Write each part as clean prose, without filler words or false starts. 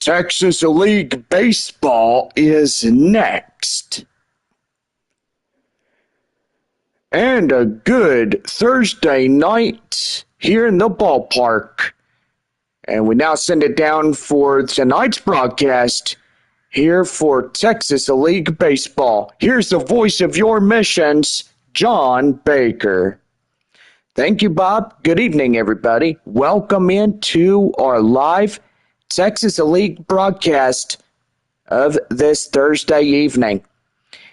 Texas League Baseball is next. And a good Thursday night here in the ballpark. And we now send it down for tonight's broadcast here for Texas League Baseball. Here's the voice of your missions, John Baker. Thank you, Bob. Good evening, everybody. Welcome into our live Texas League broadcast of this Thursday evening.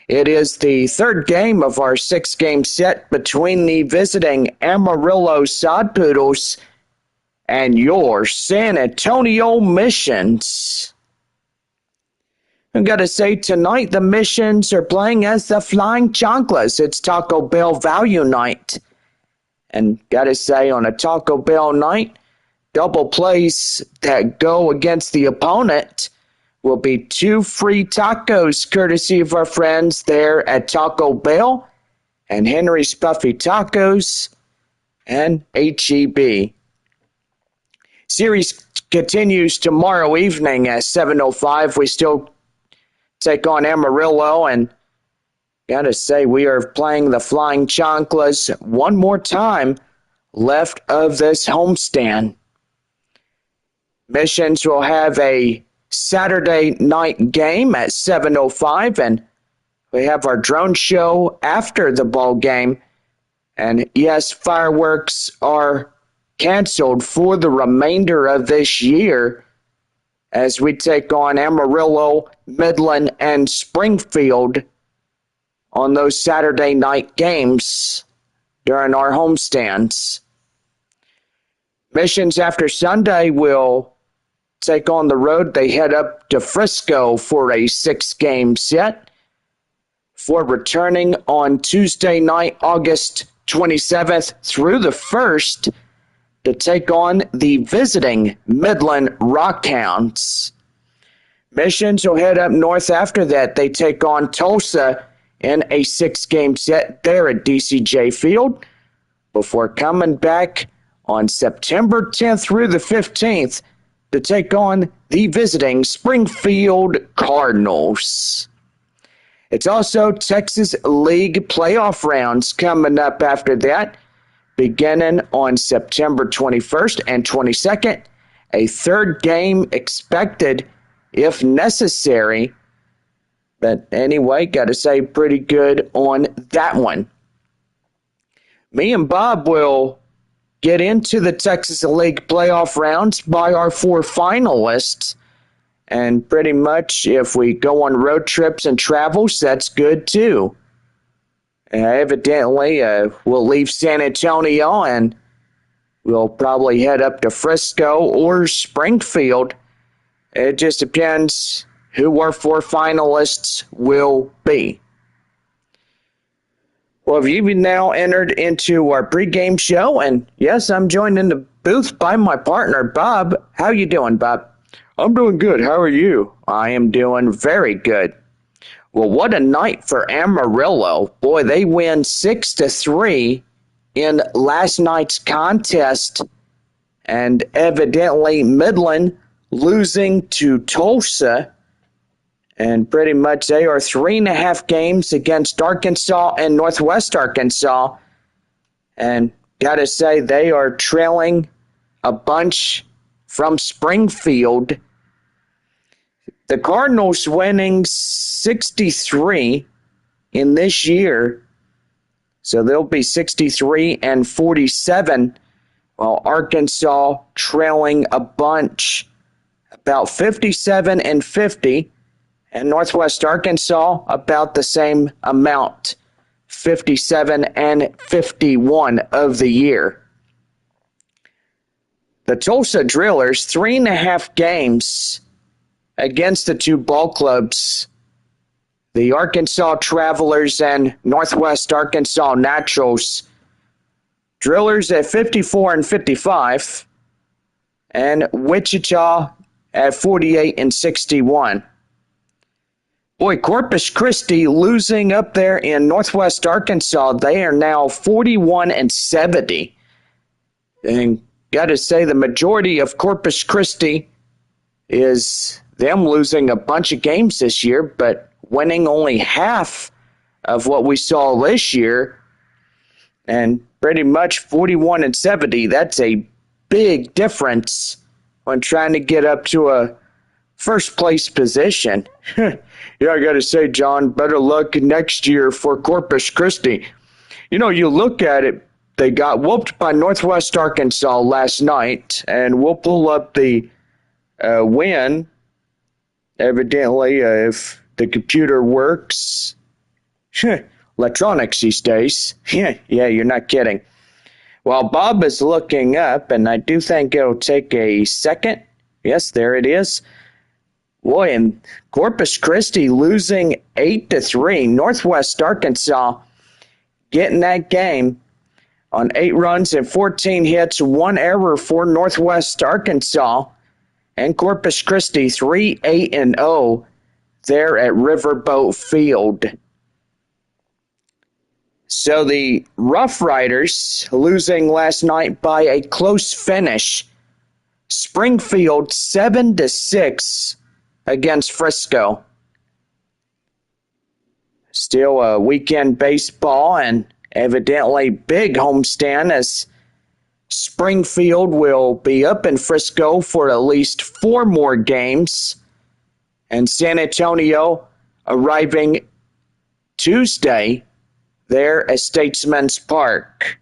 It is the third game of our six-game set between the visiting Amarillo Sod Poodles and your San Antonio Missions. I've got to say, tonight the Missions are playing as the Flying Chanclas. It's Taco Bell Value Night. And got to say, on a Taco Bell night, double plays that go against the opponent will be 2 free tacos courtesy of our friends there at Taco Bell and Henry's Buffy Tacos and HEB. Series continues tomorrow evening at 7:05. We still take on Amarillo, and gotta say, we are playing the Flying Chanclas one more time left of this homestand. Missions will have a Saturday night game at 7:05, and we have our drone show after the ball game. And yes, fireworks are canceled for the remainder of this year as we take on Amarillo, Midland, and Springfield on those Saturday night games during our homestands. Missions after Sunday will take on the road. They head up to Frisco for a 6-game set for returning on Tuesday night, August 27th through the 1st to take on the visiting Midland Rockhounds. Missions will head up north after that. They take on Tulsa in a 6-game set there at DCJ Field before coming back on September 10th through the 15th to take on the visiting Springfield Cardinals. It's also Texas League playoff rounds coming up after that, beginning on September 21st and 22nd. A third game expected if necessary. But anyway, got to say, pretty good on that one. Me and Bob will get into the Texas League playoff rounds by our 4 finalists. And pretty much if we go on road trips and travels, that's good too. Evidently, we'll leave San Antonio and we'll probably head up to Frisco or Springfield. It just depends who our 4 finalists will be. Well, you've now entered into our pregame show, and yes, I'm joined in the booth by my partner, Bob. How you doing, Bob? I'm doing good. How are you? I am doing very good. Well, what a night for Amarillo. Boy, they win 6-3 in last night's contest, and evidently Midland losing to Tulsa. And pretty much they are 3.5 games against Arkansas and Northwest Arkansas. And gotta say, they are trailing a bunch from Springfield. The Cardinals winning 63 in this year. So they'll be 63-47, while Arkansas trailing a bunch, about 57-50. And Northwest Arkansas, about the same amount, 57-51 of the year. The Tulsa Drillers, 3.5 games against the 2 ball clubs. The Arkansas Travelers and Northwest Arkansas Naturals. Drillers at 54-55, and Wichita at 48-61. Boy, Corpus Christi losing up there in Northwest Arkansas. They are now 41-70. And got to say, the majority of Corpus Christi is them losing a bunch of games this year, but winning only half of what we saw this year, and pretty much 41 and 70. That's a big difference when trying to get up to a first place position. Yeah, I got to say, John, better luck next year for Corpus Christi. You know, you look at it, they got whooped by Northwest Arkansas last night, and we'll pull up the win, evidently, if the computer works. Electronics these days. Yeah, you're not kidding. While Bob is looking up, and I do think it'll take a second. Yes, there it is. Boy, and Corpus Christi losing 8-3. Northwest Arkansas getting that game on 8 runs and 14 hits, 1 error for Northwest Arkansas. And Corpus Christi 3-8-0 there at Riverboat Field. So the Rough Riders losing last night by a close finish. Springfield 7-6 against Frisco. Still a weekend baseball and evidently big homestand as Springfield will be up in Frisco for at least 4 more games. And San Antonio arriving Tuesday there at Statesman's Park.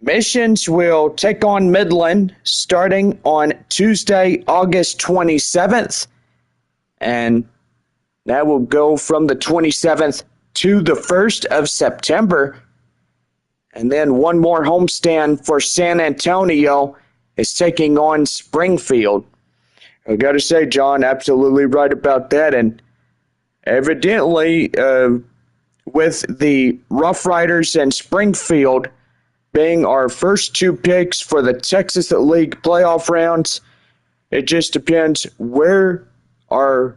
Missions will take on Midland starting on Tuesday, August 27th. And that will go from the 27th to the 1st of September. And then one more homestand for San Antonio is taking on Springfield. I got to say, John, absolutely right about that. And evidently, with the Rough Riders and Springfield being our first 2 picks for the Texas League playoff rounds, it just depends where our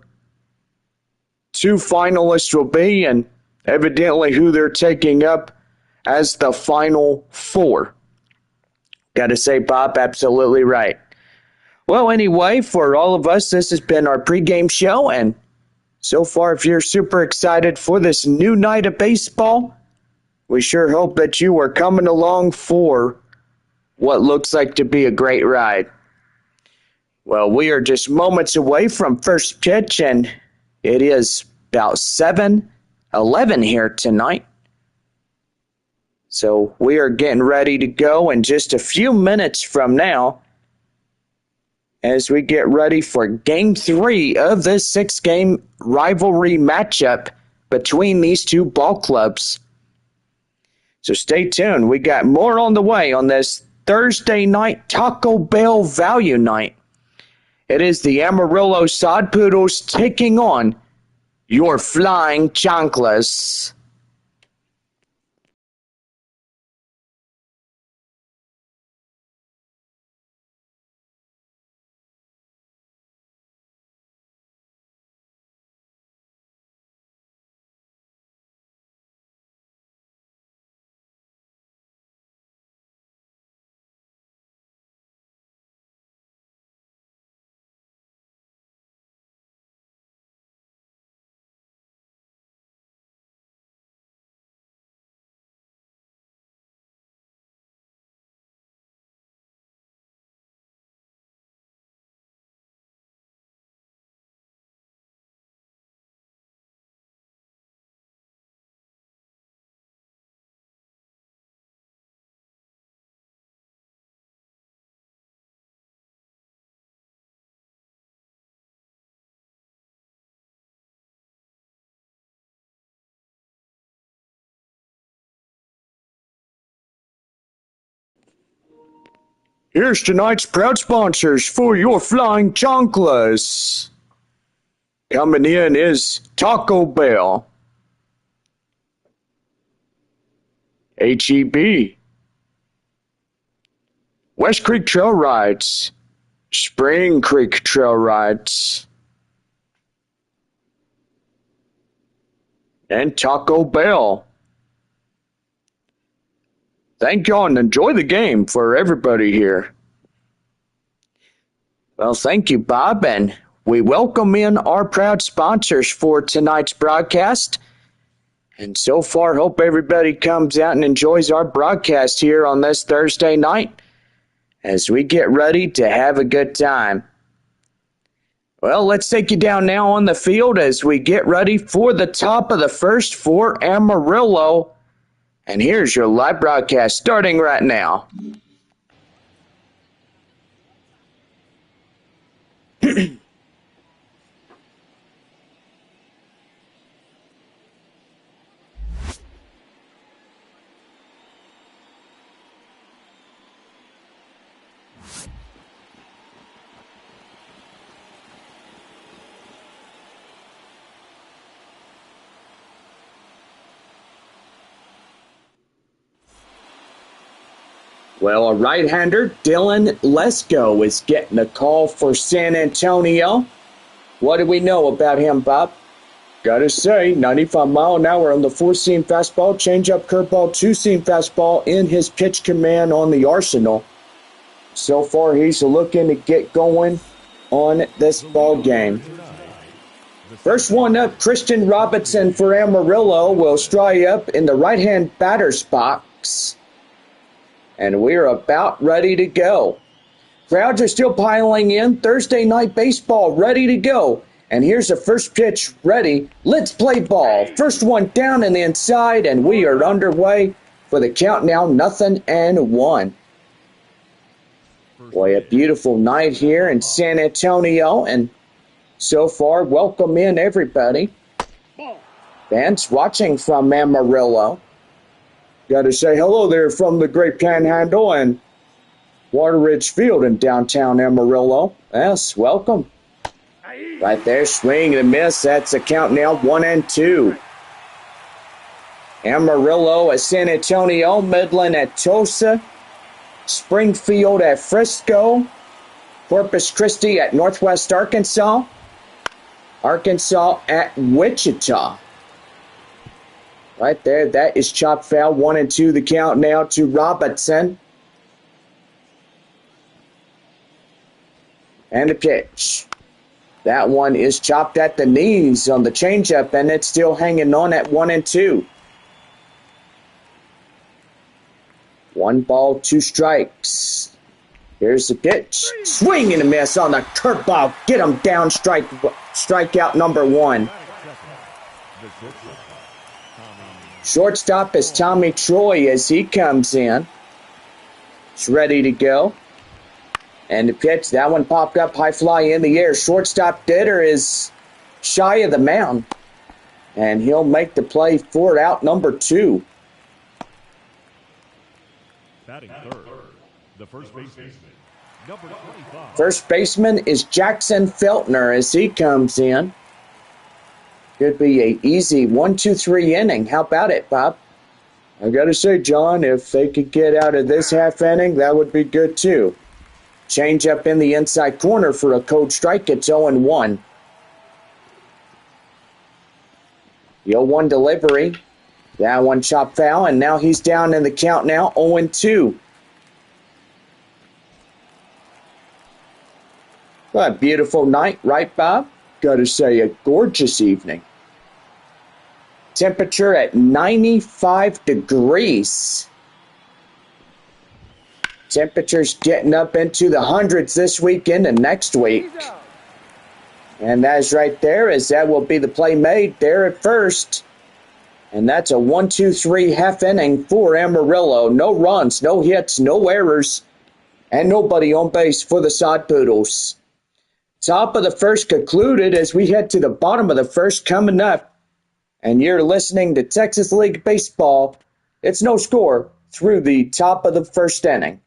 2 finalists will be and evidently who they're taking up as the final 4. Got to say, Bob, absolutely right. Well, anyway, for all of us, this has been our pregame show, and so far, if you're super excited for this new night of baseball, we sure hope that you are coming along for what looks like to be a great ride. Well, we are just moments away from first pitch, and it is about 7:11 here tonight. So we are getting ready to go in just a few minutes from now as we get ready for Game 3 of this 6-game rivalry matchup between these 2 ball clubs. So stay tuned. We got more on the way on this Thursday night Taco Bell Value Night. It is the Amarillo Sod Poodles taking on your Flying Chanclas. Here's tonight's proud sponsors for your Flying Chanclas. Coming in is Taco Bell, HEB, West Creek Trail Rides, Spring Creek Trail Rides, and Taco Bell. Thank y'all and enjoy the game for everybody here. Well, thank you, Bob, and we welcome in our proud sponsors for tonight's broadcast. And so far, hope everybody comes out and enjoys our broadcast here on this Thursday night as we get ready to have a good time. Well, let's take you down now on the field as we get ready for the top of the first for Amarillo. And here's your live broadcast starting right now. Well, a right-hander, Dylan Lesko, is getting a call for San Antonio. What do we know about him, Bob? Gotta say, 95 mile an hour on the four-seam fastball, changeup, curveball, two-seam fastball in his pitch command on the arsenal. So far, he's looking to get going on this ball game. First one up, Christian Robinson for Amarillo will strike up in the right-hand batter's box. And we're about ready to go. Crowds are still piling in. Thursday night baseball ready to go. And here's the first pitch ready. Let's play ball. First one down and the inside, and we are underway for the count now, 0-1. Boy, a beautiful night here in San Antonio, and so far, welcome in everybody. Fans watching from Amarillo. Got to say hello there from the Great Panhandle and Water Ridge Field in downtown Amarillo. Yes, welcome. Right there, swing and miss. That's a count now, 1-2. Amarillo at San Antonio, Midland at Tulsa, Springfield at Frisco, Corpus Christi at Northwest Arkansas, Arkansas at Wichita. Right there, that is chopped foul. 1-2 the count now to Robinson. And a pitch. That one is chopped at the knees on the changeup, and it's still hanging on at 1-2. 1 ball, 2 strikes. Here's the pitch. Swing and a miss on the curveball. Get him down, strikeout number 1. Shortstop is Tommy Troy as he comes in. He's ready to go. And the pitch, that one popped up, high fly in the air. Shortstop Ditter is shy of the mound. And he'll make the play for out number 2. Batting third, the first baseman, number 25. First baseman is Jackson Feltner as he comes in. Could be a easy 1-2-3 inning. How about it, Bob? I gotta say, John, if they could get out of this half inning, that would be good too. Change up in the inside corner for a cold strike. It's 0-1. The 0-1 delivery. That one chopped foul, and now he's down in the count now, 0-2. What a beautiful night, right, Bob? Gotta say, a gorgeous evening. Temperature at 95 degrees. Temperatures getting up into the hundreds this weekend and next week. And that's right there, as that will be the play made there at first. And that's a 1-2-3 half inning for Amarillo. No runs, no hits, no errors, and nobody on base for the Sod Poodles. Top of the first concluded as we head to the bottom of the first coming up. And you're listening to Texas League Baseball. It's no score through the top of the first inning.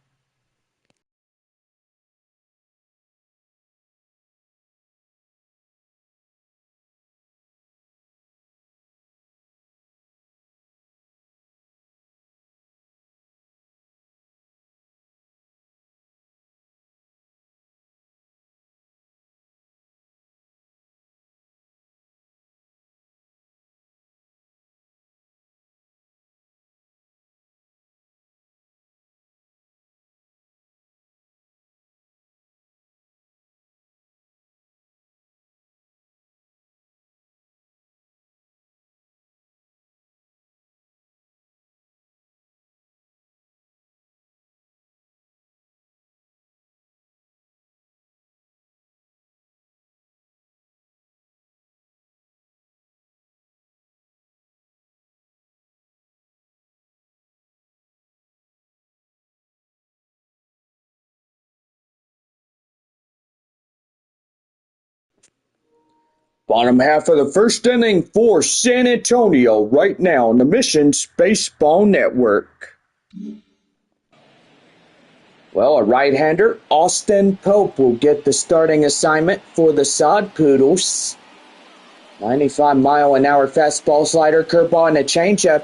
Bottom half of the first inning for San Antonio right now on the Missions Baseball Network. Well, a right-hander, Austin Pope, will get the starting assignment for the Sod Poodles. 95-mile-an-hour fastball, slider, curveball, and a changeup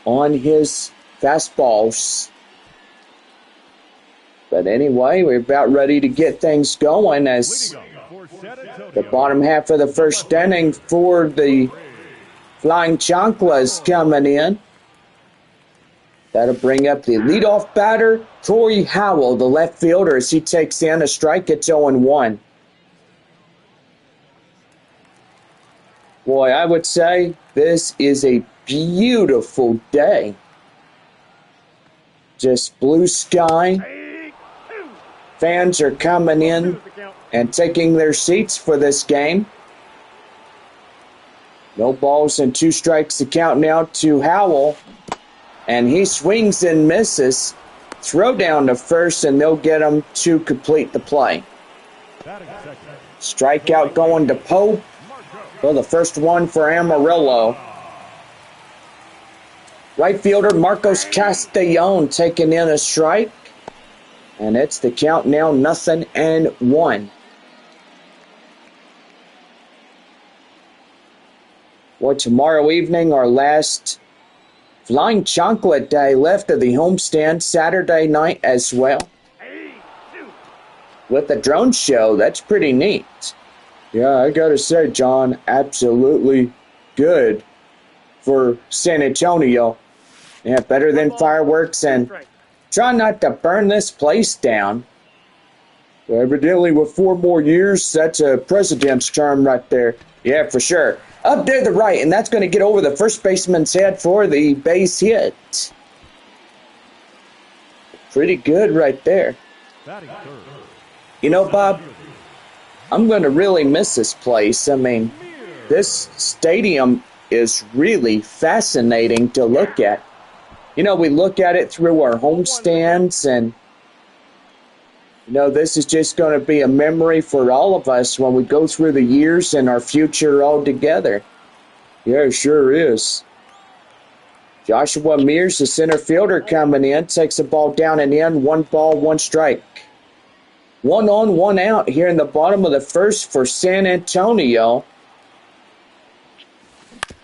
on his fastballs. But anyway, we're about ready to get things going as the bottom half of the first inning for the Flying Chanclas coming in. That'll bring up the leadoff batter, Corey Howell, the left fielder, as he takes in a strike. It's 0-1. Boy, I would say this is a beautiful day. Just blue sky. Fans are coming in and taking their seats for this game. No balls and 2 strikes to count now to Howell. And he swings and misses. Throw down to first, and they'll get him to complete the play. Strikeout going to Pope. Well, the first one for Amarillo. Right fielder Marcos Castellon taking in a strike. And it's the count now 0-1. Well, tomorrow evening, our last Flying Chocolate Day left of the homestand, Saturday night as well. With the drone show, that's pretty neat. Yeah, I gotta say, John, absolutely good for San Antonio. Yeah, better than fireworks, and try not to burn this place down. Well, evidently, with 4 more years, that's a president's term right there. Yeah, for sure. Up there to the right, and that's going to get over the first baseman's head for the base hit. Pretty good right there. You know, Bob, I'm going to really miss this place. I mean, this stadium is really fascinating to look at. You know, we look at it through our homestands, and, you know, this is just going to be a memory for all of us when we go through the years and our future all together. Yeah, it sure is. Joshua Mears, the center fielder, coming in, takes the ball down and in. 1 ball, 1 strike. 1 on, 1 out here in the bottom of the first for San Antonio.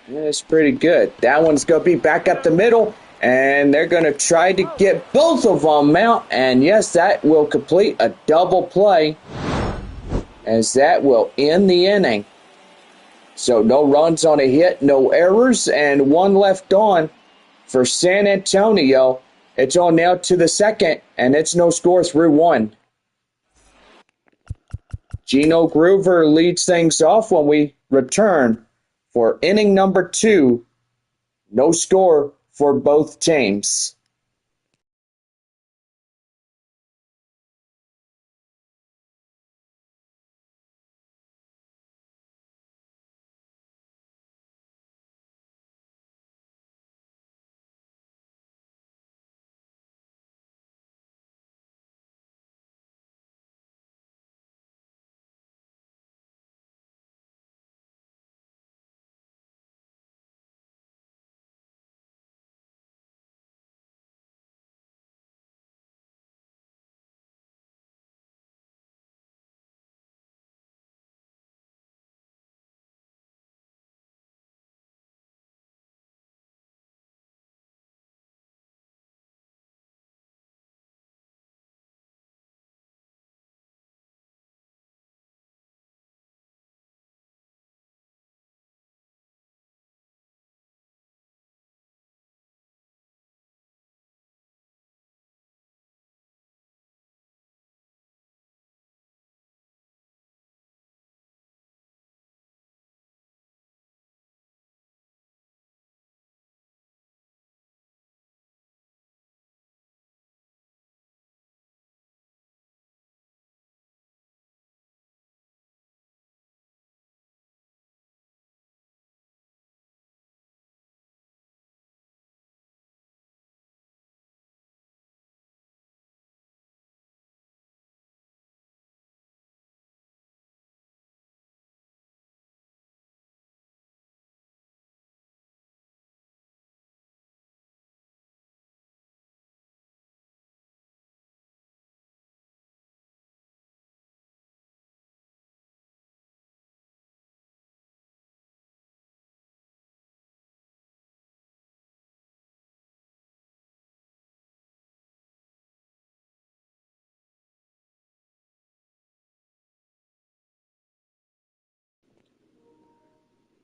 Yeah, it's pretty good. That one's going to be back up the middle. And they're going to try to get both of them out. And yes, that will complete a double play, as that will end the inning. So no runs on a hit, no errors, and 1 left on for San Antonio. It's on now to the second, and it's no score through 1. Gino Groover leads things off when we return for inning number 2. No score for both teams.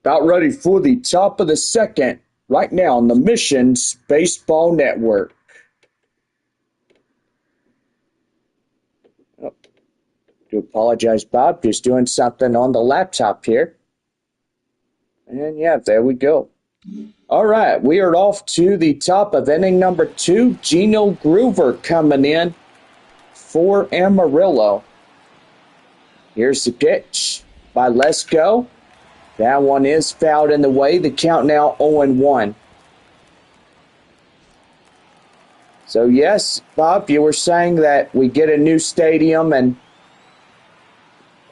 About ready for the top of the second right now on the Missions Baseball Network. Oh, do apologize, Bob. Just doing something on the laptop here. And yeah, there we go. All right, we are off to the top of inning number 2. Gino Groover coming in for Amarillo. Here's the pitch by Lesko. That one is fouled in the way. The count now 0-1. So yes, Bob, you were saying that we get a new stadium, and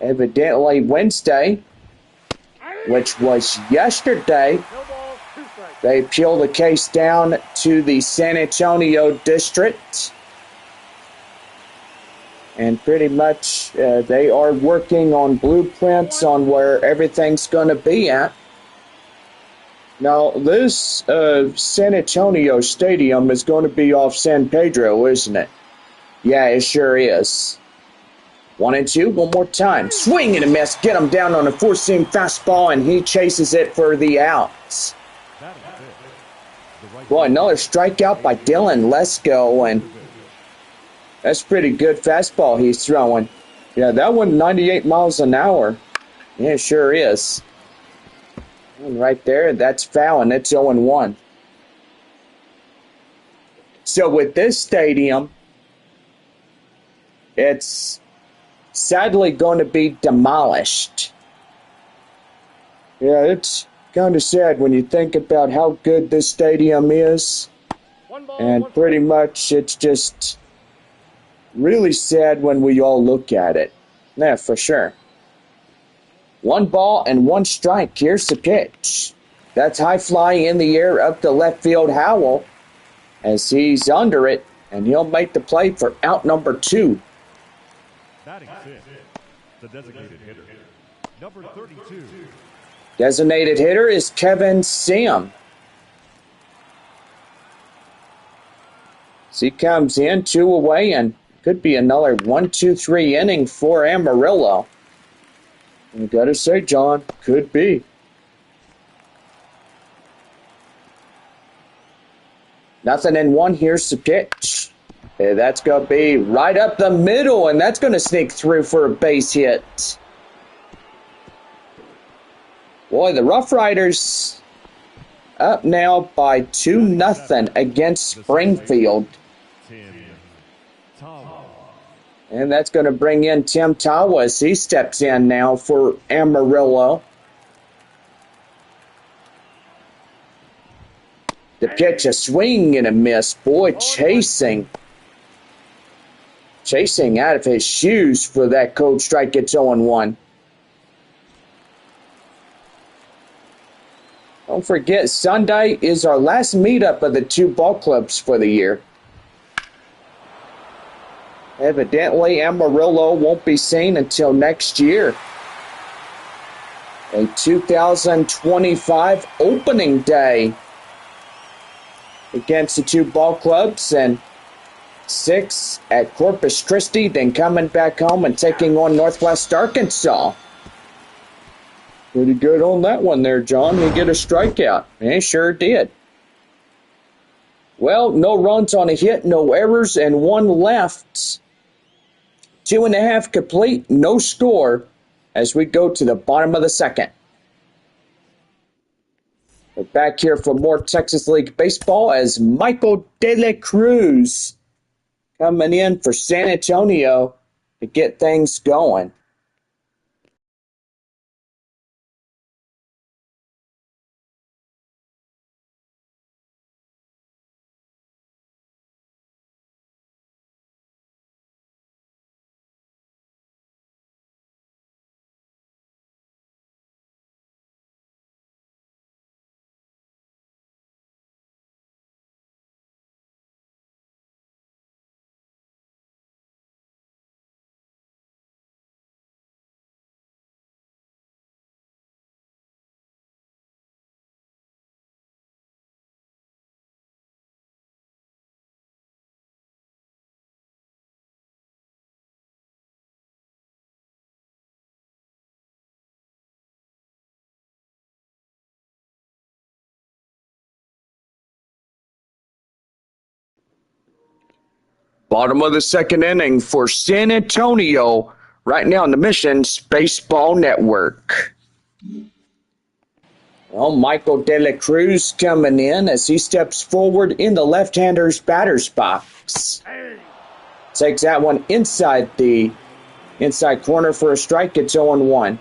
evidently Wednesday, which was yesterday, they appealed the case down to the San Antonio district. And pretty much they are working on blueprints on where everything's going to be at. Now, this San Antonio stadium is going to be off San Pedro, isn't it? Yeah, it sure is. 1-2, one more time. Swing and a miss. Get him down on a four-seam fastball, and he chases it for the outs. Boy, another strikeout by Dylan Lesko, and that's pretty good fastball he's throwing. Yeah, that one 98 miles an hour. Yeah, it sure is. And right there, that's foul, and it's 0-1. So with this stadium, it's sadly going to be demolished. Yeah, it's kind of sad when you think about how good this stadium is. And pretty much it's just really sad when we all look at it. Yeah, for sure. 1 ball and 1 strike. Here's the pitch. That's high fly in the air up the left field. Howell, as he's under it, and he'll make the play for out number 2. Batting 6, the designated hitter, number 32. Designated hitter is Kevin Sam. As he comes in, 2 away, and could be another 1-2-3 inning for Amarillo. You gotta say, John, could be. Nothing in 1. Here's the pitch. That's going to be right up the middle, and that's going to sneak through for a base hit. Boy, the Rough Riders up now by 2-0 against Springfield. And that's going to bring in Tim Tawa as he steps in now for Amarillo. The pitch, a swing and a miss. Boy, chasing out of his shoes for that cold strike. It's 0-1. Don't forget, Sunday is our last meetup of the 2 ball clubs for the year. Evidently, Amarillo won't be seen until next year. A 2025 opening day against the 2 ball clubs, and 6 at Corpus Christi, then coming back home and taking on Northwest Arkansas. Pretty good on that one there, John. He get a strikeout. He sure did. Well, no runs on a hit, no errors, and 1 left. 2.5 complete, no score as we go to the bottom of the second. We're back here for more Texas League baseball as Michael De La Cruz coming in for San Antonio to get things going. Bottom of the second inning for San Antonio. Right now on the Mission's Baseball Network. Well, Michael De La Cruz coming in as he steps forward in the left-hander's batter's box. Takes that one inside the inside corner for a strike. It's 0-1.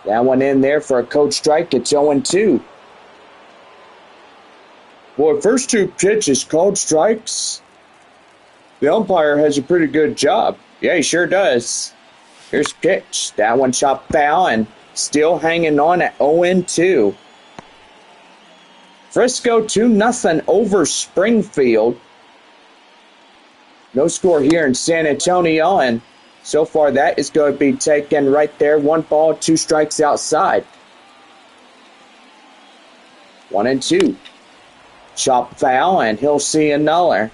That one in there for a coach strike. It's 0-2. Boy, first two pitches called strikes. The umpire has a pretty good job. Yeah, he sure does. Here's pitch. That one chopped foul and still hanging on at 0-2. Frisco 2-0 over Springfield. No score here in San Antonio, and so far that is going to be taken right there. 1 ball, 2 strikes outside. 1-2. Chop foul, and he'll see another.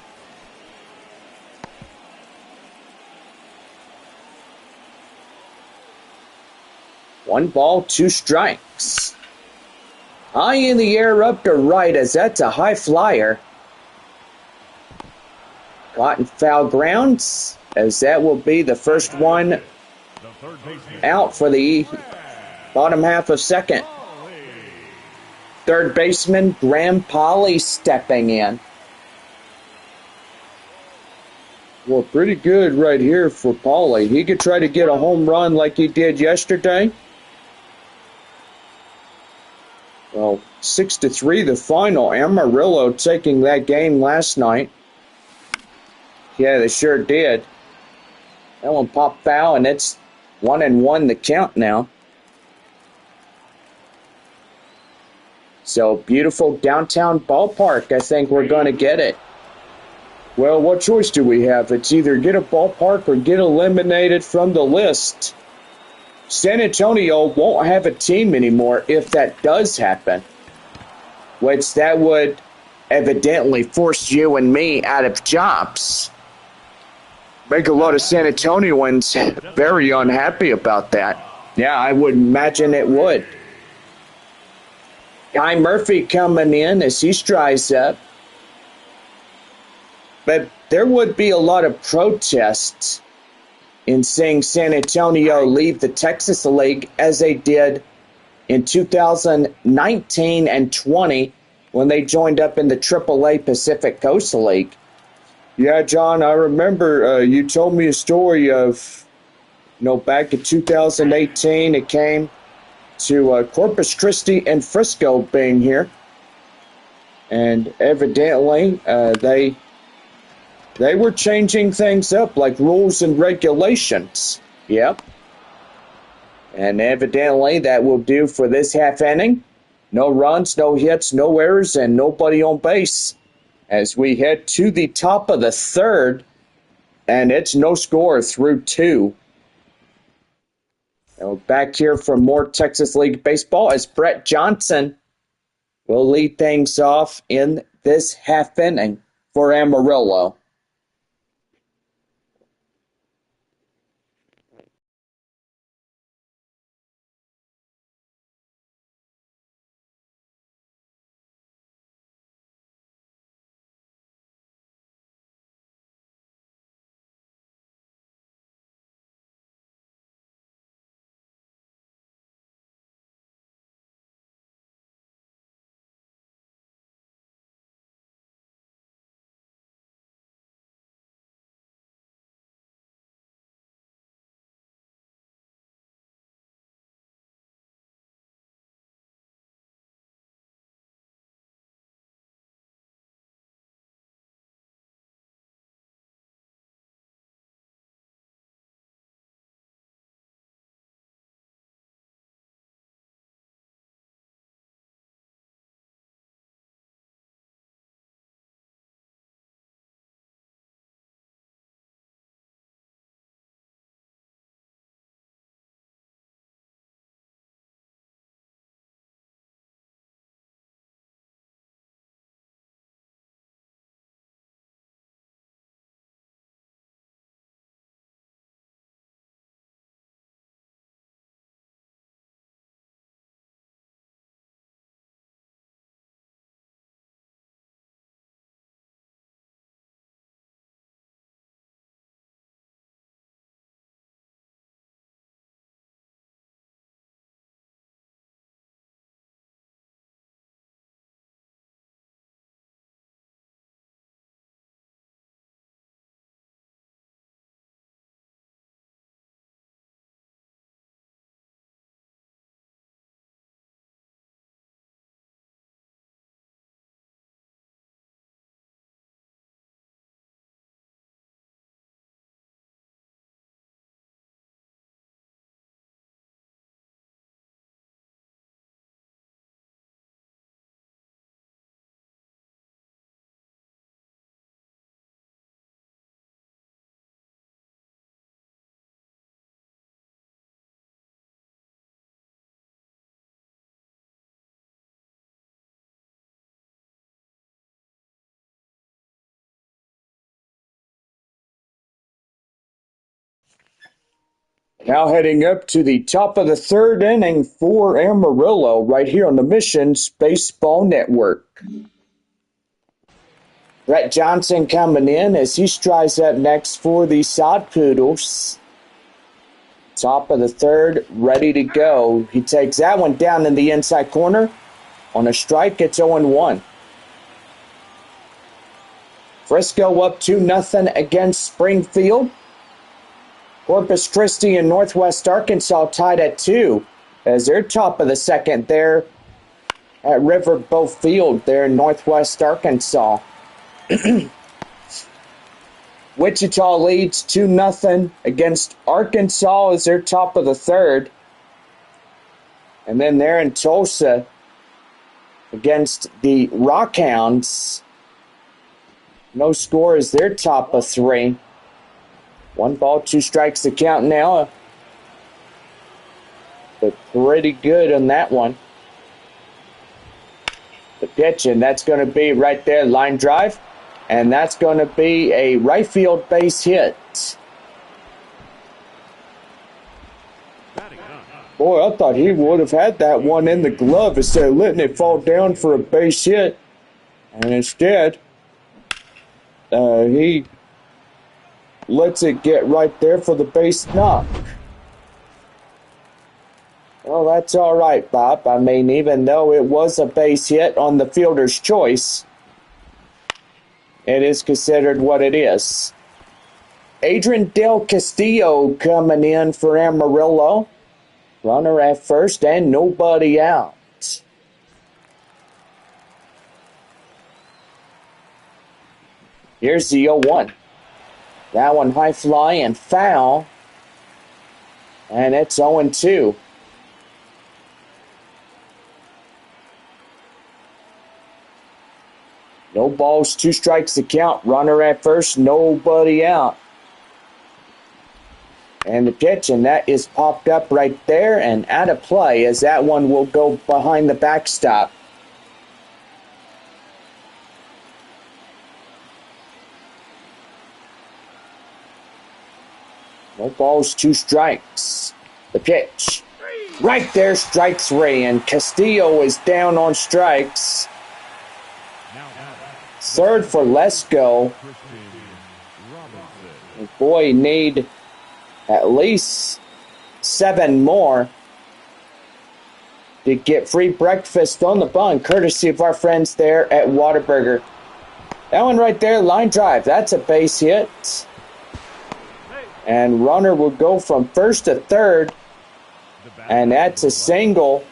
One ball, 2 strikes. High in the air up to right as that's a high flyer. Caught in foul grounds as that will be the first one out for the bottom half of second. Third baseman Graham Polly stepping in. Well, pretty good right here for Polly. He could try to get a home run like he did yesterday. Well, 6-3 the final. Amarillo taking that game last night. Yeah, they sure did. That one popped foul, and it's 1-1 the count now. So, beautiful downtown ballpark. I think we're going to get it. Well, what choice do we have? It's either get a ballpark or get eliminated from the list. San Antonio won't have a team anymore if that does happen, which that would evidently force you and me out of jobs. Make a lot of San Antonians very unhappy about that. Yeah, I would imagine it would. Guy Murphy coming in as he strides up. But there would be a lot of protests in seeing San Antonio leave the Texas League as they did in 2019 and 20 when they joined up in the AAA Pacific Coast League. Yeah, John, I remember you told me a story of, back in 2018, it came to Corpus Christi and Frisco being here. And evidently, they were changing things up, like rules and regulations. Yep. And evidently, that will do for this half inning. No runs, no hits, no errors, and nobody on base. As we head to the top of the third, and it's no score through 2. And we're back here for more Texas League baseball as Brett Johnson will lead things off in this half inning for Amarillo. Now heading up to the top of the third inning for Amarillo right here on the Missions Baseball Network. Brett Johnson coming in as he strides up next for the Sod Poodles. Top of the third, ready to go. He takes that one down in the inside corner. On a strike, it's 0-1. Frisco up 2-0 against Springfield. Corpus Christi and Northwest Arkansas tied at 2 as they're top of the second there at Riverboat Field there in Northwest Arkansas. Wichita leads 2-0 against Arkansas as they're top of the third. And then they're in Tulsa against the Rockhounds. No score as they're top of 3. 1 ball, 2 strikes to count now. But pretty good on that one. The pitch, and that's going to be right there, line drive. And that's going to be a right field base hit. Boy, I thought he would have had that one in the glove instead of letting it fall down for a base hit. And instead, he lets it get right there for the base knock. Well, that's all right, Bob. I mean, even though it was a base hit on the fielder's choice, it is considered what it is. Adrian Del Castillo coming in for Amarillo. Runner at first and nobody out. Here's the 0-1. That one high fly and foul. And it's 0-2. No balls, 2 strikes to count. Runner at first, nobody out. And the pitch, and that is popped up right there and out of play as that one will go behind the backstop. No balls, 2 strikes. The pitch. Right there, strike 3, and Castillo is down on strikes. Third for Lesko. Boy, need at least 7 more to get free breakfast on the bun, courtesy of our friends there at Whataburger. That one right there, line drive. That's a base hit. And runner will go from first to third. And that's a single.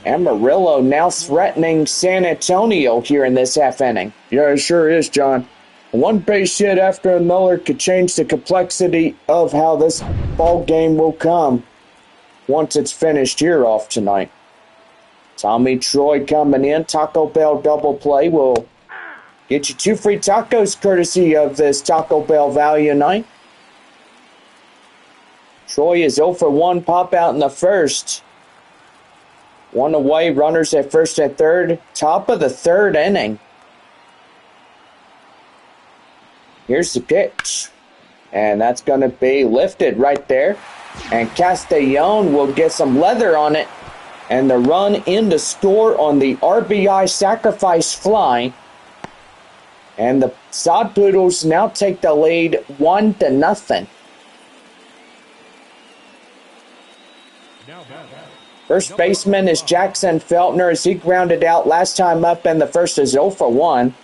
Amarillo now threatening San Antonio here in this half inning. Yeah, it sure is, John. One base hit after another could change the complexity Of how this ball game will come once it's finished here off tonight. Tommy Troy coming in. Taco Bell double play will get you 2 free tacos courtesy of this Taco Bell value night. Troy is 0 for 1, pop out in the first. 1 away, runners at first and third. Top of the third inning. Here's the pitch. And that's going to be lifted right there. And Castellon will get some leather on it. And the run in to score on the RBI sacrifice fly. And the Sod Poodles now take the lead 1-0. First baseman is Jackson Feltner as he grounded out last time up, and the first is 0 for 1.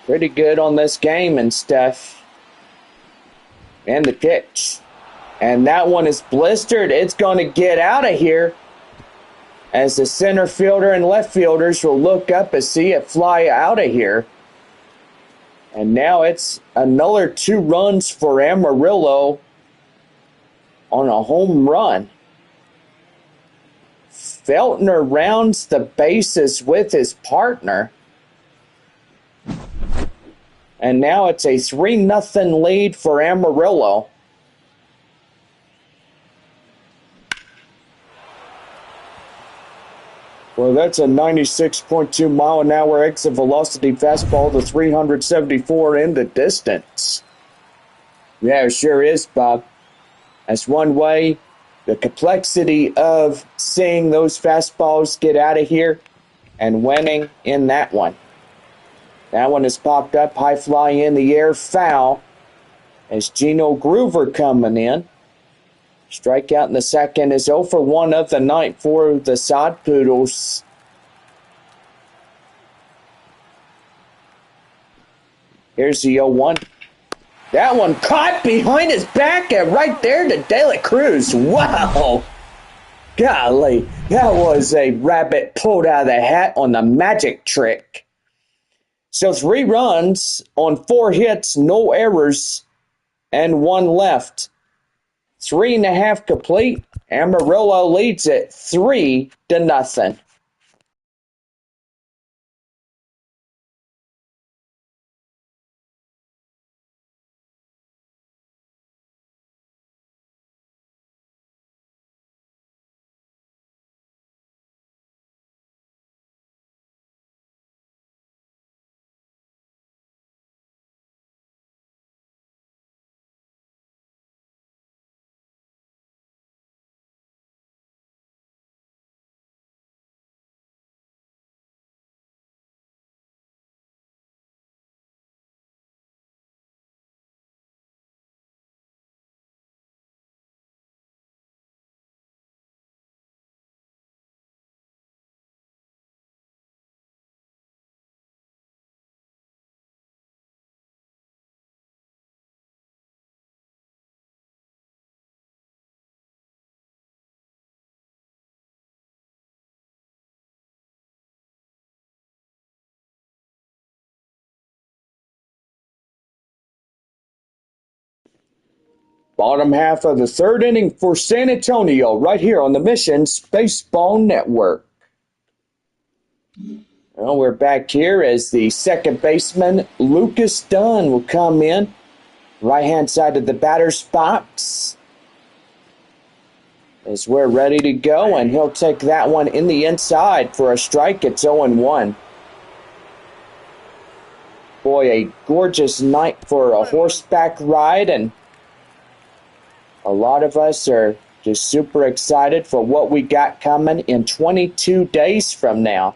Pretty good on this game and stuff. And the pitch. And that one is blistered. It's going to get out of here as the center fielder and left fielders will look up and see it fly out of here. And now it's another 2 runs for Amarillo on a home run. Feltner rounds the bases with his partner. And now it's a 3-0 lead for Amarillo. Well, that's a 96.2 mile an hour exit velocity fastball to 374 in the distance. Yeah, it sure is, Bob. That's one way. The complexity of seeing those fastballs get out of here and winning in that one. That one has popped up, high fly in the air, foul. As Gino Groover coming in. Strikeout in the second is 0 for 1 of the night for the Sod Poodles. Here's the 0-1. That one caught behind his back and right there to De La Cruz. Wow. Golly, that was a rabbit pulled out of the hat on the magic trick. So 3 runs on 4 hits, no errors, and 1 left. 3.5 complete. Amarillo leads it 3-0. Bottom half of the third inning for San Antonio right here on the Missions Baseball Network. Well, we're back here as the second baseman, Lucas Dunn, will come in. Right-hand side of the batter's box. As we're ready to go, and he'll take that one in the inside for a strike. It's 0-1. Boy, a gorgeous night for a horseback ride, and a lot of us are just super excited for what we got coming in 22 days from now.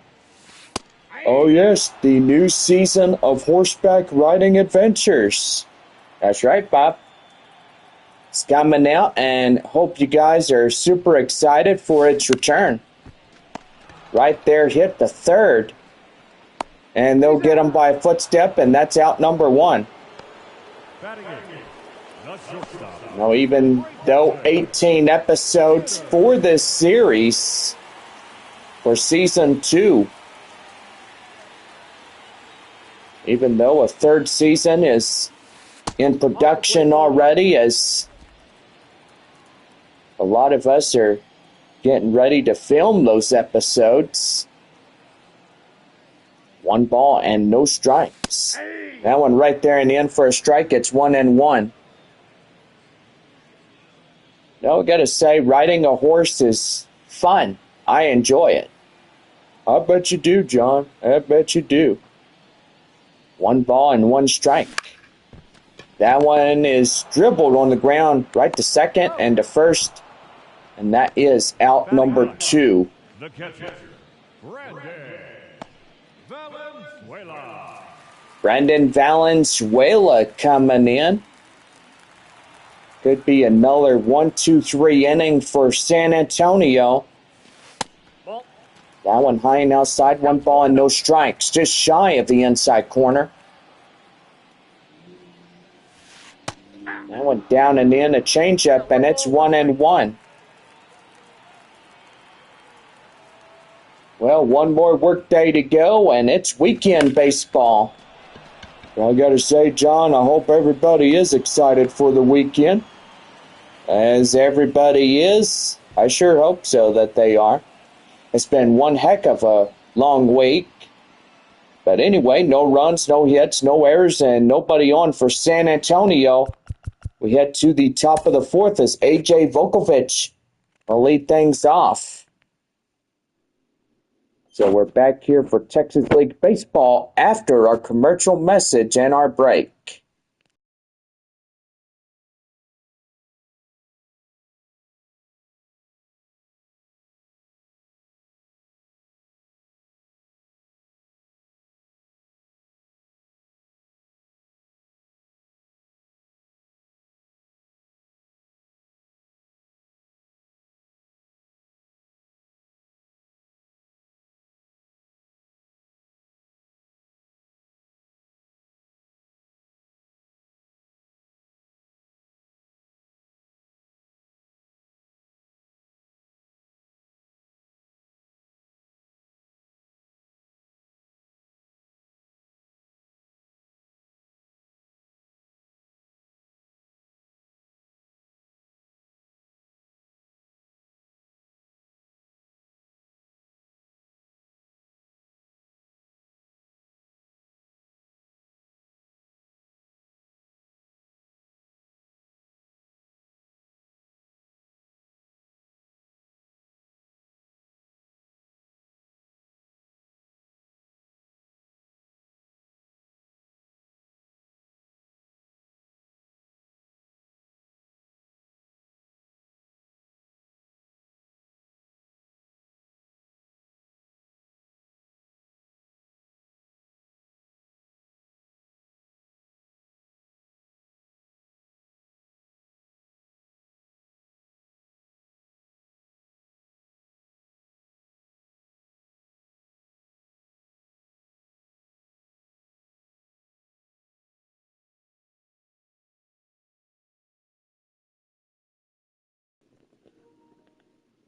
Oh yes, the new season of horseback riding adventures. That's right, Bob. It's coming out, and hope you guys are super excited for its return. Right there, hit the third. And they'll get him by a footstep, and that's out number 1. Now, even though 18 episodes for this series, for season 2, even though a third season is in production already, as a lot of us are getting ready to film those episodes. 1 ball and no strikes. That one right there in the end for a strike. It's 1-1. Now, I gotta say, riding a horse is fun. I enjoy it. I bet you do, John. I bet you do. 1 ball and 1 strike. That one is dribbled on the ground right to second and to first. And that is out number 2. The catcher, Brandon Valenzuela coming in. Could be another 1-2-3 inning for San Antonio. That one high and outside, 1 ball and no strikes, just shy of the inside corner. That one down and in, a changeup, and it's 1-1. Well, 1 more work day to go, and it's weekend baseball. Well, I gotta say, John, I hope everybody is excited for the weekend. As everybody is, I sure hope so that they are. It's been one heck of a long week. But anyway, no runs, no hits, no errors, and nobody on for San Antonio. We head to the top of the 4th as A.J. Vukovich will lead things off. So we're back here for Texas League Baseball after our commercial message and our break.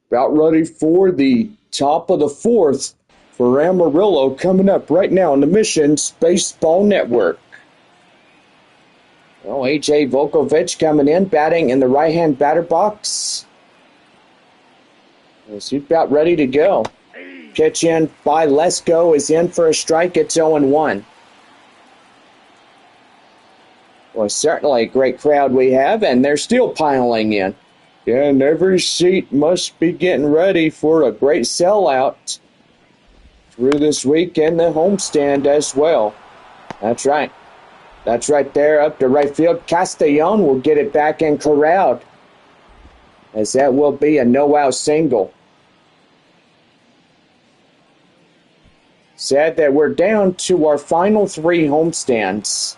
About ready for the top of the fourth for Amarillo coming up right now on the Missions Baseball Network. Well, A.J. Volkovich coming in, batting in the right-hand batter box. He's about ready to go. Pitch in by Lesko is in for a strike. It's 0-1. Well, certainly a great crowd we have, and they're still piling in. Yeah, and every seat must be getting ready for a great sellout through this week and the homestand as well. That's right. That's right there up to right field. Castellon will get it back and corralled, as that will be a no-out single. Sad that we're down to our final three homestands.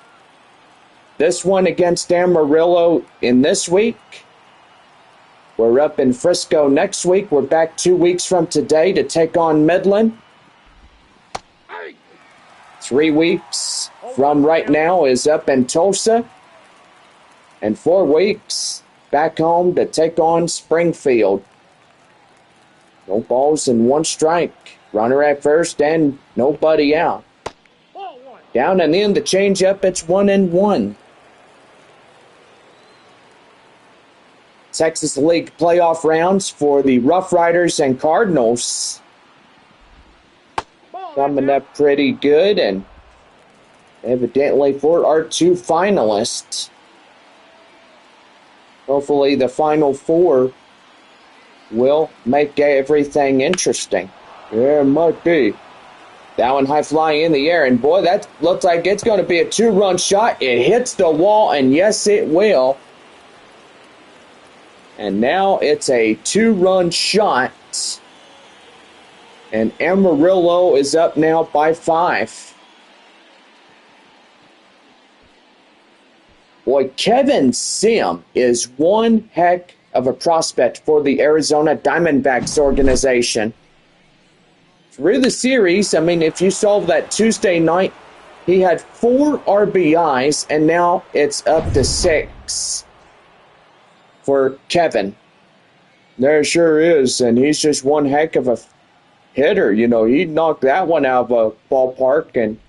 This one against Amarillo in this week. We're up in Frisco next week. We're back 2 weeks from today to take on Midland. 3 weeks from right now is up in Tulsa. And 4 weeks back home to take on Springfield. No balls and 1 strike. Runner at first and nobody out. Down and in the changeup, it's 1-1. Texas League playoff rounds for the Rough Riders and Cardinals coming up pretty good, and evidently for our 2 finalists. Hopefully the final 4 will make everything interesting. Yeah, it might be. That one high fly in the air, and boy, that looks like it's going to be a 2-run shot. It hits the wall, and yes, it will. And now it's a 2-run shot. And Amarillo is up now by 5. Boy, Kevin Sim is one heck of a prospect for the Arizona Diamondbacks organization. Through the series, I mean, if you saw that Tuesday night, he had 4 RBIs, and now it's up to 6 for Kevin. There sure is, and he's just one heck of a hitter. You know, he knocked that one out of a ballpark and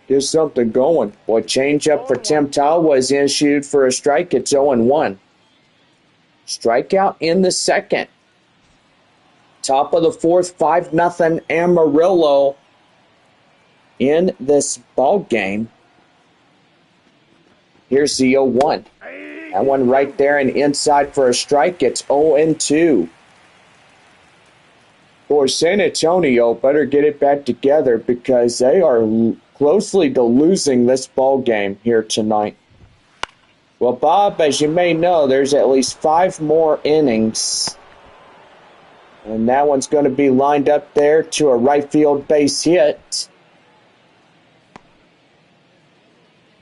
get something going. Boy, changeup for Tim Tall was issued for a strike. It's 0-1. Strikeout in the second. Top of the fourth, 5-0 Amarillo in this ball game. Here's the 0-1. That one right there and inside for a strike. It's 0-2. Boy, San Antonio better get it back together because they are closely to losing this ball game here tonight. Well, Bob, as you may know, there's at least 5 more innings. And that one's going to be lined up there to a right field base hit.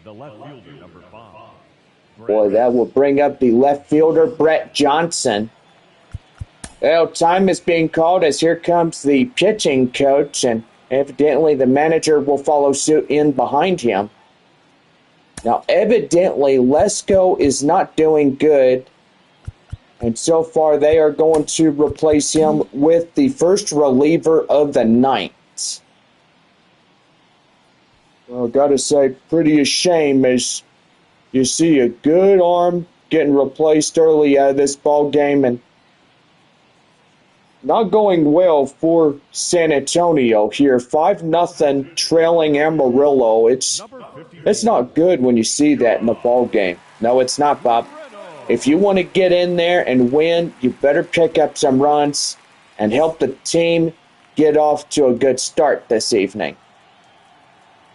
The left fielder, number 5. Boy, that will bring up the left fielder, Brett Johnson. Well, time is being called as here comes the pitching coach, and evidently the manager will follow suit in behind him. Now, evidently, Lesko is not doing good, and so far they are going to replace him with the first reliever of the night. Well, gotta say, pretty a shame as you see a good arm getting replaced early out of this ball game, and not going well for San Antonio here. 5-0 trailing Amarillo. It's not good when you see that in a ball game. No, it's not, Bob. If you want to get in there and win, you better pick up some runs and help the team get off to a good start this evening.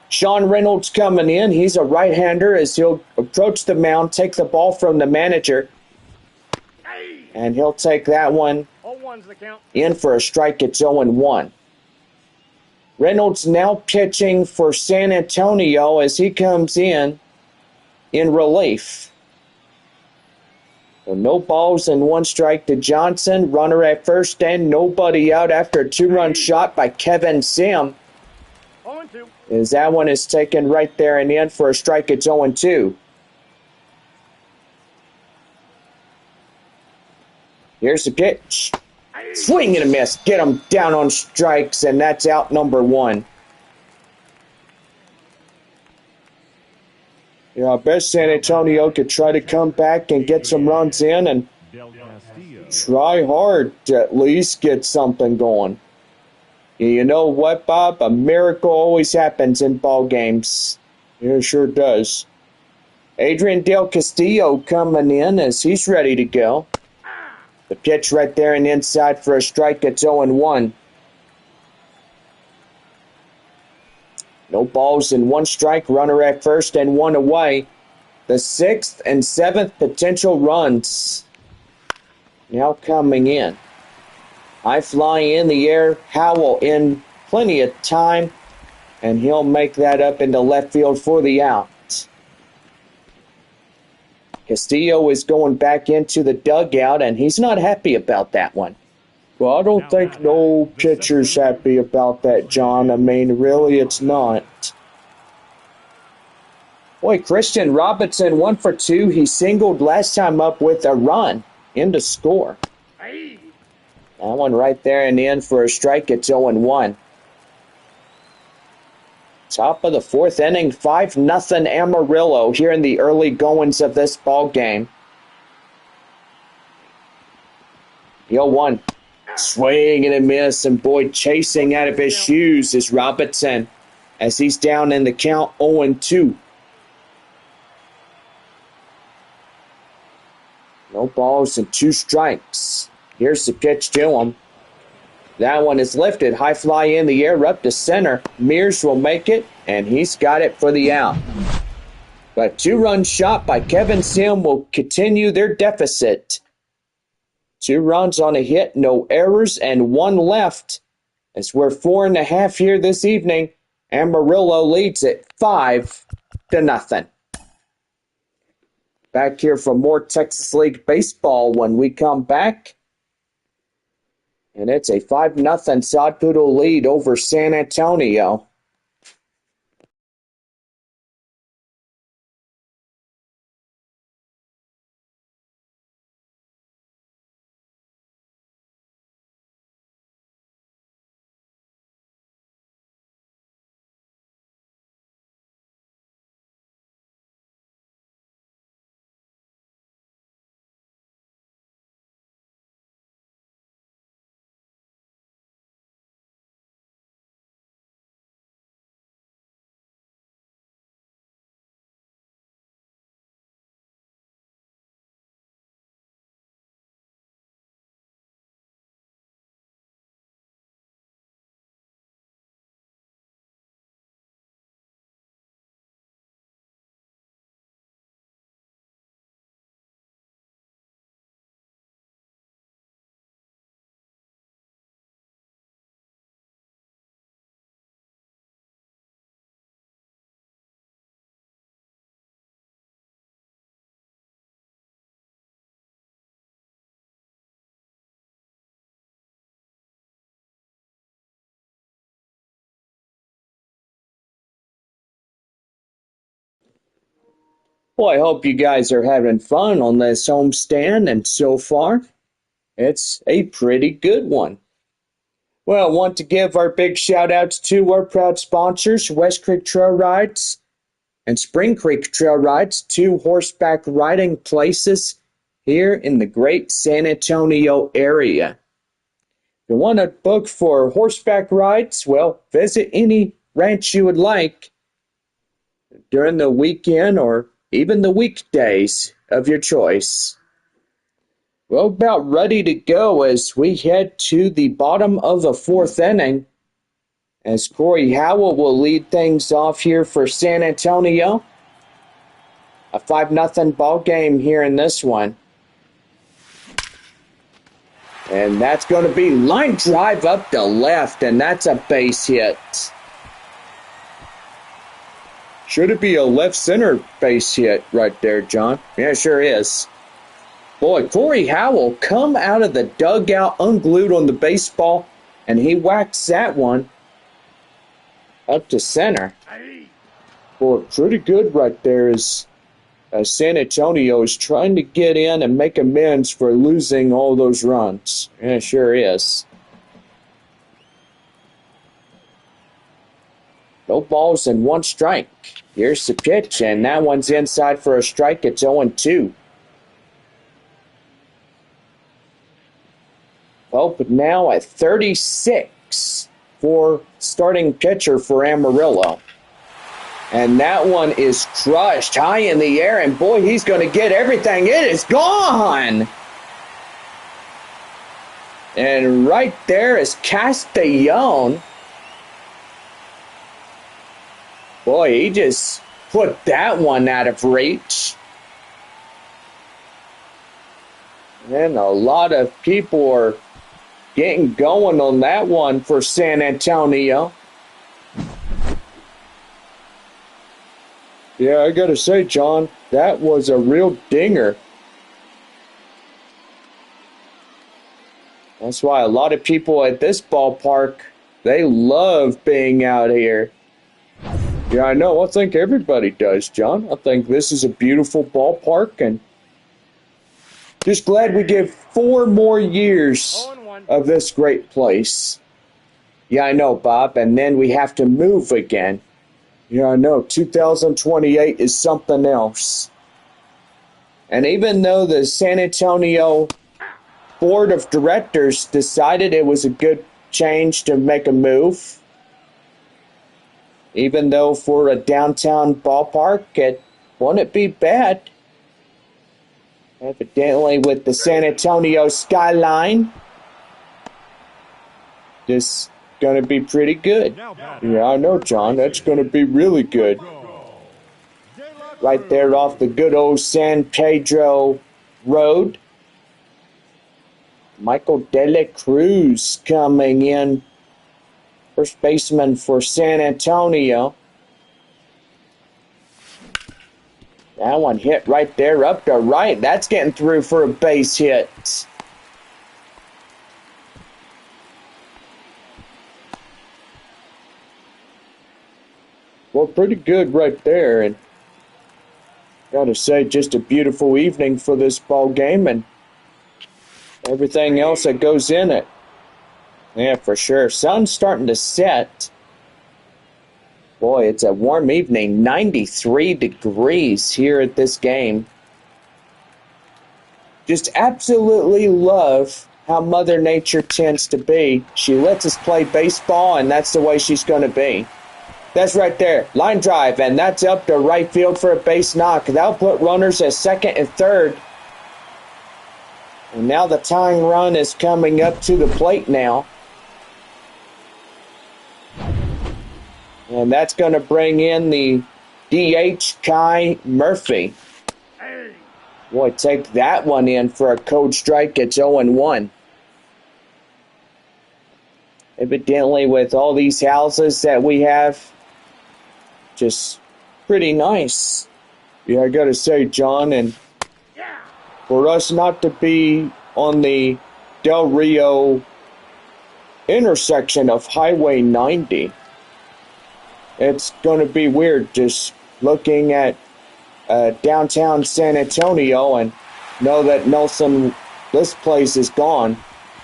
Sean Reynolds coming in. He's a right-hander as he'll approach the mound, take the ball from the manager, and he'll take that one in for a strike. It's 0-1. Reynolds now pitching for San Antonio as he comes in relief. So no balls and 1 strike to Johnson. Runner at first and nobody out after a 2-run shot by Kevin Sim. As that one is taken right there and in for a strike. It's 0-2. Here's the pitch. Swing and a miss. Get him down on strikes, and that's out number 1. Yeah, I bet San Antonio could try to come back and get some runs in and try hard to at least get something going. You know what, Bob? A miracle always happens in ball games. It sure does. Adrian Del Castillo coming in as he's ready to go. The pitch right there and inside for a strike. It's 0-1. No balls and 1 strike. Runner at first and 1 away. The 6th and 7th potential runs now coming in. High fly in the air. Howell in plenty of time, and he'll make that up into left field for the out. Castillo is going back into the dugout, and he's not happy about that one. Well, I don't think no pitcher's happy about that, John. I mean, really, it's not. Boy, Christian Robinson 1 for 2. He singled last time up with a run in to score. That one right there and in for a strike. It's 0-1. Top of the 4th inning, 5-0 Amarillo here in the early goings of this ball game. 0-1. Swing and a miss, and boy, chasing out of his shoes is Robinson as he's down in the count 0-2. No balls and 2 strikes. Here's the pitch to him. That one is lifted. High fly in the air up to center. Mears will make it, and he's got it for the out. But a 2-run shot by Kevin Sim will continue their deficit. 2 runs on a hit, no errors, and 1 left. As we're 4.5 here this evening, Amarillo leads it 5-0. Back here for more Texas League baseball when we come back. And it's a 5-0 Sod Poodle lead over San Antonio. Well, I hope you guys are having fun on this homestand, and so far, it's a pretty good one. Well, I want to give our big shout outs to our proud sponsors, West Creek Trail Rides and Spring Creek Trail Rides, two horseback riding places here in the great San Antonio area. If you want to book for horseback rides, well, visit any ranch you would like during the weekend or even the weekdays of your choice. We're about ready to go as we head to the bottom of the fourth inning, as Corey Howell will lead things off here for San Antonio. A 5-0 ball game here in this one. And that's going to be line drive up the left, and that's a base hit. Should it be a left center base hit right there, John? Yeah, it sure is. Boy, Corey Howell come out of the dugout unglued on the baseball, and he whacks that one up to center. Boy, pretty good right there as San Antonio is trying to get in and make amends for losing all those runs. Yeah, it sure is. No balls and one strike. Here's the pitch, and that one's inside for a strike. It's 0-2. Well, but now at 36 for starting pitcher for Amarillo. And that one is crushed high in the air, and boy, he's going to get everything. It is gone! And right there is Castellon. Boy, he just put that one out of reach. And a lot of people are getting going on that one for San Antonio. Yeah, I gotta say, John, that was a real dinger. That's why a lot of people at this ballpark, they love being out here. Yeah, I know. I think everybody does, John. I think this is a beautiful ballpark, and just glad we get 4 more years of this great place. Yeah, I know, Bob, and then we have to move again. Yeah, I know. 2028 is something else. And even though the San Antonio Board of Directors decided it was a good change to make a move, even though for a downtown ballpark, it wouldn't be bad. Evidently with the San Antonio skyline, this going to be pretty good. Yeah, I know, John. That's going to be really good. Right there off the good old San Pedro Road. Michael De La Cruz coming in. First baseman for San Antonio. That one hit right there up to right. That's getting through for a base hit. Well, pretty good right there, and gotta say, just a beautiful evening for this ball game and everything else that goes in it. Yeah, for sure. Sun's starting to set. Boy, it's a warm evening. 93 degrees here at this game. Just absolutely love how Mother Nature tends to be. She lets us play baseball, and that's the way she's going to be. That's right there. Line drive, and that's up to right field for a base knock. That'll put runners at second and third. And now the tying run is coming up to the plate now. And that's going to bring in the DH Kai Murphy. Boy, take that one in for a cold strike. It's 0-1. Evidently, with all these houses that we have, just pretty nice. Yeah, I gotta say, John, and for us not to be on the Del Rio intersection of Highway 90, it's going to be weird just looking at downtown San Antonio and know that this place is gone.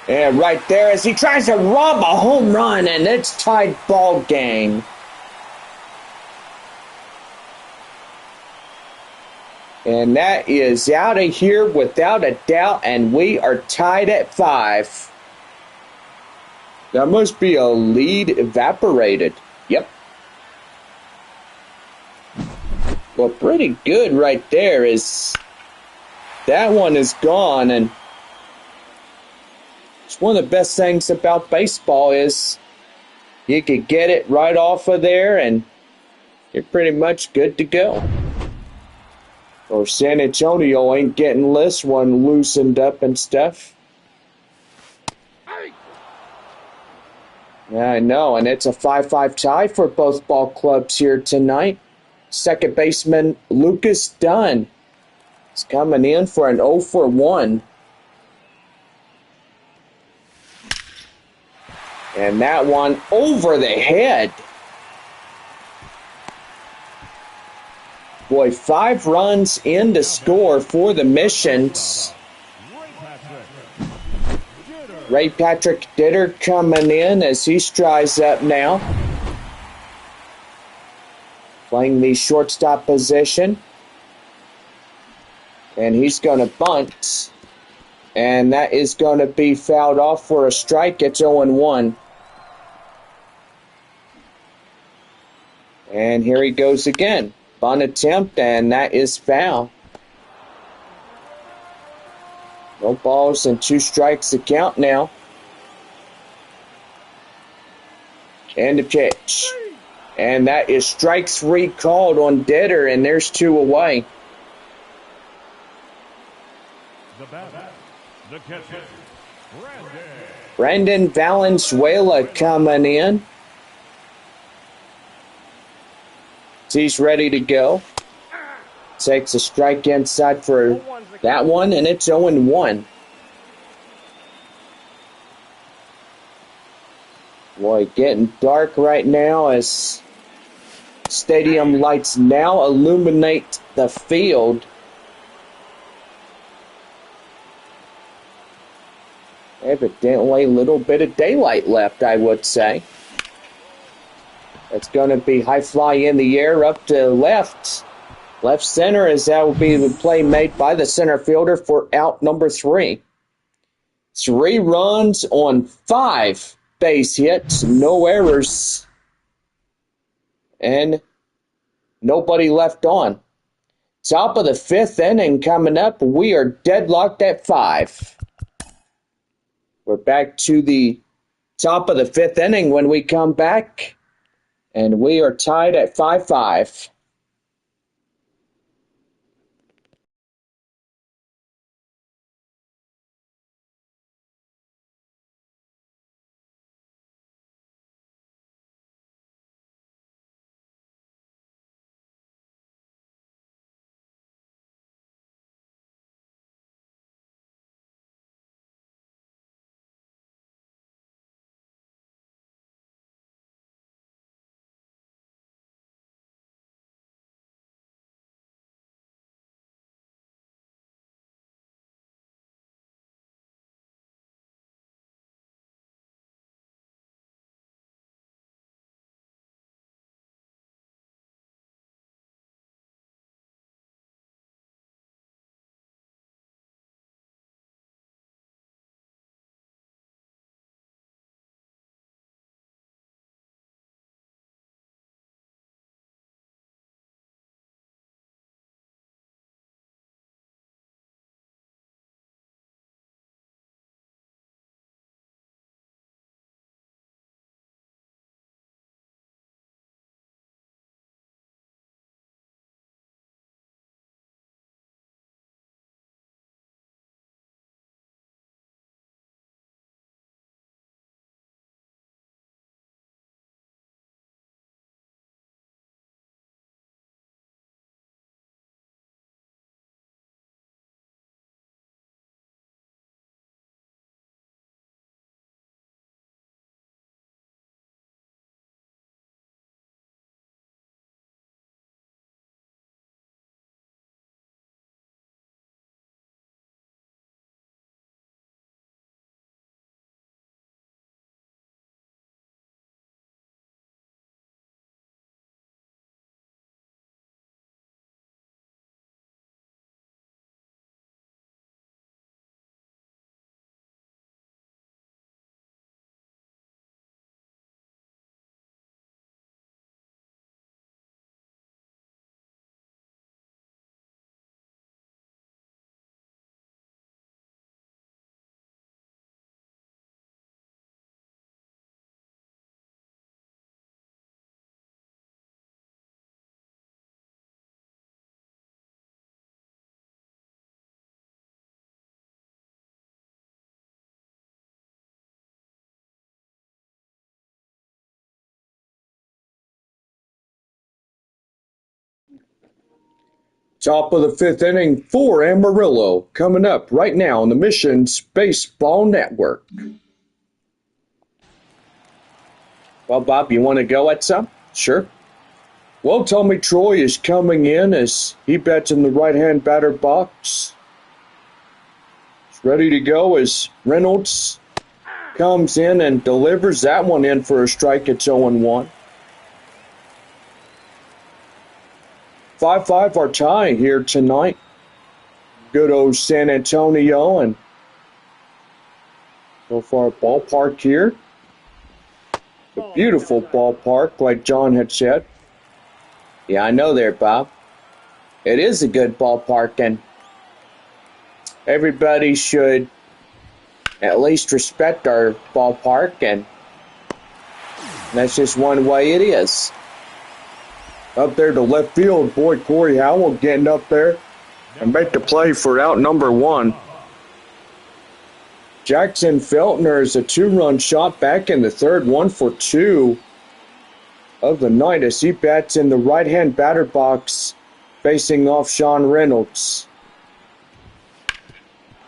And right there as he tries to rob a home run, and it's tied ball game. And that is out of here without a doubt, and we are tied at 5. That must be a lead evaporated. Yep. Well, pretty good right there is that one is gone, and it's one of the best things about baseball is you could get it right off of there and you're pretty much good to go. Or San Antonio ain't getting this one loosened up and stuff. Yeah, I know, and it's a 5-5 tie for both ball clubs here tonight. Second baseman Lucas Dunn is coming in for an 0 for 1. And that one over the head. Boy, 5 runs in to score for the Missions. Ray Patrick Ditter coming in as he strides up now. Playing the shortstop position. And he's going to bunt. And that is going to be fouled off for a strike. It's 0-1. And here he goes again. Bunt attempt, and that is foul. No balls and 2 strikes to count now. And the pitch. And that is strike 3 called on Ditter, and there's 2 away. The batter, the catcher, Brandon Valenzuela coming in. He's ready to go. Takes a strike inside for that one, and it's 0-1. Boy, getting dark right now as stadium lights now illuminate the field. Evidently a little bit of daylight left, I would say. It's going to be high fly in the air up to left. Left center, as that will be the play made by the center fielder for out number 3. 3 runs on 5 base hits, no errors, and nobody left on. Top of the 5th inning coming up. We are deadlocked at 5. We're back to the top of the 5th inning when we come back, and we are tied at 5-5. Top of the fifth inning for Amarillo, coming up right now on the Missions Baseball Network. Well, Bob, you want to go at some? Sure. Well, Tommy Troy is coming in as he bats in the right-hand batter box. He's ready to go as Reynolds comes in and delivers that one in for a strike. It's 0-1. 5-5 our tie here tonight. Good old San Antonio, and so far ballpark here. A beautiful ballpark, like John had said. Yeah, I know there, Bob. It is a good ballpark, and everybody should at least respect our ballpark, and that's just one way it is. Up there to left field, boy, Corey Howell getting up there and make the play for out number 1. Jackson Feltner is a 2-run shot back in the third, 1 for 2 of the night as he bats in the right-hand batter box facing off Sean Reynolds.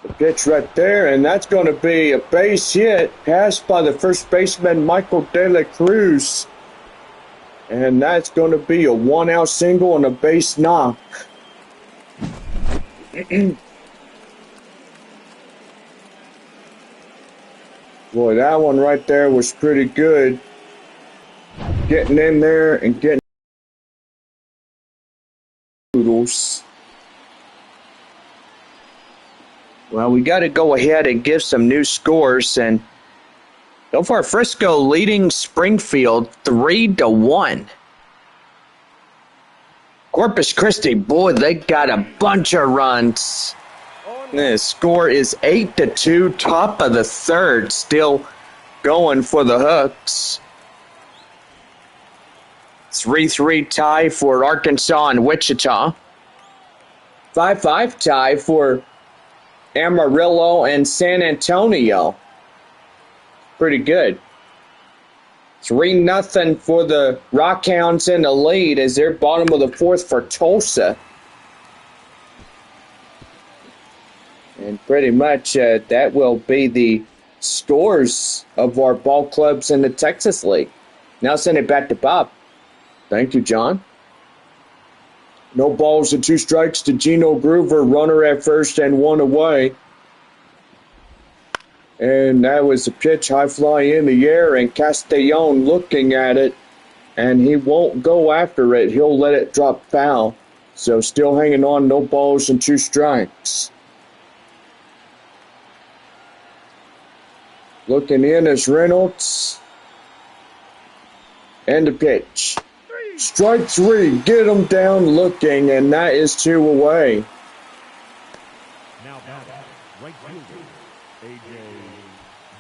The pitch right there, and that's going to be a base hit, passed by the first baseman Michael De La Cruz. And that's going to be a 1-out single and a base knock. Boy, that one right there was pretty good. Getting in there and getting Poodles. Well, we got to go ahead and give some new scores, and so far, Frisco leading Springfield 3-1. Corpus Christi, boy, they got a bunch of runs. The score is 8-2, top of the third, still going for the Hooks. 3-3 tie for Arkansas and Wichita. 5-5 tie for Amarillo and San Antonio. Pretty good. 3-0 for the Rockhounds in the lead as they're bottom of the fourth for Tulsa. And pretty much that will be the scores of our ball clubs in the Texas League. Now send it back to Bob. Thank you, John. No balls and 2 strikes to Gino Groover, runner at first and 1 away. And that was a pitch, high fly in the air, and Castellon looking at it, and he won't go after it. He'll let it drop foul. So still hanging on, no balls and 2 strikes. Looking in is Reynolds. And the pitch. Strike 3, get him down looking, and that is 2 away. Now batting, right fielder, A.J.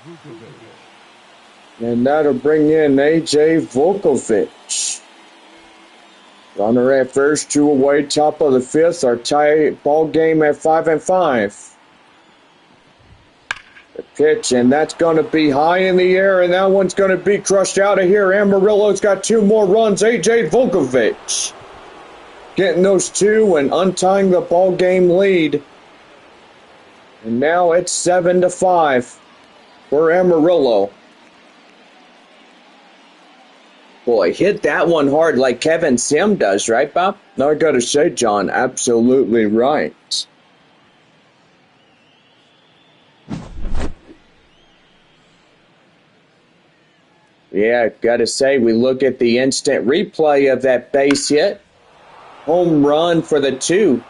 Vukovic. And that'll bring in A.J. Vukovic. Runner at first, 2 away, top of the fifth. Our tie ball game at 5-5. The pitch, and that's going to be high in the air, and that one's going to be crushed out of here. Amarillo's got 2 more runs. A.J. Vukovic getting those 2 and untying the ball game lead. And now it's 7-5 for Amarillo. Boy, hit that one hard like Kevin Sim does, right, Bob? No, I got to say, John, absolutely right. Yeah, got to say, we look at the instant replay of that base hit. Home run for the 2.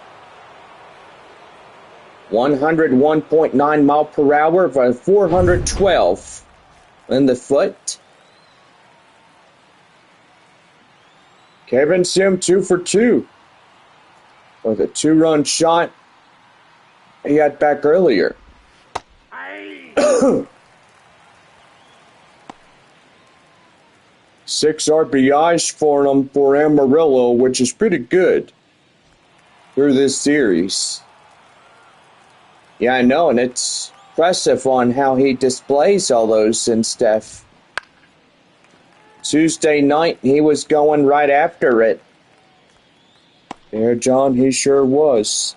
101.9 mile per hour for 412 in the foot. Kevin Sim 2 for 2 with a 2-run shot he had back earlier. 6 RBIs for him for Amarillo, which is pretty good through this series. Yeah, I know, and it's impressive on how he displays all those and stuff. Tuesday night, he was going right after it. Yeah, John, he sure was.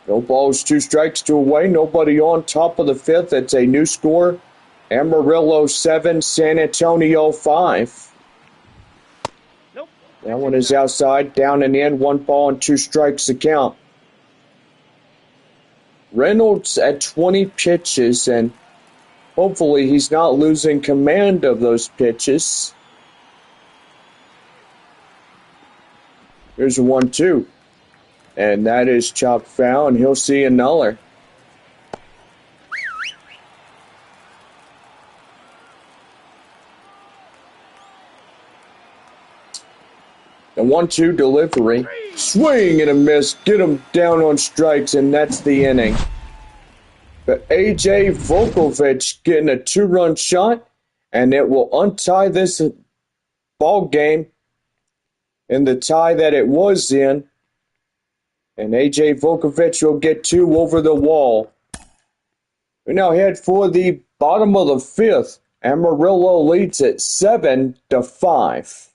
No balls, 2 strikes, 2 away. Nobody on. Top of the 5th. It's a new score. Amarillo 7, San Antonio 5. Nope. That one is outside, down and in. 1 ball and 2 strikes to count. Reynolds at 20 pitches, and hopefully he's not losing command of those pitches. Here's a 1-2. And that is chopped foul, and he'll see a nuller. The 1-2 delivery. Swing and a miss. Get him down on strikes, and that's the inning. But A.J. Volkovich getting a 2-run shot, and it will untie this ball game in the tie that it was in. And A.J. Volkovich will get 2 over the wall. We now head for the bottom of the 5th. Amarillo leads at 7-5.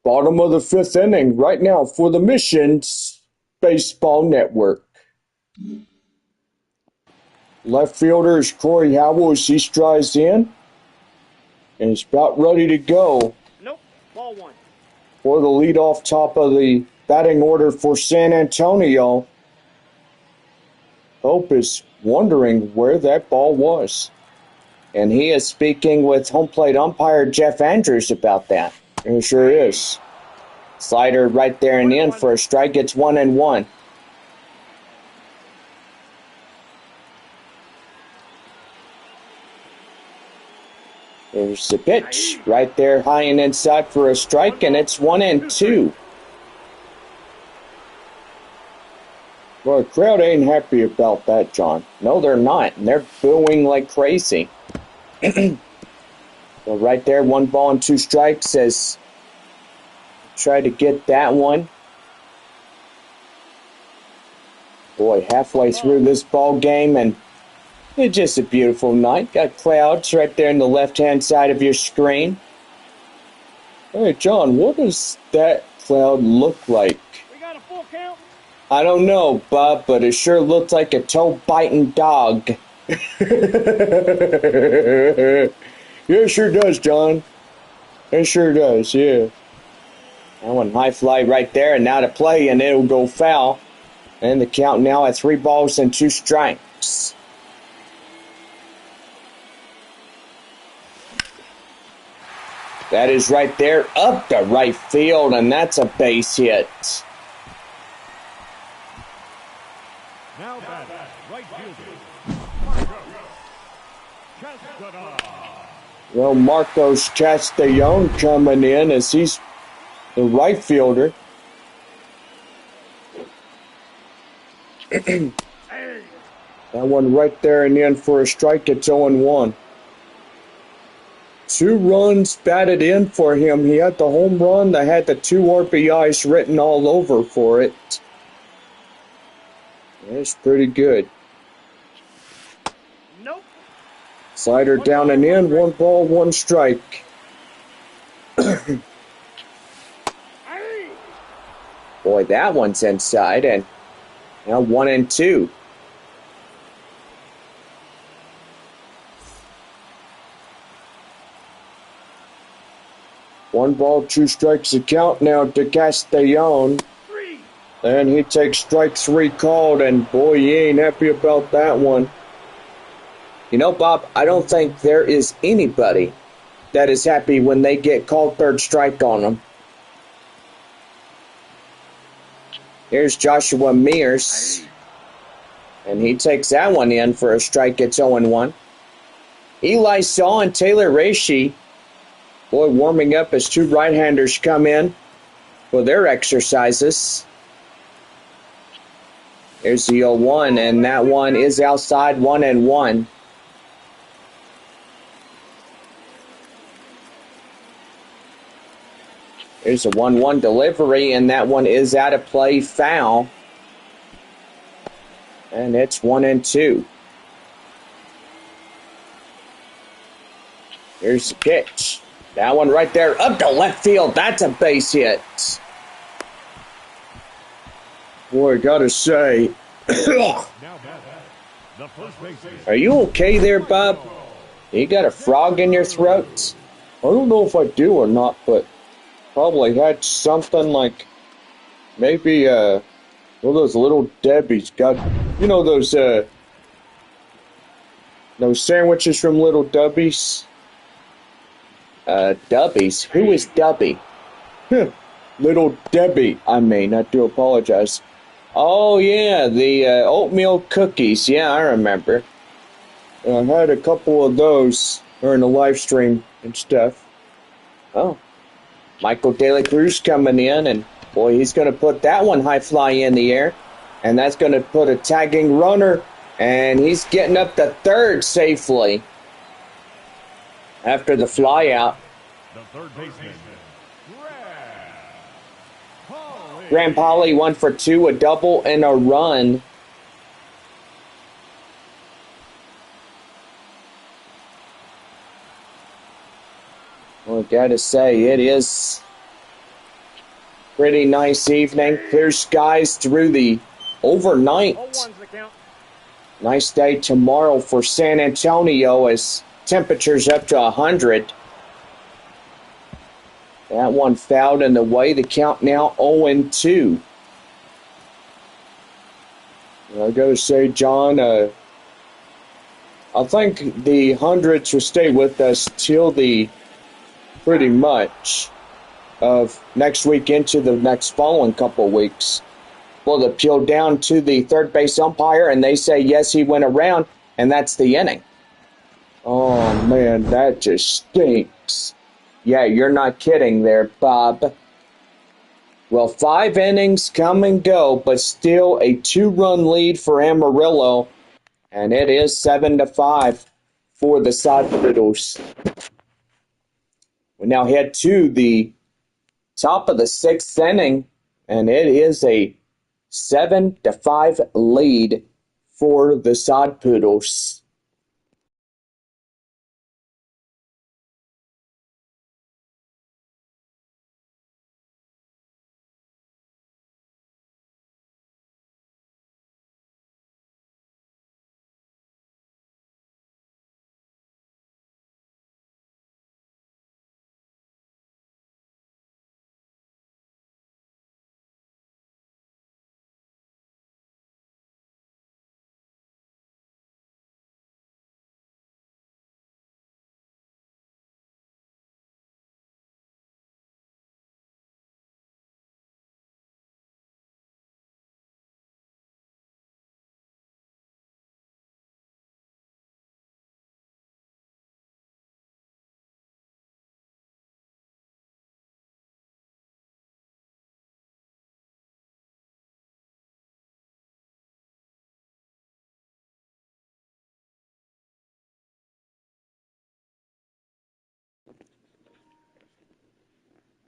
Bottom of the 5th inning right now for the Missions Baseball Network. Left fielder is Corey Howell as he strides in. And he's about ready to go. Nope. Ball 1. For the leadoff top of the batting order for San Antonio. Hope is wondering where that ball was. And he is speaking with home plate umpire Jeff Andrews about that. It sure is. Slider right there and in for a strike. It's 1-1. There's the pitch right there, high and inside for a strike, and it's 1-2. Well, the crowd ain't happy about that, John. No, they're not, and they're booing like crazy. So right there, 1 ball and 2 strikes as try to get that one. Boy, halfway through this ball game, and it's just a beautiful night. Got clouds right there on the left-hand side of your screen. Hey, John, what does that cloud look like? We got a full count. I don't know, Bob, but it sure looks like a toe-biting dog. Yeah, it sure does, John. It sure does, yeah. That one high fly right there, and now to play, and it'll go foul. And the count now at 3 balls and 2 strikes. That is right there up the right field, and that's a base hit. Now batting, right fielder, Marco Castaneda. Well, Marcos Castellon coming in as he's the right fielder. That one right there and in for a strike. It's 0-1. 2 runs batted in for him. He had the home run that had the 2 RBIs written all over for it. That's pretty good. Nope. Slider down and in. 1 ball, 1 strike. Boy, that one's inside, and now 1-2. One ball, 2 strikes to count now to Castellon. And he takes strike 3 called, and boy, he ain't happy about that one. You know, Bob, I don't think there is anybody that is happy when they get called third strike on them. Here's Joshua Mears. And he takes that one in for a strike. It's 0-1. Eli Saw and Taylor Reishi, boy, warming up as two right-handers come in for their exercises. Here's the 0-1, and that one is outside, 1-1. Here's a 1-1 delivery, and that one is out of play, foul. And it's 1-2. Here's the pitch. That one right there up to left field. That's a base hit. Boy, gotta say. Are you okay there, Bob? You got a frog in your throat? I don't know if I do or not, but probably had something like maybe one of those little Debbie's got, you know, those sandwiches from Little Dubbies. Dubbies? Who is Dubby? Little Debbie, I do apologize. Oh, yeah, the oatmeal cookies. Yeah, I remember. I had a couple of those during the live stream and stuff. Oh, Michael De La Cruz coming in, and boy, he's going to put that one high fly in the air. And that's going to put a tagging runner, and he's getting up to third safely after the fly out. The third baseman, Graham Polly 1 for 2, a double and a run. Well, gotta say, it is pretty nice evening. Clear skies through the overnight. 0-1's the count. Nice day tomorrow for San Antonio as temperatures up to 100. That one fouled in the way. The count now 0-2. I gotta say, John, I think the hundreds will stay with us till the pretty much of next week into the next following couple of weeks. We'll appeal down to the third base umpire, and they say yes, he went around, and that's the inning. Oh man, that just stinks. Yeah, you're not kidding there, Bob. Well, 5 innings come and go, but still a 2-run lead for Amarillo, and it is 7-5 for the Sod Poodles. We now head to the top of the 6th inning, and it is a 7-5 lead for the Sod Poodles.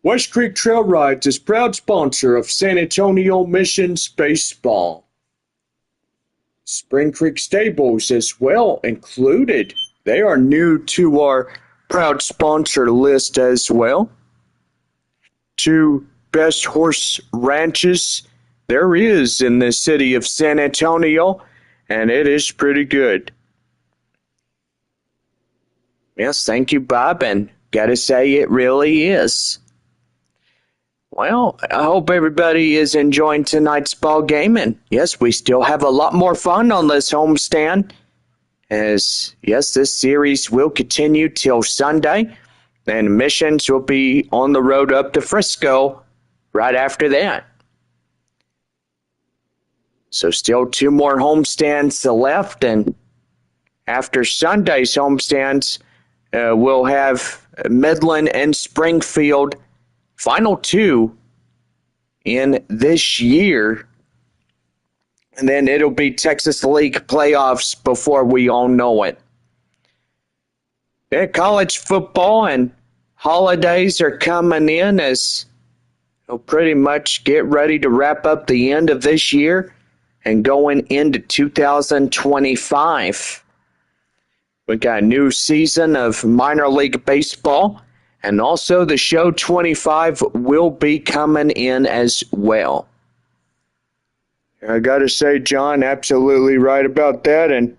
West Creek Trail Rides is proud sponsor of San Antonio Missions Baseball. Spring Creek Stables as well included. They are new to our proud sponsor list as well. 2 best horse ranches there is in the city of San Antonio, and it is pretty good. Yes, thank you, Bob, and gotta say it really is. Well, I hope everybody is enjoying tonight's ball game, and yes, we still have a lot more fun on this homestand As yes, this series will continue till Sunday, and missions will be on the road up to Frisco right after that. So still 2 more homestands left, and after Sunday's homestands, we'll have Midland and Springfield, final 2 in this year. And then it'll be Texas League playoffs before we all know it. Yeah, college football and holidays are coming in as we'll pretty much get ready to wrap up the end of this year and going into 2025. We got a new season of minor league baseball, and also the Show 25 will be coming in as well. I gotta say, John, absolutely right about that. And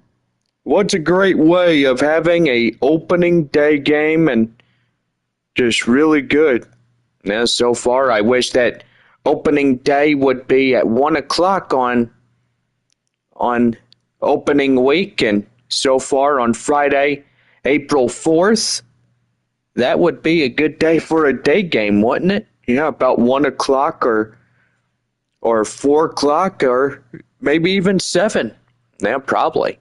what's a great way of having a opening day game and just really good. Now, so far, I wish that opening day would be at 1 o'clock on opening week, and so far on Friday, April 4th, that would be a good day for a day game, wouldn't it? Yeah, about 1 o'clock or 4 o'clock or maybe even 7. Yeah, probably.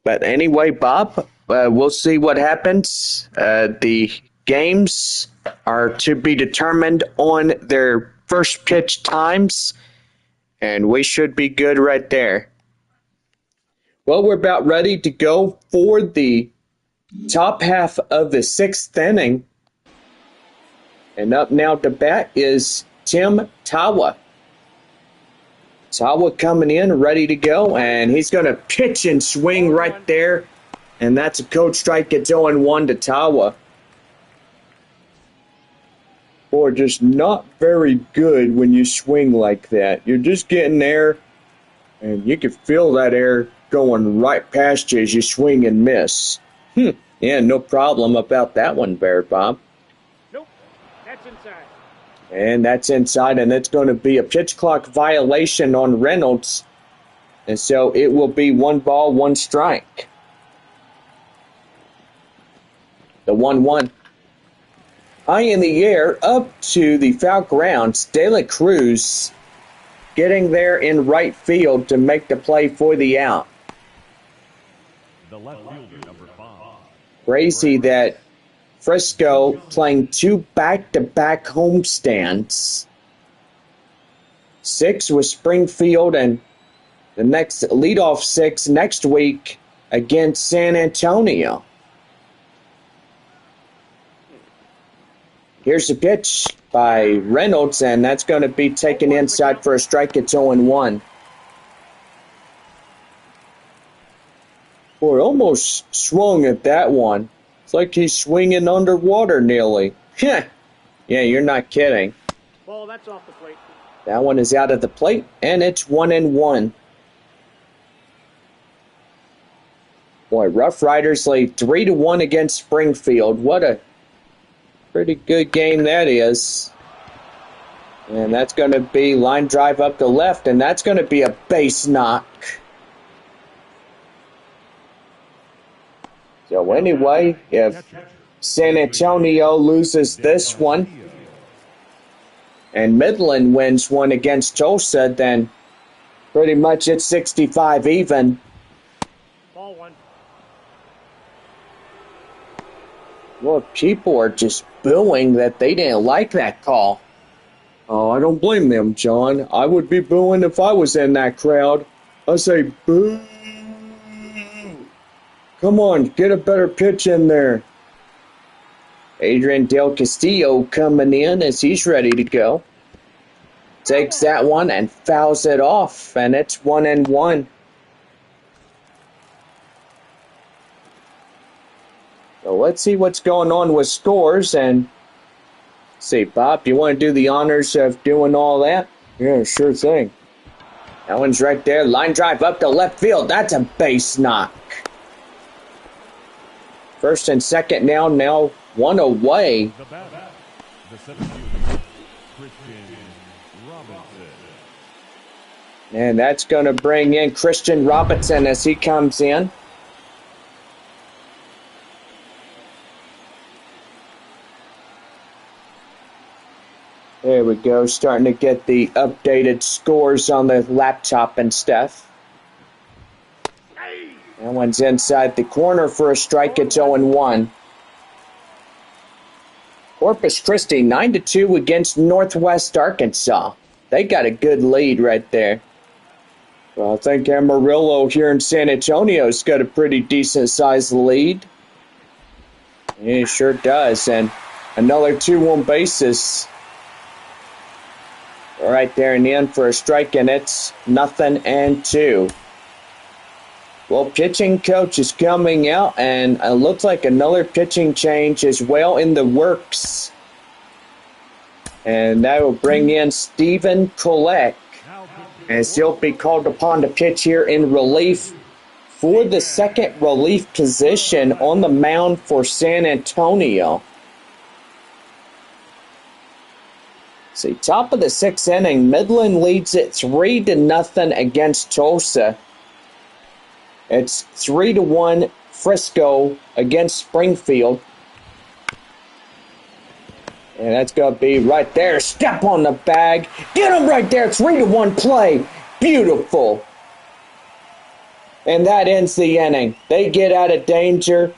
But anyway, Bob, we'll see what happens. The games are to be determined on their first pitch times, and we should be good right there. Well, we're about ready to go for the top half of the 6th inning. And up now to bat is Tim Tawa. Tawa coming in, ready to go, and he's going to pitch and swing right there. And that's a code strike. It's 0-1 to Tawa. Boy, just not very good when you swing like that. You're just getting there, and you can feel that air going right past you as you swing and miss. Yeah, no problem about that one, Bear Bob. Nope, that's inside. And that's inside, and it's going to be a pitch clock violation on Reynolds. And so it will be 1 ball, 1 strike. The 1-1. High in the air, up to the foul grounds. De La Cruz getting there in right field to make the play for the out. The left fielder, number 5. Crazy that Frisco playing 2 back-to-back homestands. 6 with Springfield, and the next leadoff 6 next week against San Antonio. Here's a pitch by Reynolds, and that's going to be taken inside for a strike. It's 0-1. Boy, almost swung at that one. It's like he's swinging underwater nearly. Yeah, you're not kidding. Ball, that's off the plate. That one is out of the plate, and it's 1-1. Boy, Rough Riders lead 3-1 against Springfield. What a pretty good game that is. And that's going to be line drive up the left, and that's going to be a base knock. So anyway, if San Antonio loses this one and Midland wins one against Tulsa, then pretty much it's 65 even. Ball 1. Well, people are just booing that they didn't like that call. Oh, I don't blame them, John. I would be booing if I was in that crowd. I say, boo! Come on, get a better pitch in there. Adrian Del Castillo coming in as he's ready to go. Takes that one and fouls it off, and it's 1-1. So let's see what's going on with scores, and see, Bob, you want to do the honors of doing all that? Yeah, sure thing. That one's right there. Line drive up to left field. That's a base knock. First and second now one away. The batter, the center fielder, Christian Robinson. And that's going to bring in Christian Robinson as he comes in. There we go, starting to get the updated scores on the laptop and stuff. That one's inside the corner for a strike. It's 0-1. Corpus Christi 9-2 against Northwest Arkansas. They got a good lead right there. Well, I think Amarillo here in San Antonio's got a pretty decent sized lead. He sure does. And another 2-1 bases. Right there in the end for a strike, and it's 0-2. Well, pitching coach is coming out, and it looks like another pitching change is well in the works. And that will bring in Stephen Kolek, as he'll be called upon to pitch here in relief for the second relief position on the mound for San Antonio. See, top of the sixth inning, Midland leads it 3-0 against Tulsa. It's 3-1 Frisco against Springfield. And that's going to be right there. Step on the bag. Get him right there. 3-1 play. Beautiful. And that ends the inning. They get out of danger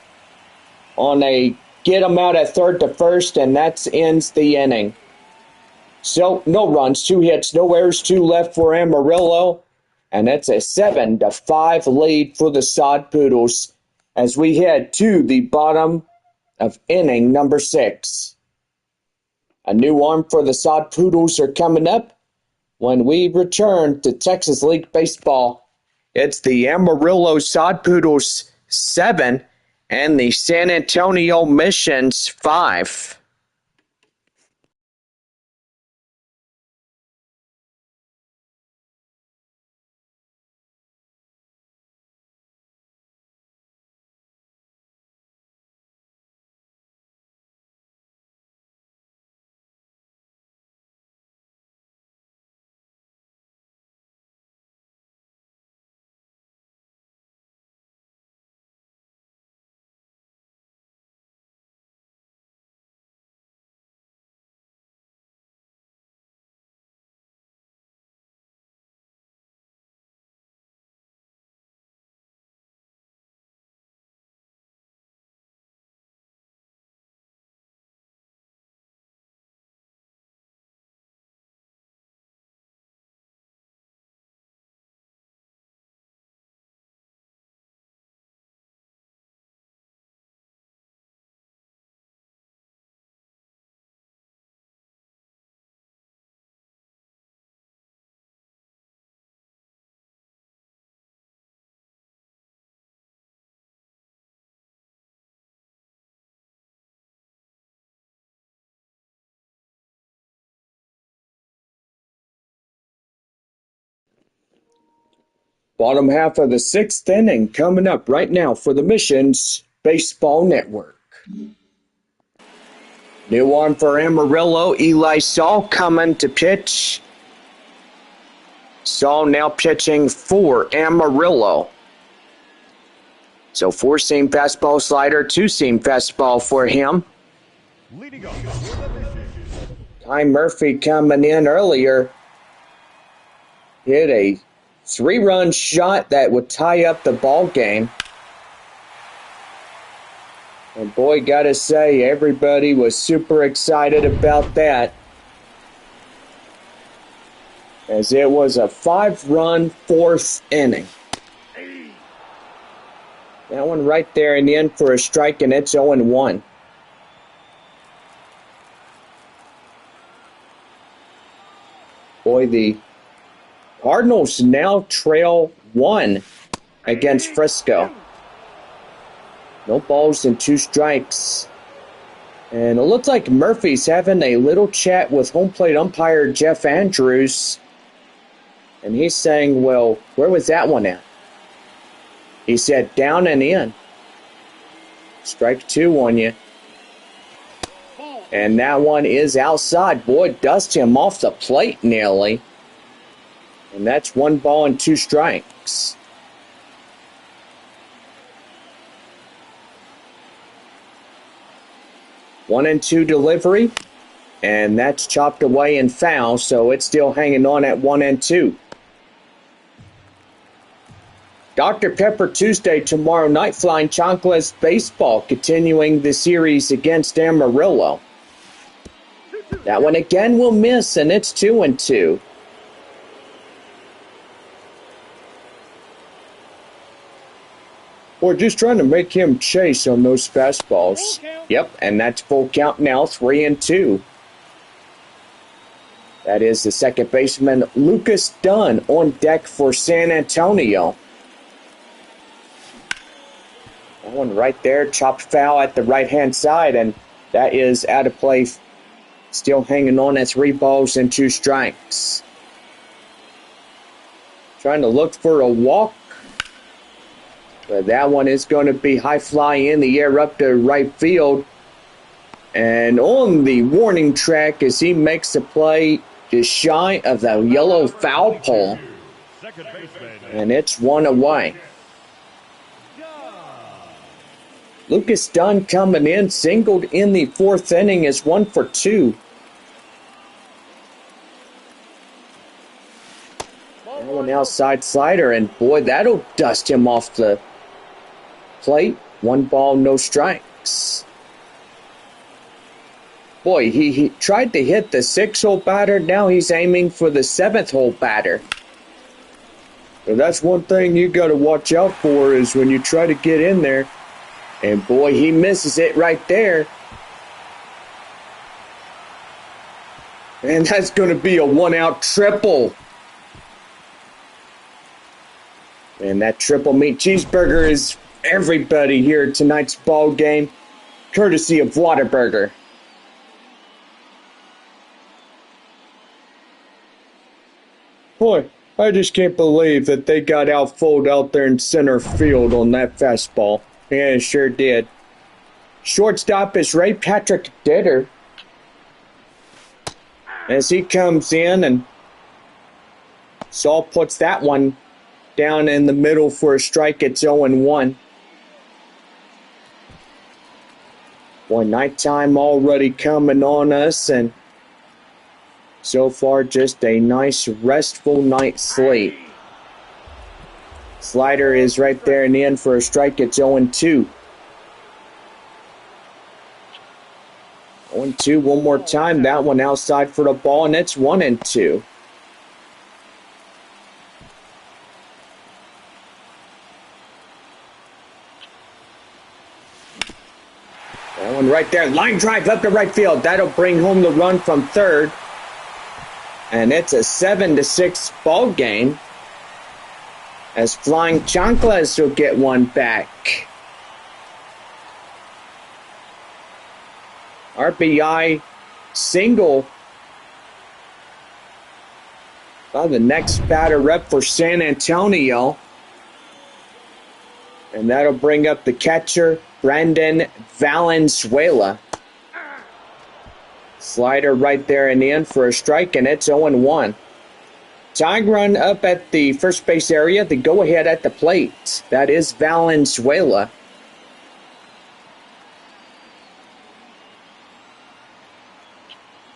on a get them out at third to first, and that ends the inning. So, no runs, 2 hits, no errors, 2 left for Amarillo. And that's a 7-5 lead for the Sod Poodles as we head to the bottom of inning number 6. A new arm for the Sod Poodles are coming up when we return to Texas League Baseball. It's the Amarillo Sod Poodles 7 and the San Antonio Missions 5. Bottom half of the 6th inning coming up right now for the Missions Baseball Network. New arm for Amarillo, Eli Saul coming to pitch. Saul now pitching for Amarillo. So 4-seam fastball slider, 2-seam fastball for him. Leading off for the Missions. Ty Murphy coming in earlier. Hit a 3-run shot that would tie up the ball game. And boy, gotta say, everybody was super excited about that, as it was a 5-run 4th inning. That one right there in the end for a strike, and it's 0-1. Boy, the Cardinals now trail 1 against Frisco. No balls and 2 strikes. And it looks like Murphy's having a little chat with home plate umpire Jeff Andrews. And he's saying, well, where was that one at? He said, down and in. Strike 2 on you. And that one is outside. Boy, dust him off the plate nearly. And that's 1 ball and 2 strikes. One and 2 delivery. And that's chopped away and foul, so it's still hanging on at 1 and 2. Dr. Pepper Tuesday tomorrow night, Flying Chocolates baseball, continuing the series against Amarillo. That one again will miss, and it's 2 and 2. We're just trying to make him chase on those fastballs. Yep, and that's full count now, 3 and 2. That is the second baseman, Lucas Dunn, on deck for San Antonio. That one right there, chopped foul at the right-hand side, and that is out of play. Still hanging on at 3 balls and 2 strikes. Trying to look for a walk. But that one is going to be high fly in the air up to right field. And on the warning track as he makes the play just shy of the yellow foul pole. And it's 1 away. Lucas Dunn coming in, singled in the 4th inning, is 1 for 2. That one outside slider, and boy, that'll dust him off the plate. 1 ball, no strikes. Boy, he tried to hit the 6-hole batter. Now he's aiming for the 7th-hole batter. So that's one thing you got to watch out for is when you try to get in there. And boy, he misses it right there. And that's going to be a 1-out triple. And that triple meat cheeseburger is everybody here at tonight's ball game, courtesy of Whataburger. Boy, I just can't believe that they got outfouled out there in center field on that fastball. Yeah, it sure did. Shortstop is Ray Patrick Ditter. As he comes in, and Saul puts that one down in the middle for a strike. It's 0-1. Boy, nighttime already coming on us, and so far just a nice restful night's sleep. Slider is right there and in for a strike. It's 0-2. 0-2 one more time. That one outside for the ball, and it's 1-2. That one right there. Line drive up to right field. That'll bring home the run from third. And it's a 7-6 ball game, as Flying Chanclas will get one back. RBI single by the next batter up for San Antonio. And that'll bring up the catcher, Brandon Valenzuela. Slider right there and in for a strike, and it's 0-1. Tying run up at the first base area, the go-ahead at the plate. That is Valenzuela.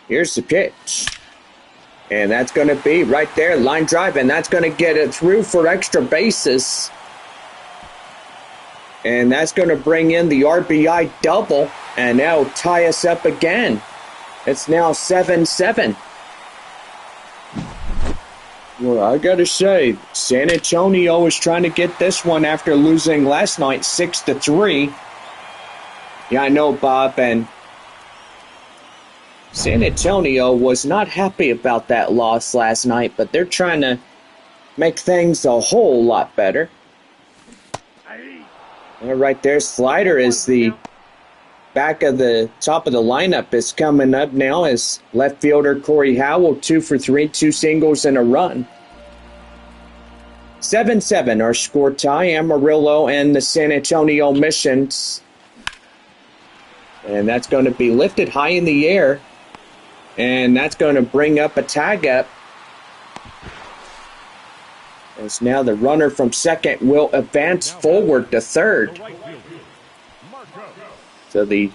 Here's the pitch. And that's going to be right there, line drive, and that's going to get it through for extra bases. And that's going to bring in the RBI double, and that'll tie us up again. It's now 7-7. Well, I got to say, San Antonio is trying to get this one after losing last night 6-3. Yeah, I know, Bob, and San Antonio was not happy about that loss last night, but they're trying to make things a whole lot better. And right there, slider is the back of the top of the lineup is coming up now as left fielder Corey Howell, 2 for 3, 2 singles and a run. 7-7 our score tie, Amarillo and the San Antonio Missions. And that's going to be lifted high in the air. And that's going to bring up a tag up. As now the runner from second will advance forward to third. So the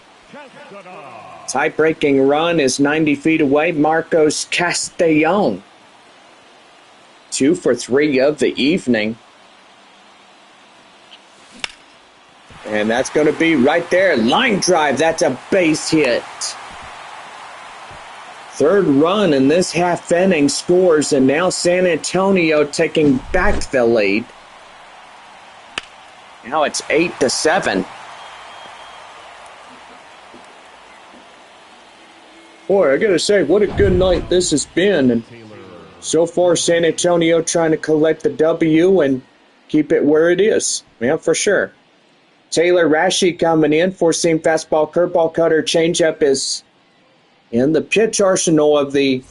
tie-breaking run is 90 feet away. Marcos Castellon. 2 for 3 of the evening. And that's going to be right there. Line drive. That's a base hit. Third run in this half inning scores, and now San Antonio taking back the lead. Now it's 8-7. Boy, I gotta say, what a good night this has been. And so far, San Antonio trying to collect the W and keep it where it is. Yeah, for sure. Taylor Rashi coming in, four-seam fastball, curveball, cutter, changeup is in the pitch arsenal of the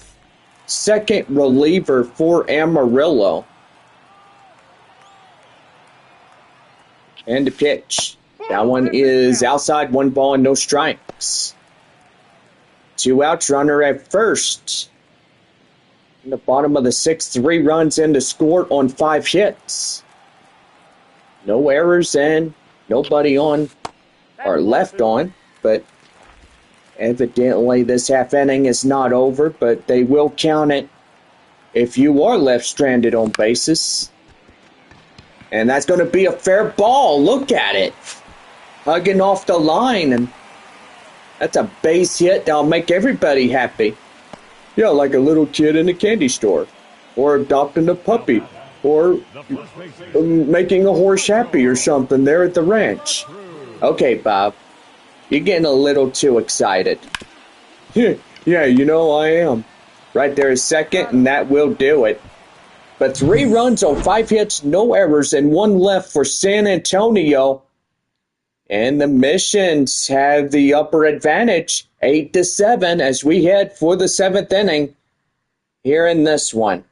second reliever for Amarillo. And the pitch. That one is outside, 1 ball and no strikes. 2 outs, runner at first. In the bottom of the 6th, 3 runs in to score on 5 hits. No errors and nobody on or left on, but evidently this half inning is not over, but they will count it if you are left stranded on bases. And that's going to be a fair ball. Look at it. Hugging off the line, and that's a base hit that'll make everybody happy. Yeah, like a little kid in a candy store, or adopting a puppy, or making a horse happy or something there at the ranch. Okay, Bob, you're getting a little too excited. Yeah, you know I am. Right there is second, and that will do it. But 3 runs on 5 hits, no errors, and 1 left for San Antonio. And the Missions have the upper advantage, 8-7, as we head for the 7th inning here in this one.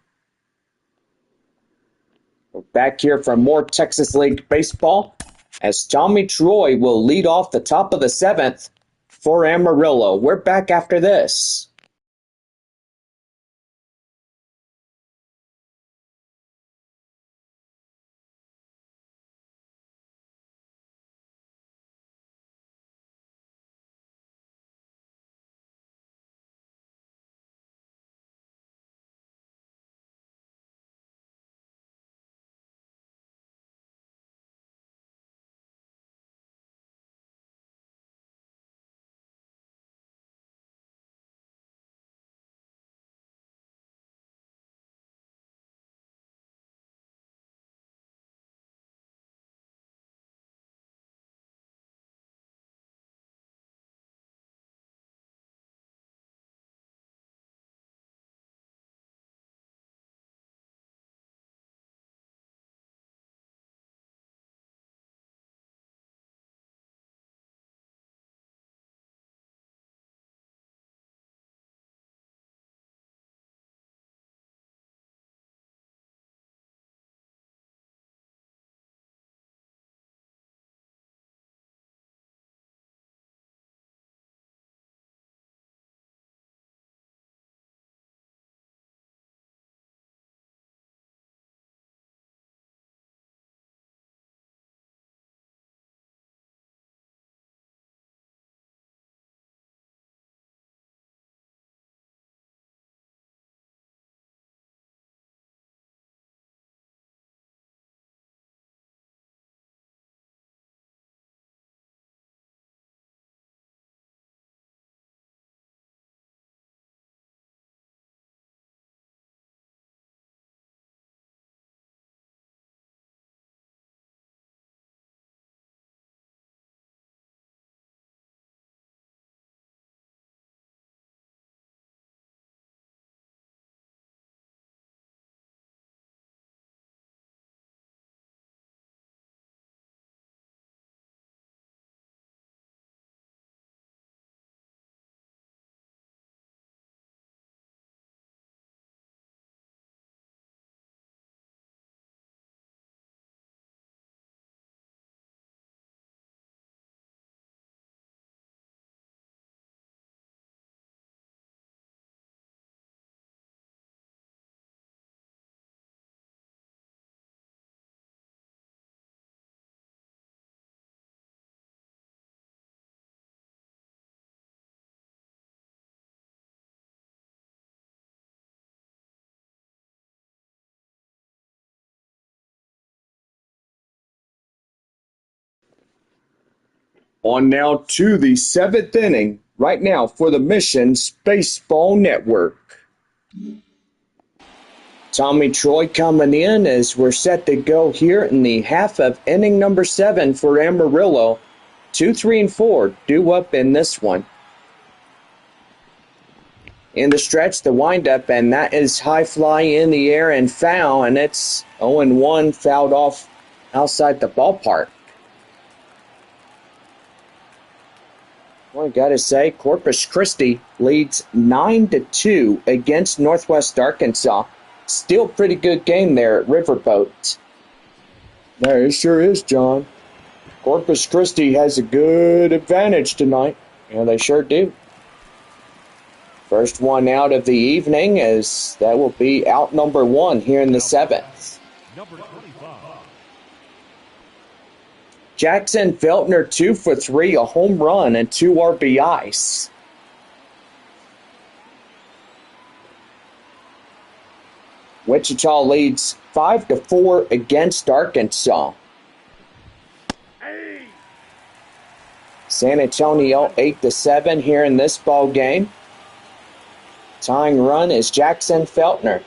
We're back here for more Texas League baseball, as Tommy Troy will lead off the top of the 7th for Amarillo. We're back after this. On now to the 7th inning, right now for the Missions Baseball Network. Tommy Troy coming in as we're set to go here in the half of inning number 7 for Amarillo. 2, 3, and 4 due up in this one. In the stretch, the windup, and that is high fly in the air and foul, and it's 0-1 fouled off outside the ballpark. Well, I gotta say, Corpus Christi leads 9-2 against Northwest Arkansas. Still pretty good game there at Riverboat. Yeah, it sure is, John. Corpus Christi has a good advantage tonight. Yeah, they sure do. First one out of the evening, as that will be out number 1 here in the 7th. Number 25. Jackson Feltner 2 for 3, a home run and 2 RBIs. Wichita leads 5-4 against Arkansas. San Antonio 8-7 here in this ball game. Tying run is Jackson Feltner.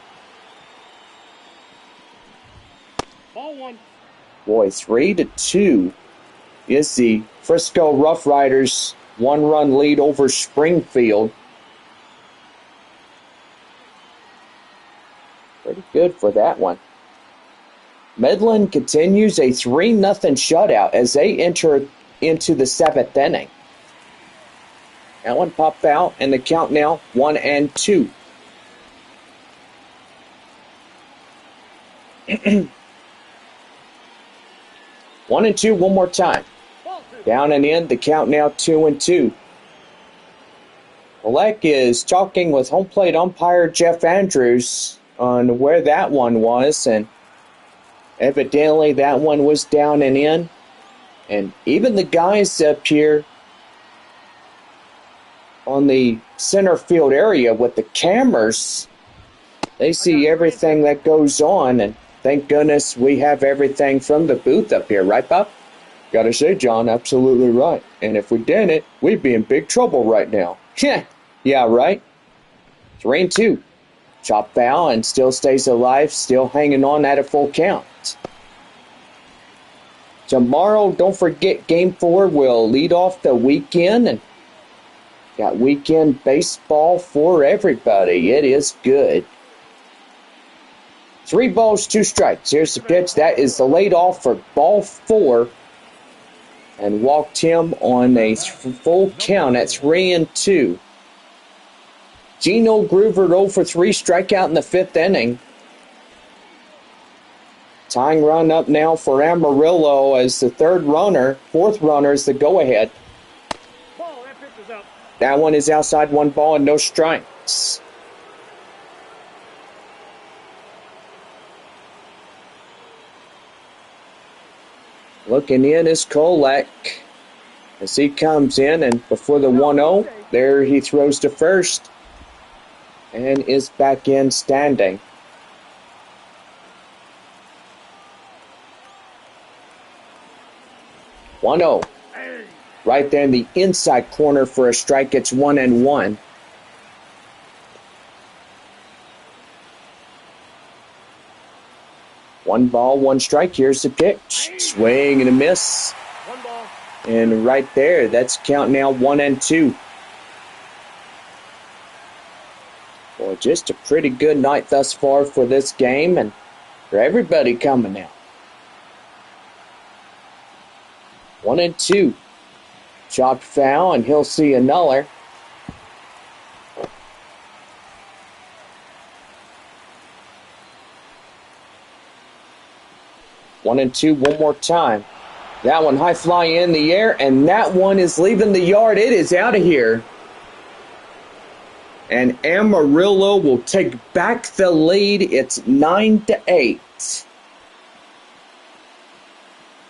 Ball 1. Boy, 3-2 is the Frisco Rough Riders' 1-run lead over Springfield. Pretty good for that one. Midland continues a 3-0 shutout as they enter into the 7th inning. That one popped out, and the count now 1-2. 1-2 one more time. Down and in, the count now 2-2. Alec is talking with home plate umpire Jeff Andrews on where that one was, and evidently that one was down and in. And even the guys up here on the center field area with the cameras, they see everything that goes on, and thank goodness we have everything from the booth up here, right, Bob? Gotta say, John, absolutely right. And if we didn't, we'd be in big trouble right now. Yeah, right? 3-2. Chop foul and still stays alive, still hanging on at a full count. Tomorrow, don't forget, Game 4 will lead off the weekend, and got weekend baseball for everybody. It is good. 3 balls, 2 strikes. Here's the pitch. That is the lead off for ball 4. And walked him on a full count at 3-2. Gino Groover 0 for 3, strikeout in the 5th inning. Tying run up now for Amarillo as the 4th runner is the go-ahead. Ball, that pitch is up. That one is outside, 1 ball and no strikes. Looking in is Kolek as he comes in, and before the 1-0, there he throws to first and is back in standing. One-0. Right there in the inside corner for a strike. It's 1-1. One ball, 1 strike. Here's the pitch. Swing and a miss. 1 ball. And right there, that's count now 1-2. Boy, just a pretty good night thus far for this game and for everybody coming out. 1-2. Chopped foul, and he'll see a nuller. One and two, one more time. That one high fly in the air, and that one is leaving the yard. It is out of here. And Amarillo will take back the lead. It's 9-8.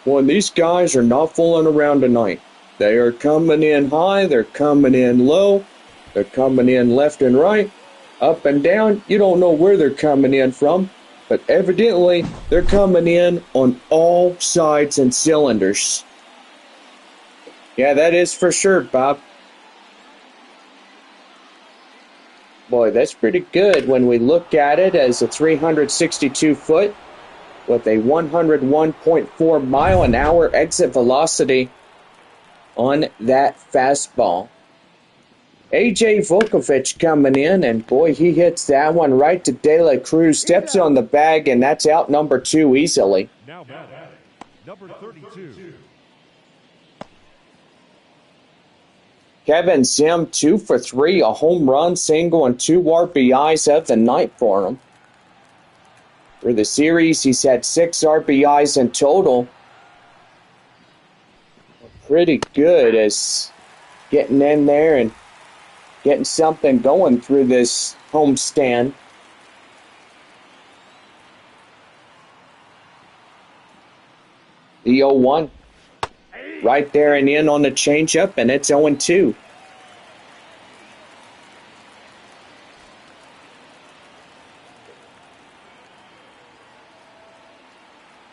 Boy, these guys are not fooling around tonight. They are coming in high, they're coming in low, they're coming in left and right, up and down. You don't know where they're coming in from, but evidently they're coming in on all sides and cylinders. Yeah, that is for sure, Bob. Boy, that's pretty good when we look at it as a 362 foot with a 101.4 mile an hour exit velocity on that fastball. AJ Volkovich coming in, and boy, he hits that one right to De La Cruz, steps on the bag, and that's out number 2 easily. Now batting, number 32. Kevin Sim, 2 for 3, a home run, single, and 2 RBIs of the night for him. For the series, he's had 6 RBIs in total. Pretty good as getting in there and getting something going through this homestand. The 0-1 right there and in on the changeup, and it's 0-2.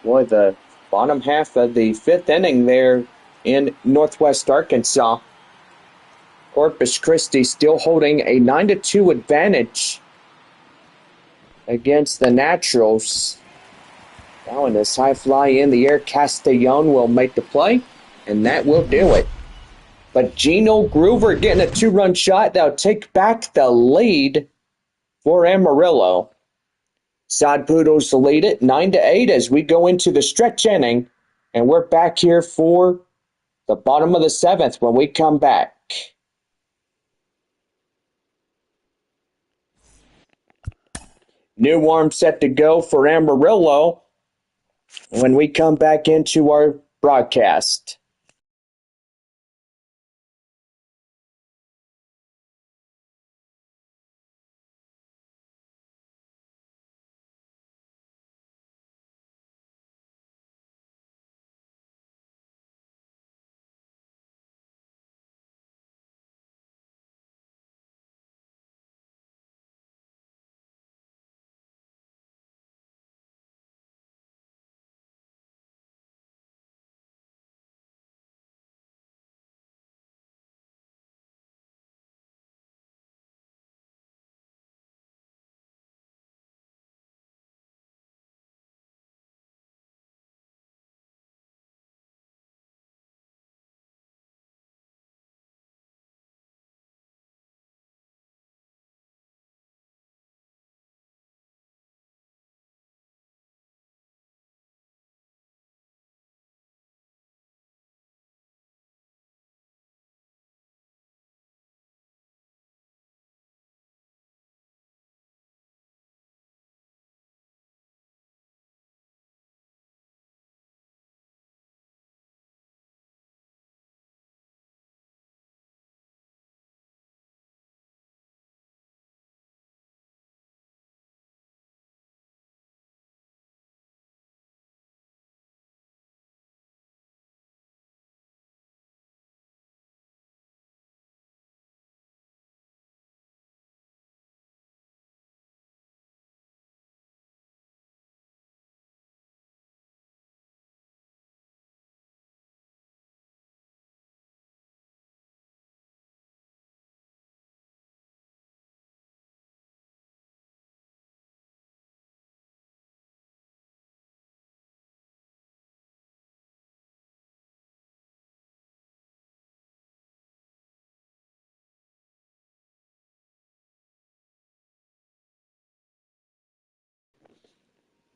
Boy, the bottom half of the 5th inning there in Northwest Arkansas. Corpus Christi still holding a 9-2 advantage against the Naturals. Now in this high fly in the air, Castellon will make the play, and that will do it. But Gino Groover getting a 2-run shot that'll take back the lead for Amarillo. Sod Poodles lead it 9-8 as we go into the stretch inning, and we're back here for the bottom of the 7th when we come back. New arm set to go for Amarillo when we come back into our broadcast.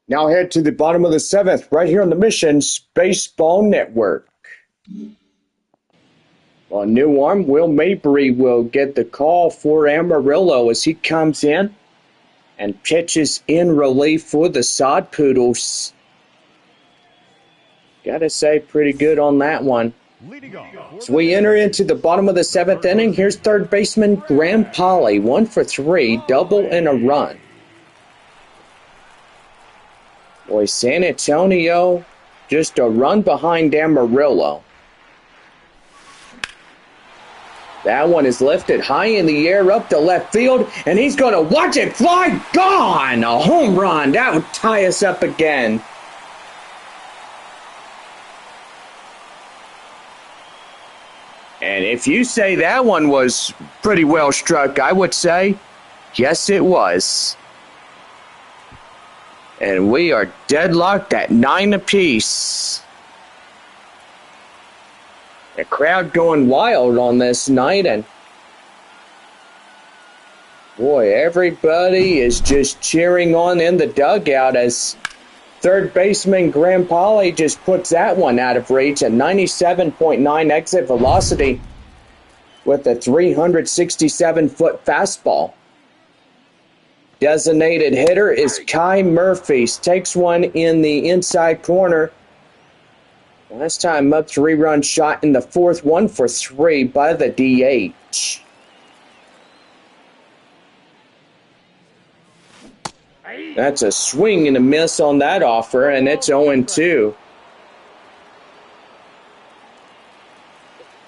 Now head to the bottom of the 7th right here on the Mission Baseball Network. On new arm, Will Mabry will get the call for Amarillo as he comes in and pitches in relief for the Sod Poodles. Gotta say, pretty good on that one. So we enter into the bottom of the 7th inning. Here's third baseman Graham Polly, 1 for 3, double and a run. Boy, San Antonio just a run behind Amarillo. That one is lifted high in the air up to left field, and he's going to watch it fly. Gone! A home run. That would tie us up again. if you say that one was pretty well struck, I would say, yes, it was. And we are deadlocked at 9 apiece. The crowd going wild on this night, and boy, everybody is just cheering on in the dugout as third baseman Graham Polly just puts that one out of reach at 97.9 exit velocity with a 367-foot fastball. Designated hitter is Kai Murphy. Takes one in the inside corner. Last time up, 3-run shot in the fourth, 1 for 3 by the DH. That's a swing and a miss on that offer, and it's 0-2.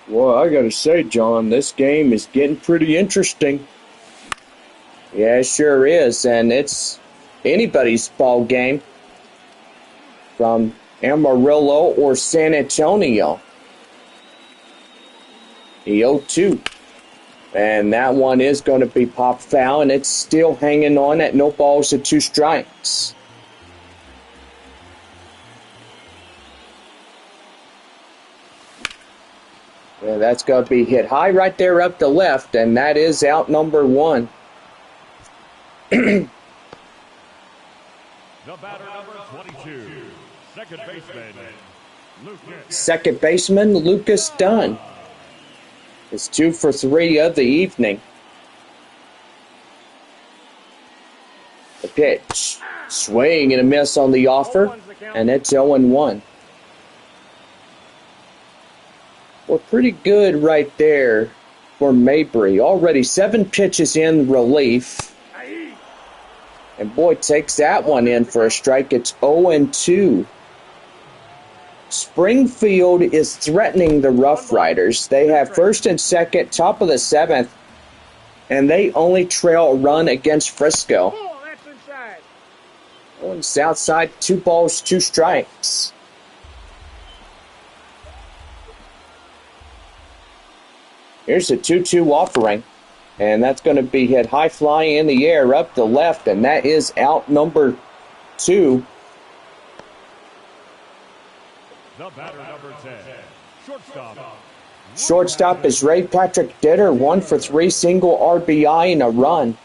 Well, I gotta say, John, this game is getting pretty interesting. Yeah, it sure is, and it's anybody's ball game from Amarillo or San Antonio. The 0-2. And that one is going to be pop foul, and it's still hanging on at no balls and 2 strikes. Yeah, that's going to be hit high right there up the left, and that is out number 1. The batter, number 22, second baseman Lucas Dunn. It's 2 for 3 of the evening. The pitch. Swing and a miss on the offer, and it's 0-1. Well, pretty good right there for Mabry. Already 7 pitches in relief. And boy, takes that one in for a strike. It's 0-2. Springfield is threatening the Rough Riders. They have first and second, top of the 7th, and they only trail a run against Frisco. On south side, 2 balls, 2 strikes. Here's a 2-2 offering, and that's going to be hit high fly in the air up the left, and that is out number 2. The batter, number 10, shortstop. Shortstop is Ray Patrick Ditter, 1 for 3, single RBI and a run.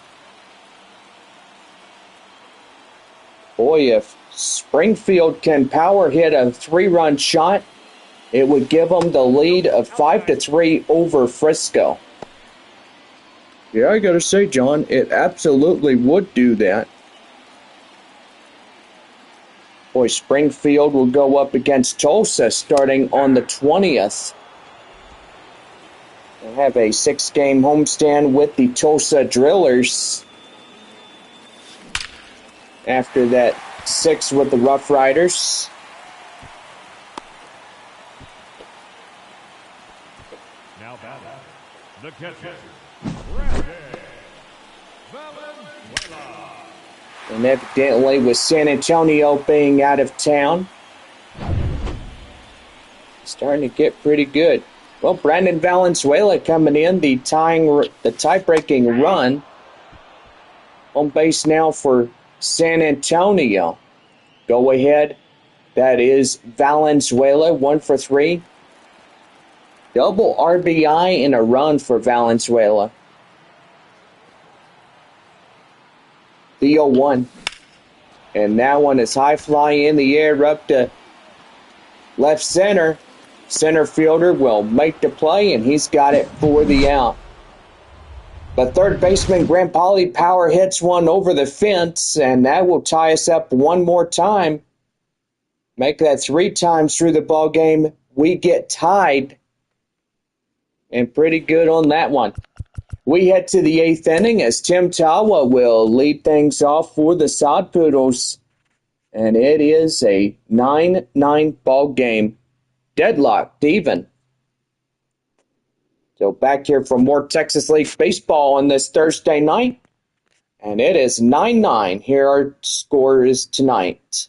Boy, if Springfield can power hit a 3-run shot, it would give them the lead of 5-3 over Frisco. Yeah, I gotta say, John, it absolutely would do that. Boy, Springfield will go up against Tulsa starting on the 20th. They have a 6-game homestand with the Tulsa Drillers. After that 6 with the Rough Riders. Now batting, the catcher, And evidently with San Antonio being out of town, starting to get pretty good. Well, Brandon Valenzuela coming in, the tie-breaking run. On base now for San Antonio. Go ahead. That is Valenzuela, 1 for 3. Double RBI and a run for Valenzuela. The 0-1. And that one is high fly in the air up to left center. Center fielder will make the play, and he's got it for the out. But third baseman Graham Polly power hits one over the fence, and that will tie us up one more time. Make that 3 times through the ball game. We get tied. And pretty good on that one. We head to the 8th inning as Tim Tawa will lead things off for the Sod Poodles. And it is a 9-9 ball game. Deadlocked even. So back here for more Texas League baseball on this Thursday night. And it is 9-9. Here our score is tonight.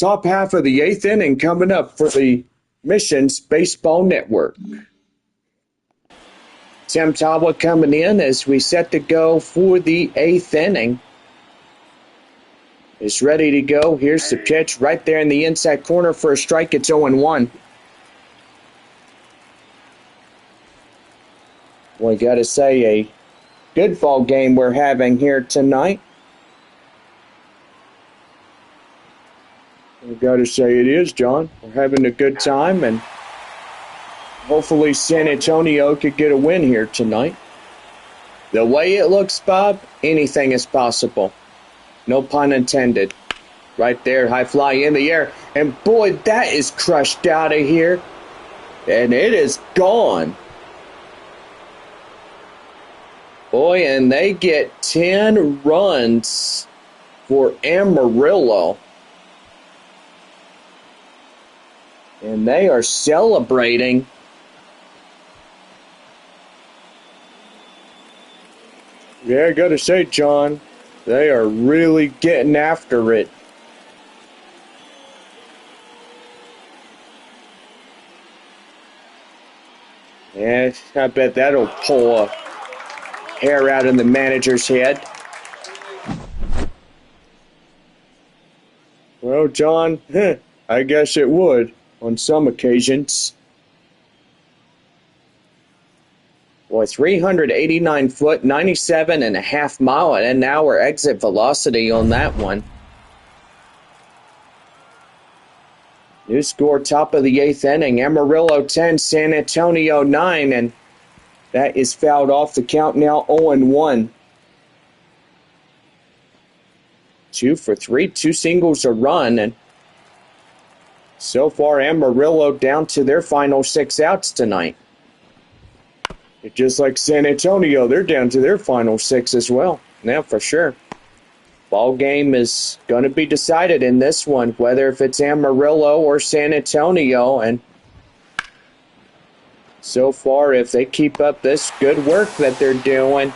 top half of the eighth inning coming up for the Missions Baseball Network. Tim Tawa coming in as we set to go for the eighth inning. Is ready to go. Here's the pitch right there in the inside corner for a strike. It's 0-1. We got to say a good ball game we're having here tonight. We got to say it is, John. We're having a good time, and hopefully San Antonio could get a win here tonight. The way it looks, Bob, anything is possible. No pun intended. Right there, high fly in the air. And boy, that is crushed out of here. And it is gone. Boy, and they get 10 runs for Amarillo. And they are celebrating. Yeah, I gotta say, John, they are really getting after it. Yeah, I bet that'll pull a hair out in the manager's head. Well, John, I guess it would on some occasions. Boy, 389 foot, 97.5 mile an hour exit velocity on that one. New score, top of the eighth inning. Amarillo 10, San Antonio 9, and that is fouled off. The count now 0-1. 2 for 3, 2 singles, a run, and so far Amarillo down to their final 6 outs tonight. Just like San Antonio, they're down to their final 6 as well. Now for sure. Ball game is going to be decided in this one, whether if it's Amarillo or San Antonio. And so far, if they keep up this good work that they're doing,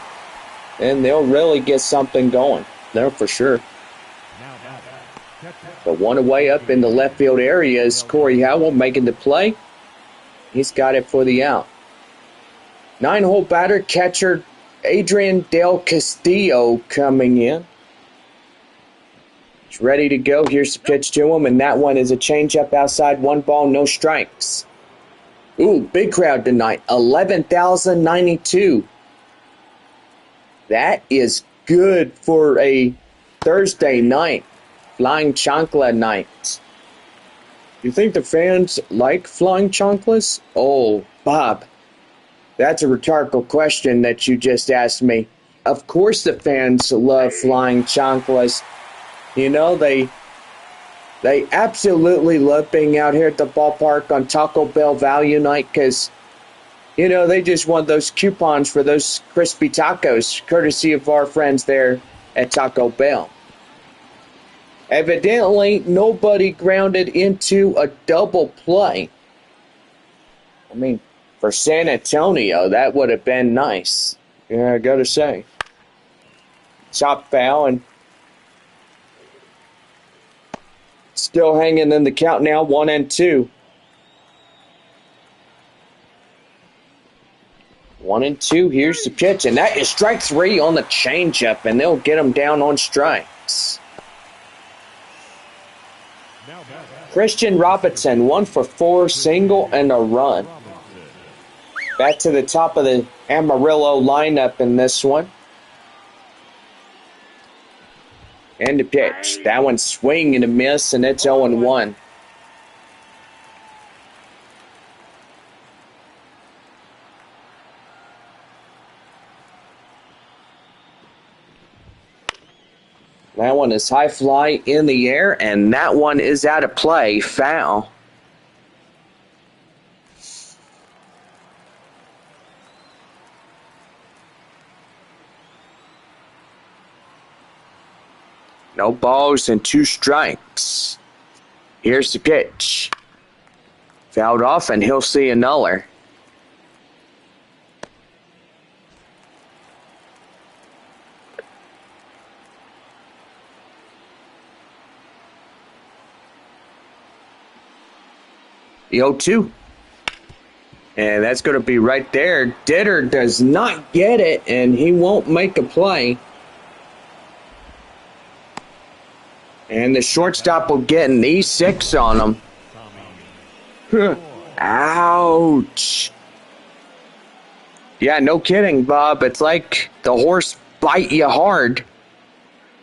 then they'll really get something going. There for sure. But one away up in the left field area is Corey Howell making the play. He's got it for the out. 9-hole batter, catcher Adrian Del Castillo coming in. He's ready to go. Here's the pitch to him, and that one is a changeup outside. 1 ball, no strikes. Ooh, big crowd tonight. 11,092. That is good for a Thursday night. Flying Chancla night. You think the fans like flying chanclas? Oh, Bob, that's a rhetorical question that you just asked me. Of course the fans love flying chanclas. You know, they absolutely love being out here at the ballpark on Taco Bell Value Night because, you know, they just want those coupons for those crispy tacos, courtesy of our friends there at Taco Bell. Evidently, nobody grounded into a double play. I mean, for San Antonio, that would have been nice. Yeah, I gotta say. Chop foul and still hanging in the count now, 1-2. 1-2, here's the pitch, and that is strike 3 on the changeup, and they'll get him down on strikes. Christian Robinson, 1 for 4, single and a run. Back to the top of the Amarillo lineup in this one. And the pitch. That one's swing and a miss, and it's 0-1. That one is high fly in the air, and that one is out of play. Foul. No balls and 2 strikes. Here's the pitch. Fouled off, and he'll see a nuller. The 0-2. And that's going to be right there. Ditter does not get it, and he won't make a play. And the shortstop will get an E6 on him. Ouch. Yeah, no kidding, Bob. It's like the horse bite you hard.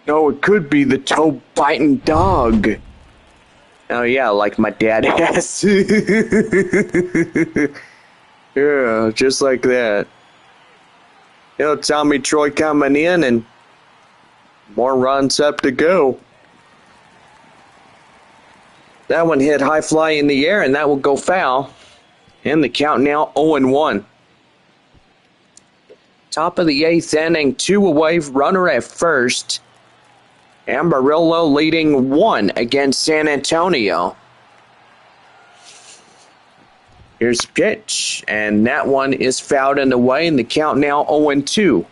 No, it could be the toe-biting dog. Oh, yeah, like my dad has. Yeah, just like that. You know, Tommy Troy coming in and more runs up to go. That one hit high fly in the air, and that will go foul. And the count now 0-1. Top of the 8th inning, 2 away, runner at first. Amarillo leading 1 against San Antonio. Here's the pitch, and that one is fouled and away, and the count now 0-2.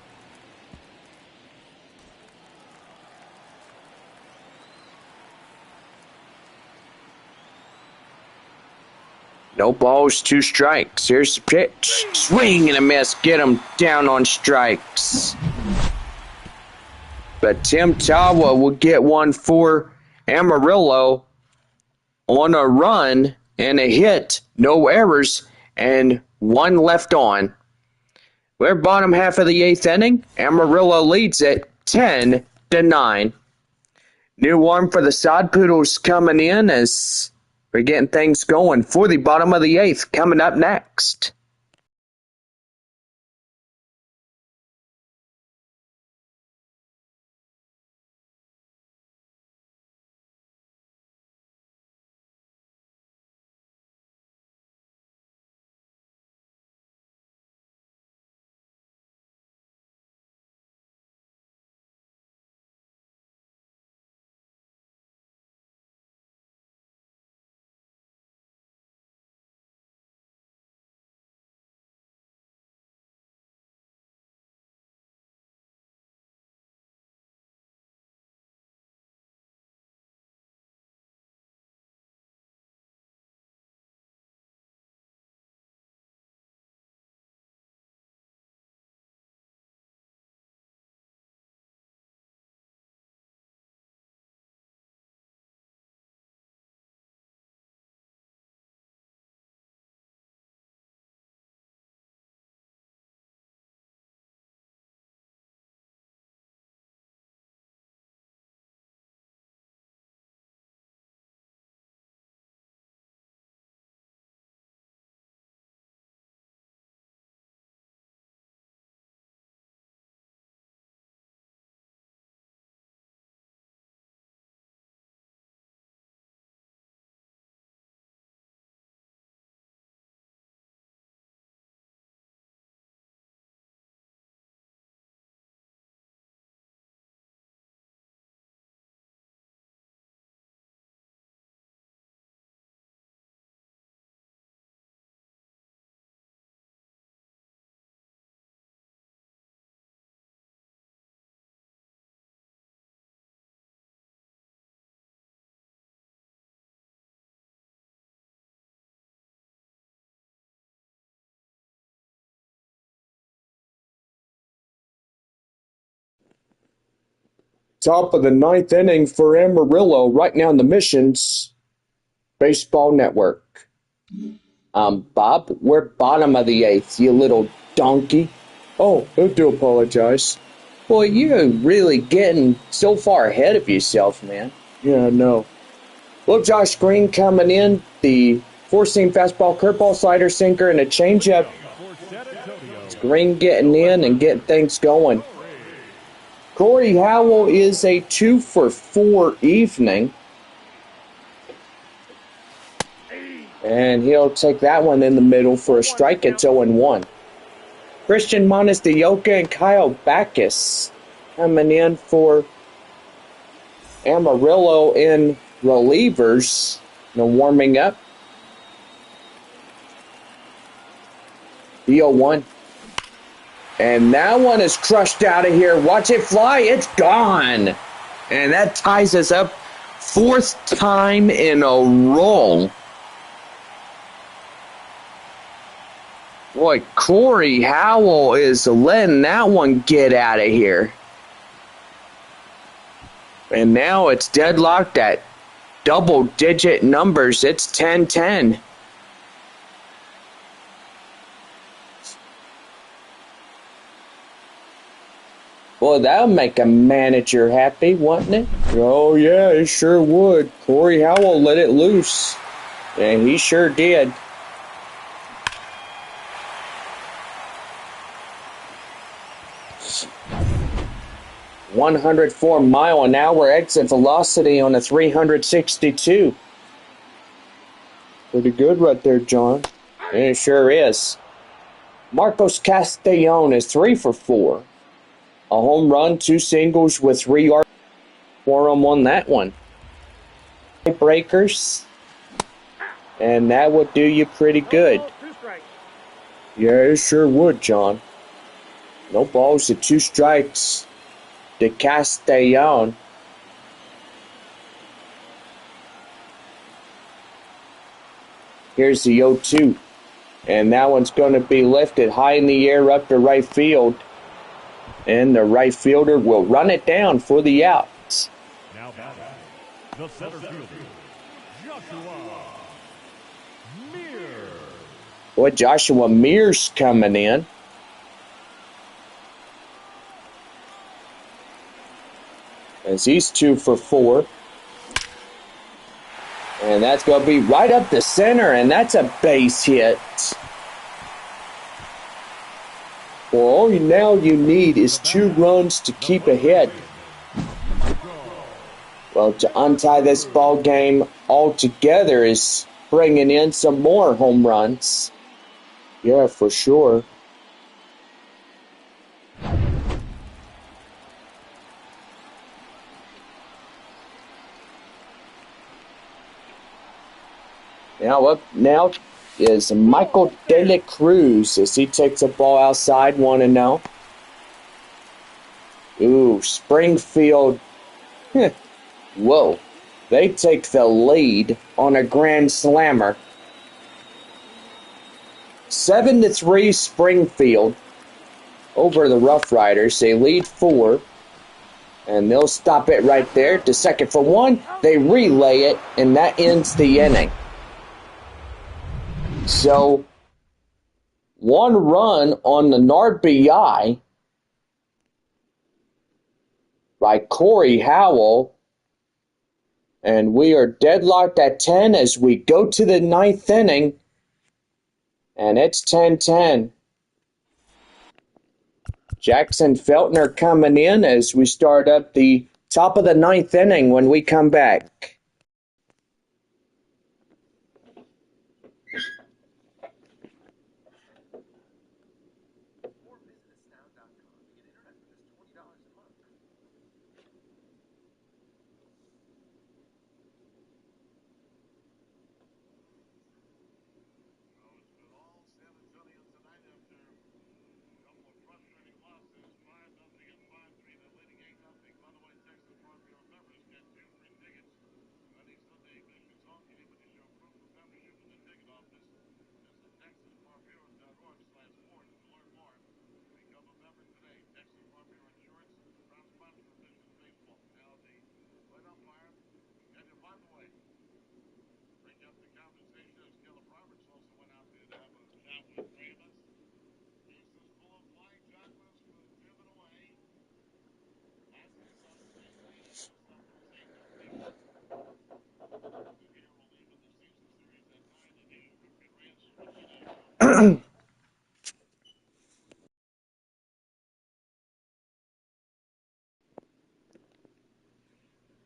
No balls, 2 strikes. Here's the pitch. Swing and a miss. Get him down on strikes. But Tim Tawa will get one for Amarillo on a run and a hit. No errors and 1 left on. We're bottom half of the 8th inning. Amarillo leads it 10-9. New arm for the Sod Poodles coming in as we're getting things going for the bottom of the 8th coming up next. Top of the 9th inning for Amarillo right now in the Missions Baseball Network. Bob, we're bottom of the 8th, you little donkey. Oh, I do apologize. Well, you're really getting so far ahead of yourself, man. Yeah, I know. Well, Josh Green coming in, the 4-seam fastball, curveball, slider, sinker, and a changeup. It's Green getting in and getting things going. Corey Howell is a 2-for-4 evening. And he'll take that one in the middle for a strike. It's 0-1. Christian Montestioca and Kyle Backus coming in for Amarillo in relievers. Warming up. The 0-1. And that one is crushed out of here. Watch it fly. It's gone. And that ties us up 4th time in a row. Boy, Corey Howell is letting that one get out of here. And now it's deadlocked at double-digit numbers. It's 10-10. Boy, that'll make a manager happy, wouldn't it? Oh, yeah, it sure would. Corey Howell let it loose. And he sure did. "104-mile-an-hour exit velocity on a 362. Pretty good right there, John. And it sure is. Marcos Castellon is 3 for 4. A home run, 2 singles with 3 yards for him on that one. Breakers. And that would do you pretty good. Yeah, it sure would, John. No balls to 2 strikes to Castellon. Here's the 0-2. And that one's going to be lifted high in the air up to right field. And the right fielder will run it down for the out. Now batting, the center fielder, Joshua Mears. Boy, Joshua Mears coming in. As he's 2 for 4. And that's going to be right up the center, and that's a base hit. Well, all now you need is 2 runs to keep ahead. Well, to untie this ball game altogether is bringing in some more home runs. Yeah, for sure. Now up now is Michael De La Cruz as he takes a ball outside, 1-0. Ooh, Springfield. Whoa. They take the lead on a grand slammer. 7-3 Springfield over the Rough Riders. They lead 4. And they'll stop it right there to 2nd for 1. They relay it, and that ends the inning. So, 1 run on an RBI by Corey Howell. And we are deadlocked at 10 as we go to the 9th inning. And it's 10-10. Jackson Feltner coming in as we start up the top of the 9th inning when we come back.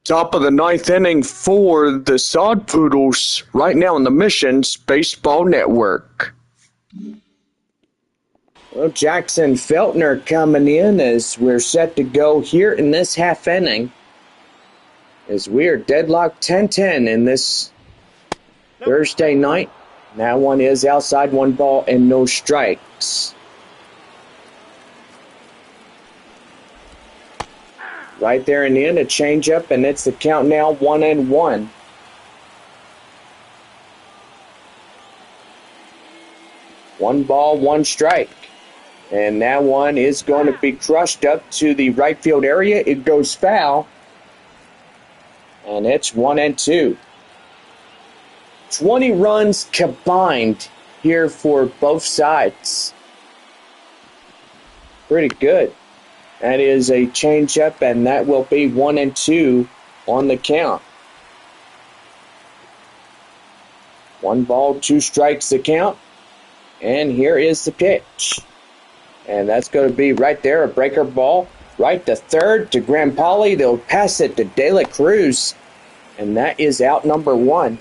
Top of the 9th inning for the Sod Poodles right now on the Missions Baseball Network. Well, Jackson Feltner coming in as we're set to go here in this half inning. As we are deadlocked 10-10 in this Thursday night. That one is outside, 1 ball and no strikes. Right there in the end, a changeup, and it's the count now 1-1. 1 ball, 1 strike. And that one is going to be crushed up to the right field area. It goes foul. And it's 1-2. 20 runs combined here for both sides. Pretty good. That is a changeup, and that will be 1-2 on the count. 1 ball, 2 strikes the count. And here is the pitch. And that's going to be right there, a breaker ball. Right to third to Grampoli. They'll pass it to De La Cruz. And that is out number 1.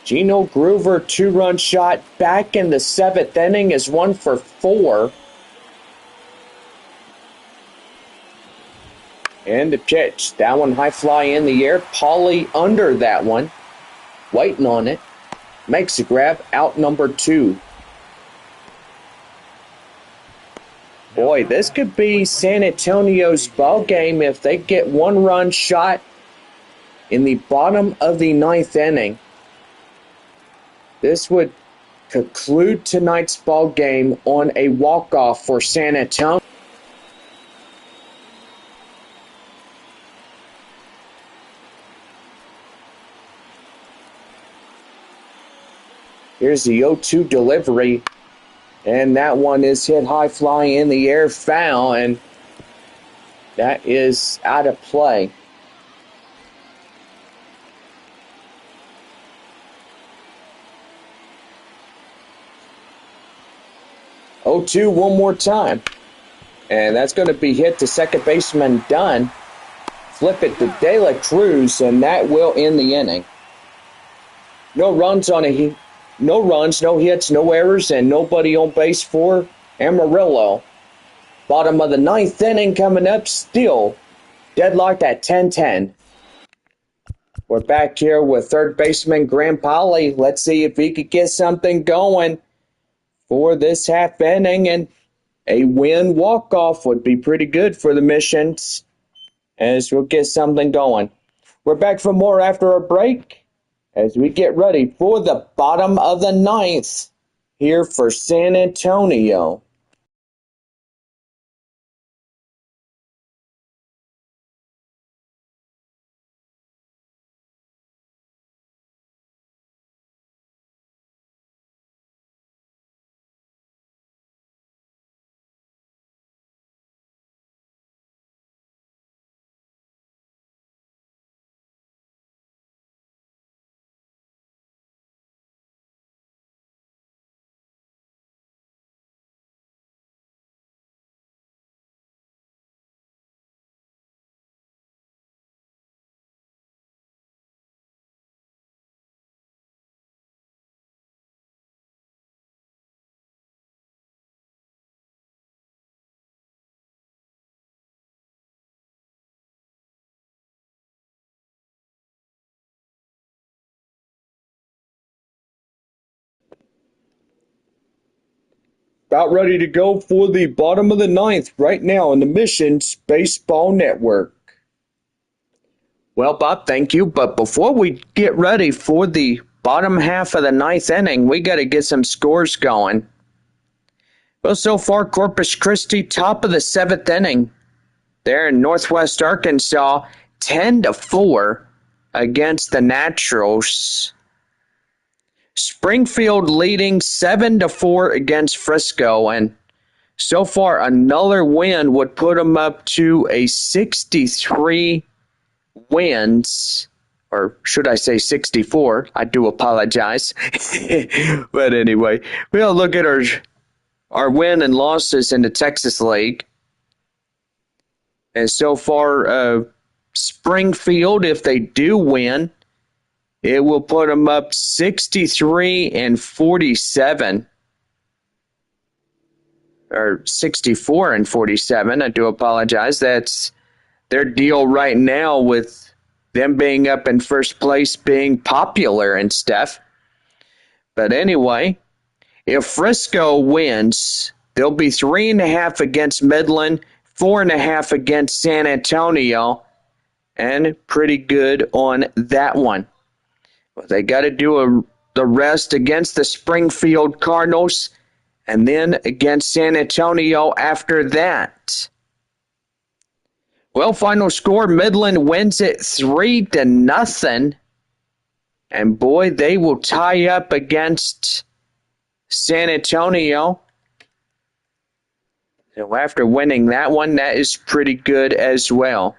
Gino Groover, 2-run shot back in the 7th inning is 1 for 4. And the pitch. That one high fly in the air. Pauly under that one. Waiting on it. Makes a grab. Out number 2. Boy, this could be San Antonio's ball game if they get 1-run shot in the bottom of the 9th inning. This would conclude tonight's ball game on a walk-off for San Antonio. Here's the 0-2 delivery. And that one is hit high fly in the air, foul, and that is out of play. Oh, 2 one more time. And that's going to be hit to second baseman Dunn. Flip it to De La Cruz, and that will end the inning. No runs, no hits, no errors, and nobody on base for Amarillo. Bottom of the 9th inning coming up, still deadlocked at 10-10. We're back here with third baseman Grampoli. Let's see if he could get something going for this half inning, and a win walk-off would be pretty good for the Missions as we'll get something going. We're back for more after a break as we get ready for the bottom of the 9th here for San Antonio. About ready to go for the bottom of the 9th right now on the Missions Baseball Network. Well, Bob, thank you. But before we get ready for the bottom half of the 9th inning, we got to get some scores going. Well, so far, Corpus Christi, top of the 7th inning. There in Northwest Arkansas, 10-4 against the Naturals. Springfield leading 7-4 against Frisco, and so far another win would put them up to a 63 wins, or should I say 64? I do apologize. But anyway, we'll look at our win and losses in the Texas League. And so far, Springfield, if they do win, it will put them up 63-47. Or 64-47. I do apologize. That's their deal right now with them being up in first place, being popular and stuff. But anyway, if Frisco wins, they'll be 3.5 against Midland, 4.5 against San Antonio, and pretty good on that one. They got to do the rest against the Springfield Cardinals and then against San Antonio after that. Well, final score, Midland wins it 3-0. And boy, they will tie up against San Antonio. So after winning that one, that is pretty good as well.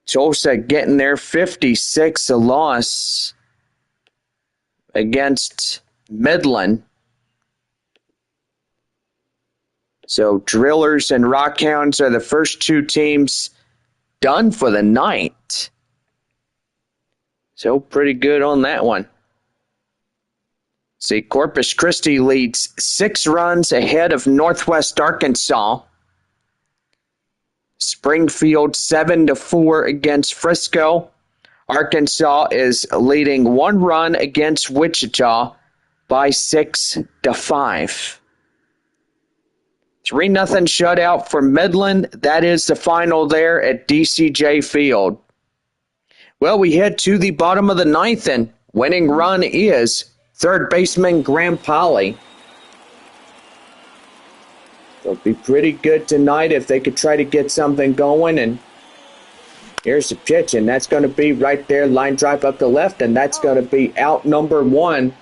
Tulsa getting their 56 a loss against Midland. So Drillers and Rockhounds are the first two teams done for the night. So pretty good on that one. See, Corpus Christi leads 6 runs ahead of Northwest Arkansas. Springfield 7-4 against Frisco. Arkansas is leading 1 run against Wichita by 6-5. 3-0 shutout for Midland. That is the final there at DCJ Field. Well, we head to the bottom of the 9th, and winning run is third baseman Graham Polly. It'll be pretty good tonight if they could try to get something going. And here's the pitch, and that's going to be right there, line drive up the left, and that's going to be out number 1.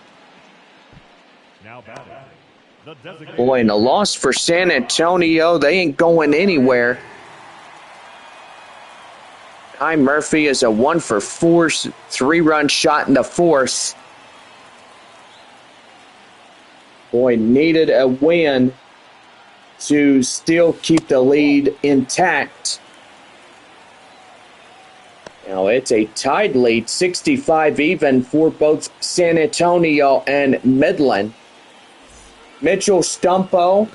Now batting, the designated Boy, and a loss for San Antonio. They ain't going anywhere. Ty Murphy is a 1-for-4, 3-run shot in the 4th. Boy, needed a win to still keep the lead intact. Now it's a tied lead, 65 even for both San Antonio and Midland. Mitchell Stumpo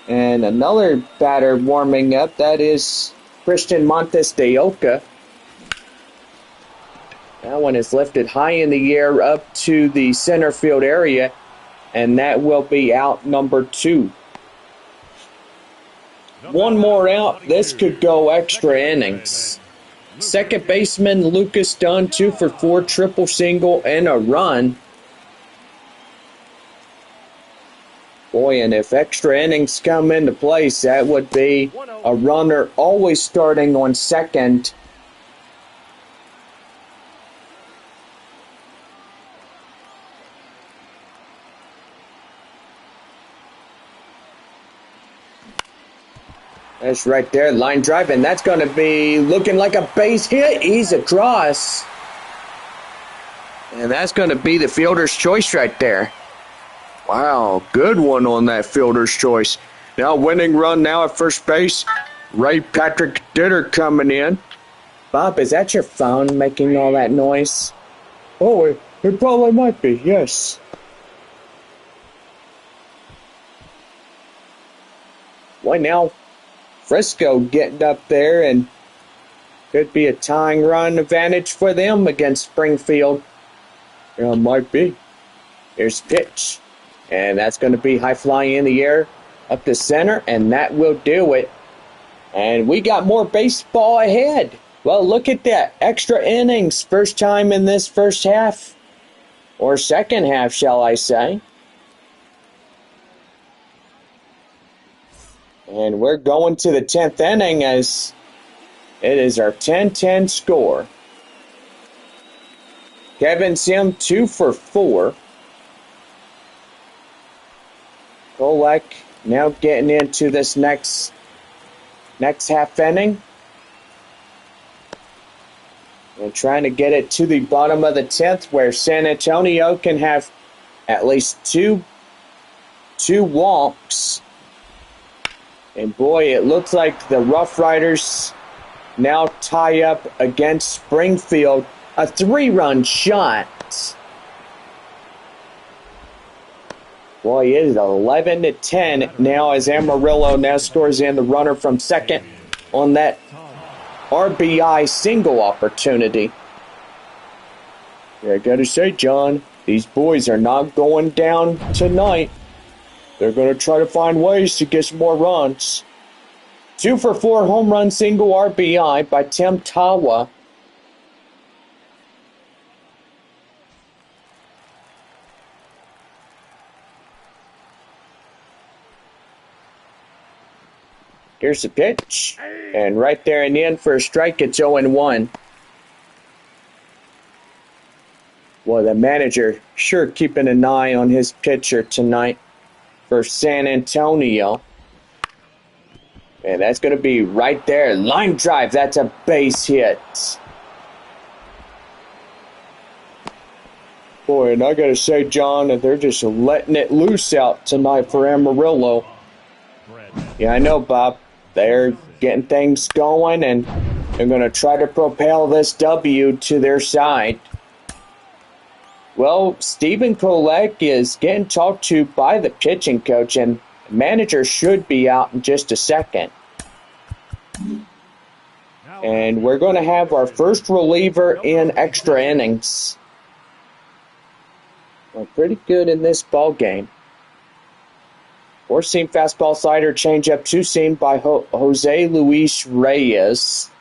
and another batter warming up. That is Christian Montes de Oca. That one is lifted high in the air up to the center field area, and that will be out number 2. One more out. This could go extra innings. Second baseman Lucas Dunn, 2-for-4, triple single, and a run. Boy, and if extra innings come into place, that would be a runner always starting on second. That's right there, line drive, and that's going to be looking like a base hit. He's across. And that's going to be the fielder's choice right there. Wow, good one on that fielder's choice. Now winning run now at first base. Ray Patrick Ditter coming in. Bob, is that your phone making all that noise? Oh, it probably might be, yes. Boy, now Frisco getting up there, and could be a tying run advantage for them against Springfield. Yeah, might be. Here's pitch. And that's going to be high flying in the air up the center, and that will do it. And we got more baseball ahead. Well, look at that. Extra innings. First time in this first half. Or second half, shall I say. And we're going to the 10th inning as it is our 10-10 score. Kevin Sim, 2-for-4. Kolek now getting into this next half inning. And trying to get it to the bottom of the 10th where San Antonio can have at least two walks. And boy, it looks like the Rough Riders now tie up against Springfield. A 3-run shot. Boy, it is 11-10 now as Amarillo now scores in the runner from second on that RBI single opportunity. Yeah, I gotta say, John, these boys are not going down tonight. They're going to try to find ways to get some more runs. 2-for-4 home run single RBI by Tim Tawa. Here's the pitch. And right there in the end for a strike, it's 0-1. Well, the manager sure keeping an eye on his pitcher tonight for San Antonio. And that's going to be right there. Line drive. That's a base hit. Boy, and I got to say, John, that they're just letting it loose out tonight for Amarillo. Yeah, I know, Bob. They're getting things going, and they're going to try to propel this W to their side. Well, Stephen Kolek is getting talked to by the pitching coach, and the manager should be out in just a second. And we're going to have our first reliever in extra innings. Well, pretty good in this ball game. Four-seam fastball, slider, changeup, two-seam by Jose Luis Reyes.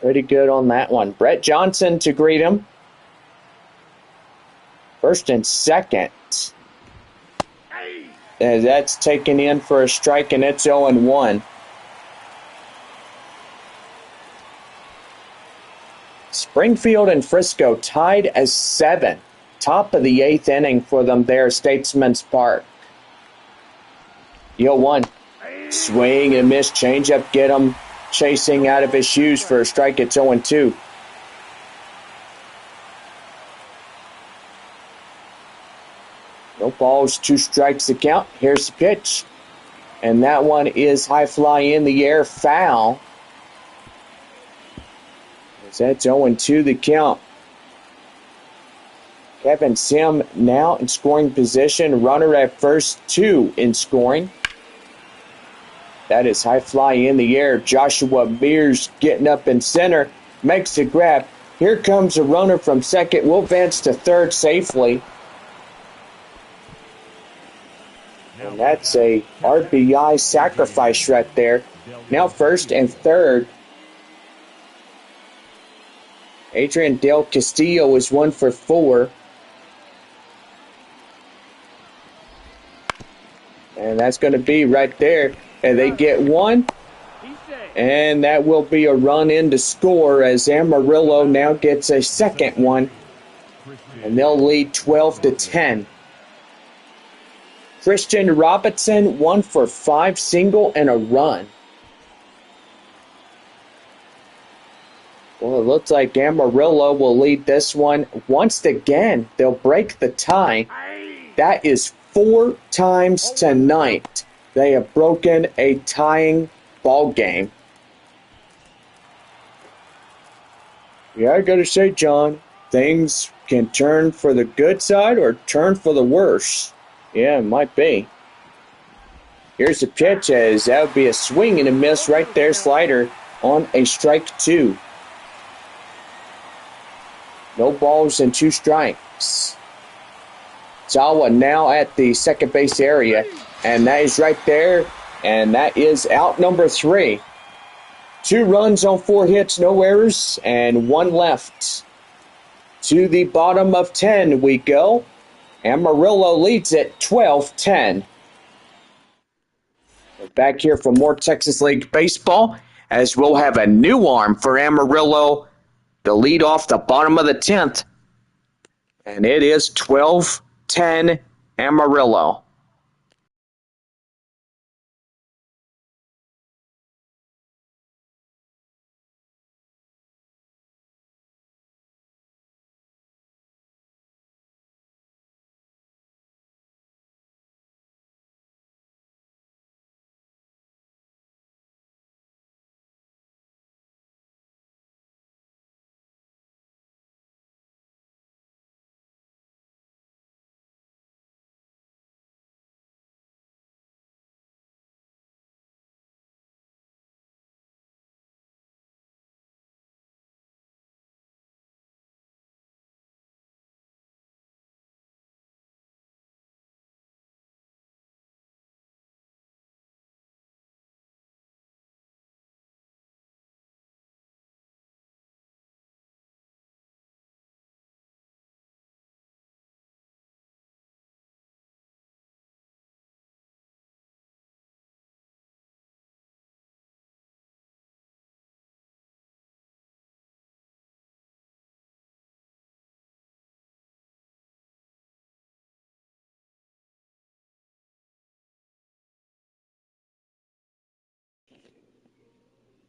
Pretty good on that one. Brett Johnson to greet him. First and second. And that's taken in for a strike, and it's 0-1. Springfield and Frisco tied as 7. Top of the 8th inning for them there, Statesman's Park. 0-1. Swing and miss, changeup, get him chasing out of his shoes for a strike. It's 0-2. No balls, 2 strikes to count. Here's the pitch. And that one is high fly in the air, foul. That's 0-2 the count. Kevin Sim now in scoring position. Runner at first, 2 in scoring. That is high fly in the air. Joshua Mears getting up in center. Makes the grab. Here comes a runner from second. Will advance to third safely. And that's a RBI sacrifice right there. Now first and third. Adrian Del Castillo is 1 for 4. And that's going to be right there. And they get 1. And that will be a run in to score as Amarillo now gets a second one. And they'll lead 12-10. Christian Robinson, 1 for 5, single and a run. Well, it looks like Amarillo will lead this one once again. They'll break the tie. That is 4 times tonight they have broken a tying ball game. Yeah, I gotta say, John, things can turn for the good side or turn for the worse. Yeah, it might be. Here's the pitch, as that would be a swing and a miss right there, slider on a strike 2. No balls and 2 strikes. Zawa now at the second base area, and that is right there, and that is out number 3. 2 runs on 4 hits, no errors, and 1 left. To the bottom of 10 we go. Amarillo leads it 12-10. We're back here for more Texas League baseball, as we'll have a new arm for Amarillo to lead off the bottom of the 10th. And it is 12-10 Amarillo.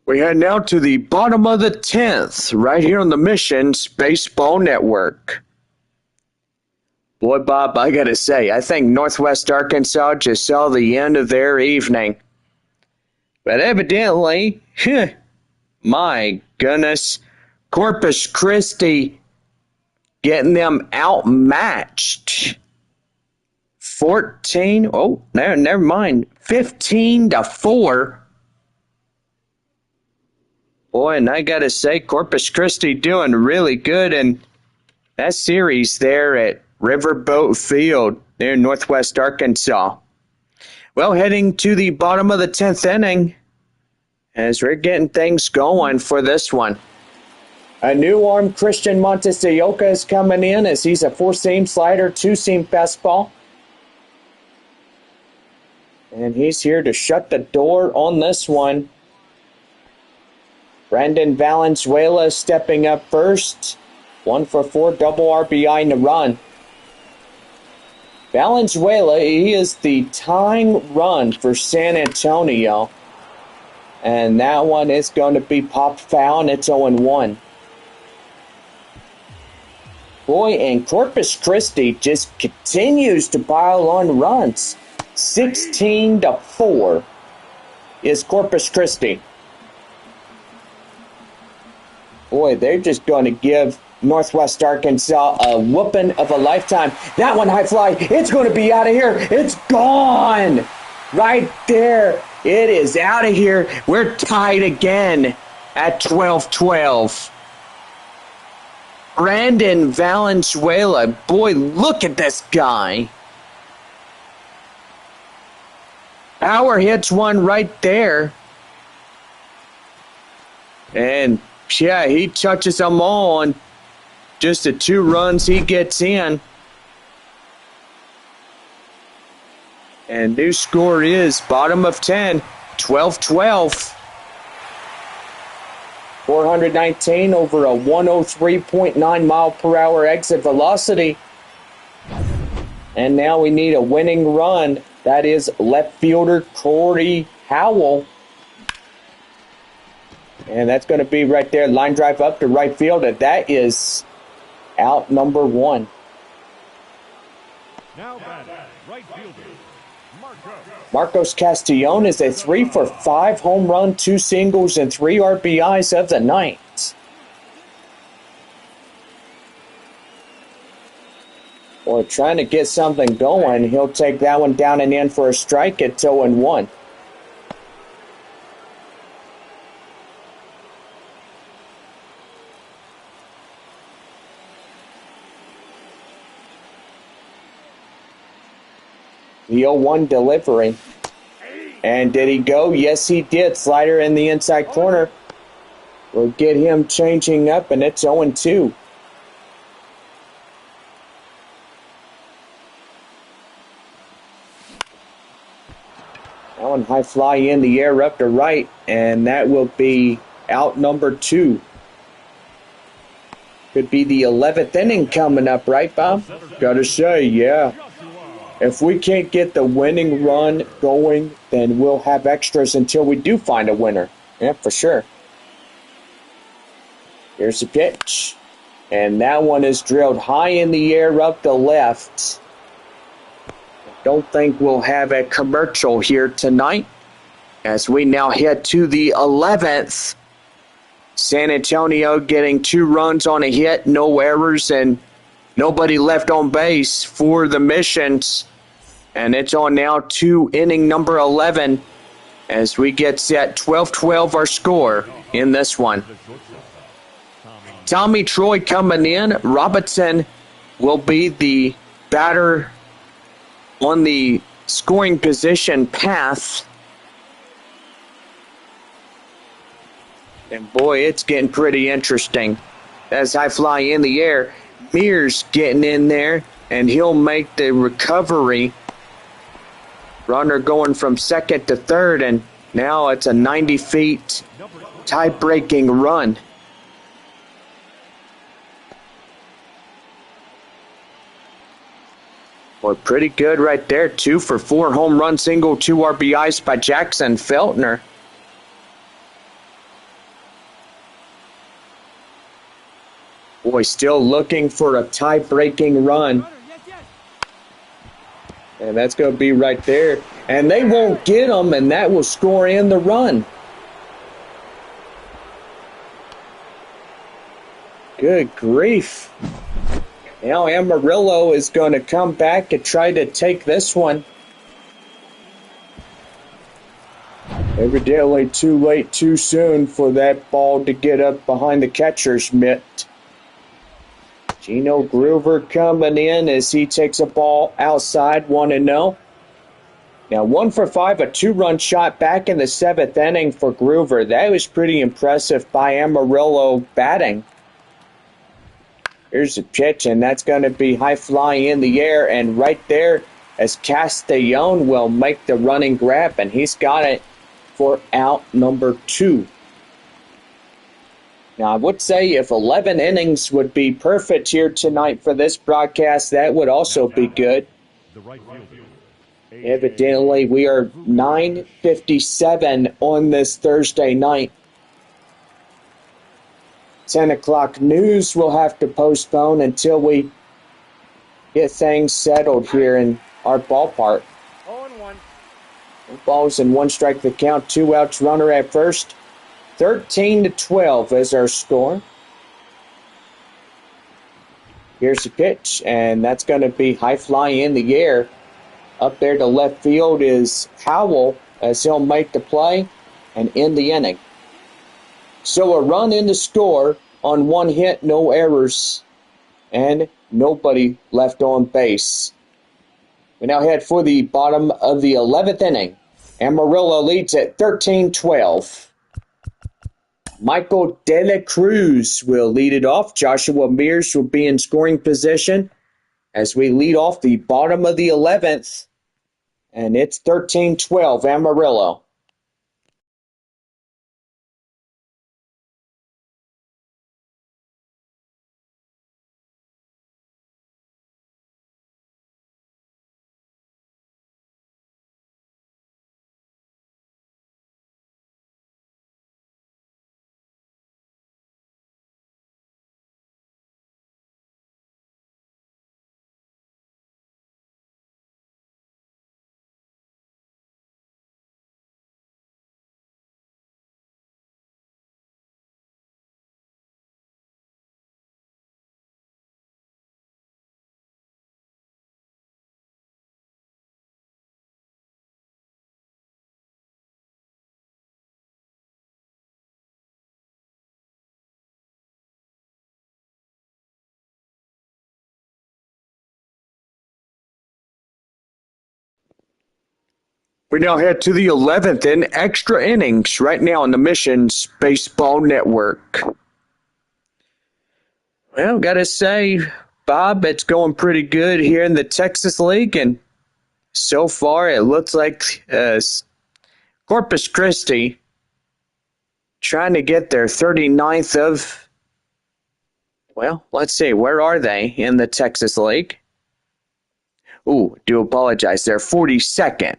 We head now to the bottom of the 10th, right here on the Missions Baseball Network. Boy, Bob, I gotta say, I think Northwest Arkansas just saw the end of their evening. But evidently, my goodness, Corpus Christi getting them outmatched. 14, oh, never mind, 15-4. Boy, and I gotta say, Corpus Christi doing really good in that series there at Riverboat Field there in Northwest Arkansas. Well, heading to the bottom of the 10th inning as we're getting things going for this one. A new arm, Christian Montesioca, is coming in as he's a 4-seam slider, 2-seam fastball. And he's here to shut the door on this one. Brandon Valenzuela stepping up first. 1 for 4, double RBI in the run. Valenzuela, he is the tying run for San Antonio. And that one is going to be popped foul, and it's 0-1. Boy, and Corpus Christi just continues to pile on runs. 16-4 is Corpus Christi. Boy, they're just going to give Northwest Arkansas a whooping of a lifetime. That one high fly, it's going to be out of here. It's gone. Right there. It is out of here. We're tied again at 12-12. Brandon Valenzuela, boy, look at this guy. Power hits one right there. And yeah, he touches them all on just the 2 runs he gets in. And new score is bottom of 10, 12-12. 419 over a 103.9 mile per hour exit velocity. And now we need a winning run. That is left fielder Corey Howell. And that's going to be right there. Line drive up to right field. And that is out number 1. Now batting, right fielder, Marcos Castillon is a 3 for 5 home run, 2 singles, and 3 RBIs of the night. Or trying to get something going. He'll take that one down and in for a strike at 0-1. The 0-1 delivery. And did he go? Yes, he did. Slider in the inside corner. We'll get him changing up, and it's 0-2. That one high fly in the air up to right, and that will be out number 2. Could be the 11th inning coming up, right, Bob? Gotta say, yeah. If we can't get the winning run going, then we'll have extras until we do find a winner. Yeah, for sure. Here's the pitch. And that one is drilled high in the air up the left. Don't think we'll have a commercial here tonight as we now head to the 11th. San Antonio getting 2 runs on a hit, no errors, and nobody left on base for the Missions. And it's on now to inning number 11 as we get set 12-12 our score in this one. Tommy Troy coming in. Robinson will be the batter on the scoring position path. And boy, it's getting pretty interesting. As high fly in the air, Mears getting in there, and he'll make the recovery. Runner going from second to third, and now it's a 90 feet tie-breaking run. Boy, pretty good right there. 2 for 4 home run single, 2 RBIs by Jackson Feltner. Boy, still looking for a tie-breaking run. And that's going to be right there. And they won't get him, and that will score in the run. Good grief. Now Amarillo is going to come back and try to take this one. Evidently too late, too soon for that ball to get up behind the catcher's mitt. Gino Groover coming in as he takes a ball outside, 1-0. Now 1 for 5, a 2-run shot back in the 7th inning for Groover. That was pretty impressive by Amarillo batting. Here's a pitch, and that's going to be high flying in the air, and right there as Castellon will make the running grab, and he's got it for out number 2. Now, I would say if 11 innings would be perfect here tonight for this broadcast, that would also be good. Evidently, we are 9:57 on this Thursday night. 10 o'clock news will have to postpone until we get things settled here in our ballpark. 0-1. Balls and 1 strike the count, 2 outs, runner at first. 13-12 is our score. Here's the pitch, and that's going to be high flying in the air. Up there to left field is Howell as he'll make the play and end the inning. So a run in the score on 1 hit, no errors, and nobody left on base. We now head for the bottom of the 11th inning. Amarillo leads at 13-12. Michael De La Cruz will lead it off. Joshua Mears will be in scoring position as we lead off the bottom of the 11th. And it's 13-12 Amarillo. We now head to the 11th in extra innings right now on the Missions Baseball Network. Well, gotta say, Bob, it's going pretty good here in the Texas League, and so far it looks like Corpus Christi trying to get their 39th of, well, let's see, where are they in the Texas League? Ooh, do apologize, they're 42nd.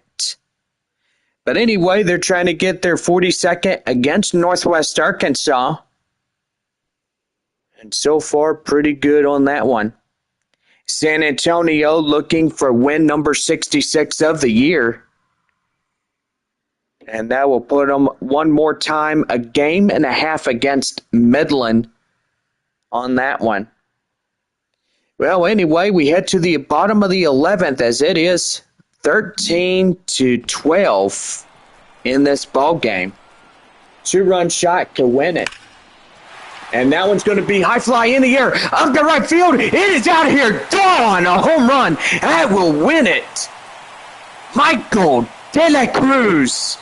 But anyway, they're trying to get their 42nd against Northwest Arkansas. And so far, pretty good on that one. San Antonio looking for win number 66 of the year. And that will put them one more time, a game and a half against Midland on that one. Well, anyway, we head to the bottom of the 11th as it is 13-12 in this ball game. 2-run shot to win it. And that one's going to be high fly in the air. Up the right field. It is out of here. Gone. A home run. That will win it. Michael De La Cruz.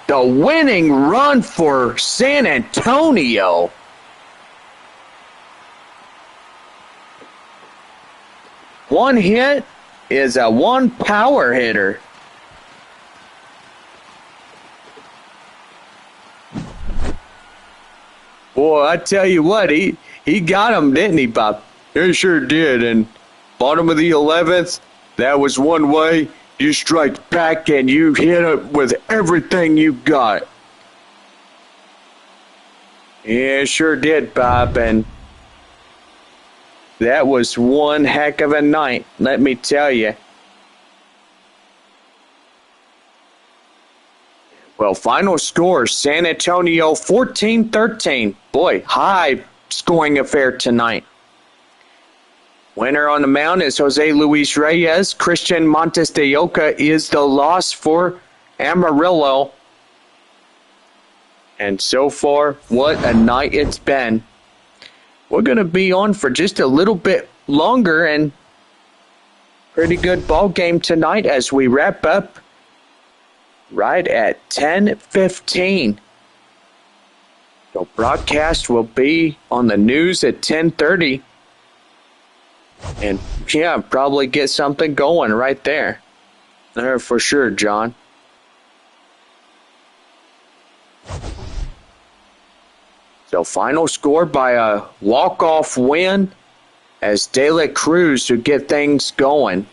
The winning run for San Antonio. One hit is a 1 power hitter. Boy, I tell you what, he got him, didn't he, Bob? He sure did. And bottom of the 11th, that was one way. You strike back and you hit it with everything you got. Yeah, sure did, Bob, and that was one heck of a night, let me tell you. Well, final score, San Antonio 14-13. Boy, high scoring affair tonight. Winner on the mound is Jose Luis Reyes. Christian Montes de Oca is the loss for Amarillo. And so far, what a night it's been. We're going to be on for just a little bit longer, and pretty good ball game tonight as we wrap up right at 10:15. The broadcast will be on the news at 10:30. And yeah, probably get something going right there. There for sure, John. So final score by a walk-off win as De La Cruz to get things going.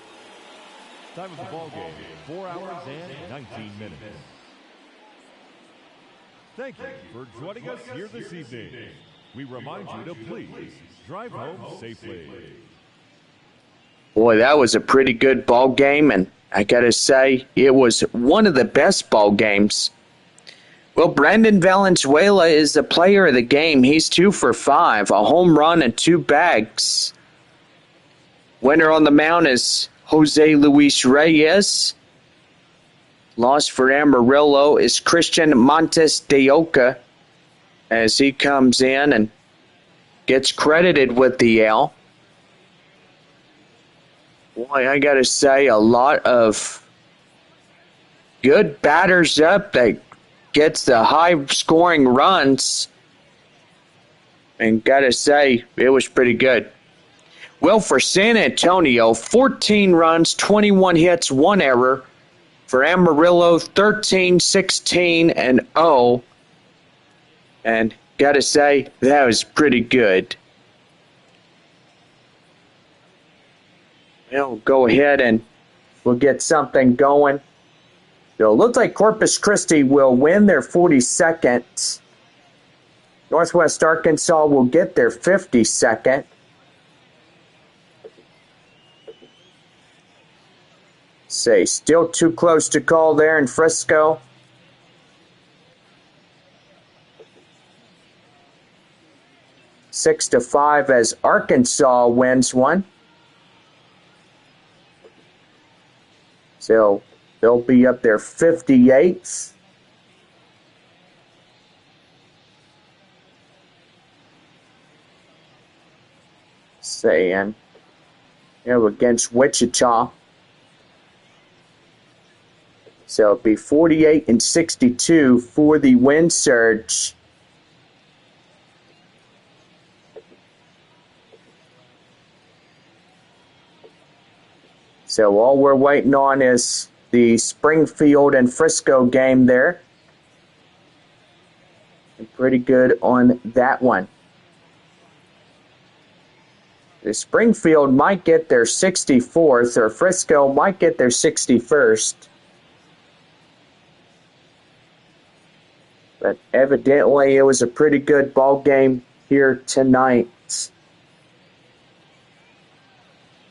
Time of the ball game, 4 hours and 19 minutes. Thank you for joining us here this evening. We remind you to please drive home safely. Boy, that was a pretty good ball game, and I gotta say, it was one of the best ball games. Well, Brandon Valenzuela is the player of the game. He's 2 for 5, a home run and 2 bags. Winner on the mound is Jose Luis Reyes. Loss for Amarillo is Christian Montes de Oca as he comes in and gets credited with the L. Boy, I gotta say, a lot of good batters up that gets the high-scoring runs. And gotta say, it was pretty good. Well, for San Antonio, 14 runs, 21 hits, 1 error. For Amarillo, 13, 16, and 0. And gotta say, that was pretty good. We'll go ahead and we'll get something going. So it looks like Corpus Christi will win their 42nd. Northwest Arkansas will get their 52nd. Say, still too close to call there in Frisco. 6-5 as Arkansas wins one. So they'll be up there 58th. Saying, against Wichita. So it'll be 48 and 62 for the win surge. So all we're waiting on is the Springfield and Frisco game there. And pretty good on that one. The Springfield might get their 64th, or Frisco might get their 61st. But evidently it was a pretty good ball game here tonight.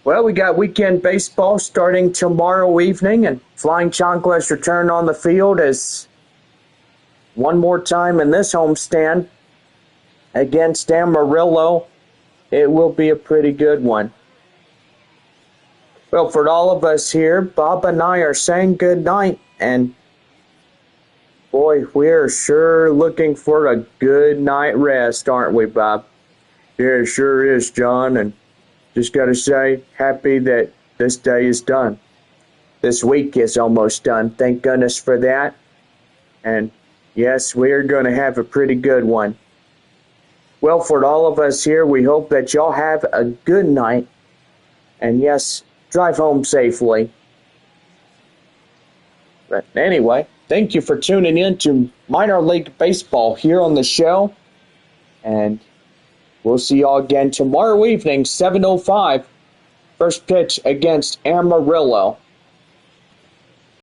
Well, we got weekend baseball starting tomorrow evening, and Flying Chanclas return on the field as one more time in this homestand against Amarillo. It will be a pretty good one. Well, for all of us here, Bob and I are saying good night, and boy, we are sure looking for a good night rest, aren't we, Bob? Yeah, it sure is, John, and just got to say, happy that this day is done. This week is almost done. Thank goodness for that. And yes, we are going to have a pretty good one. Well, for all of us here, we hope that y'all have a good night. And yes, drive home safely. But anyway, thank you for tuning in to Minor League Baseball here on the show. And we'll see y'all again tomorrow evening, 7:05. First pitch against Amarillo.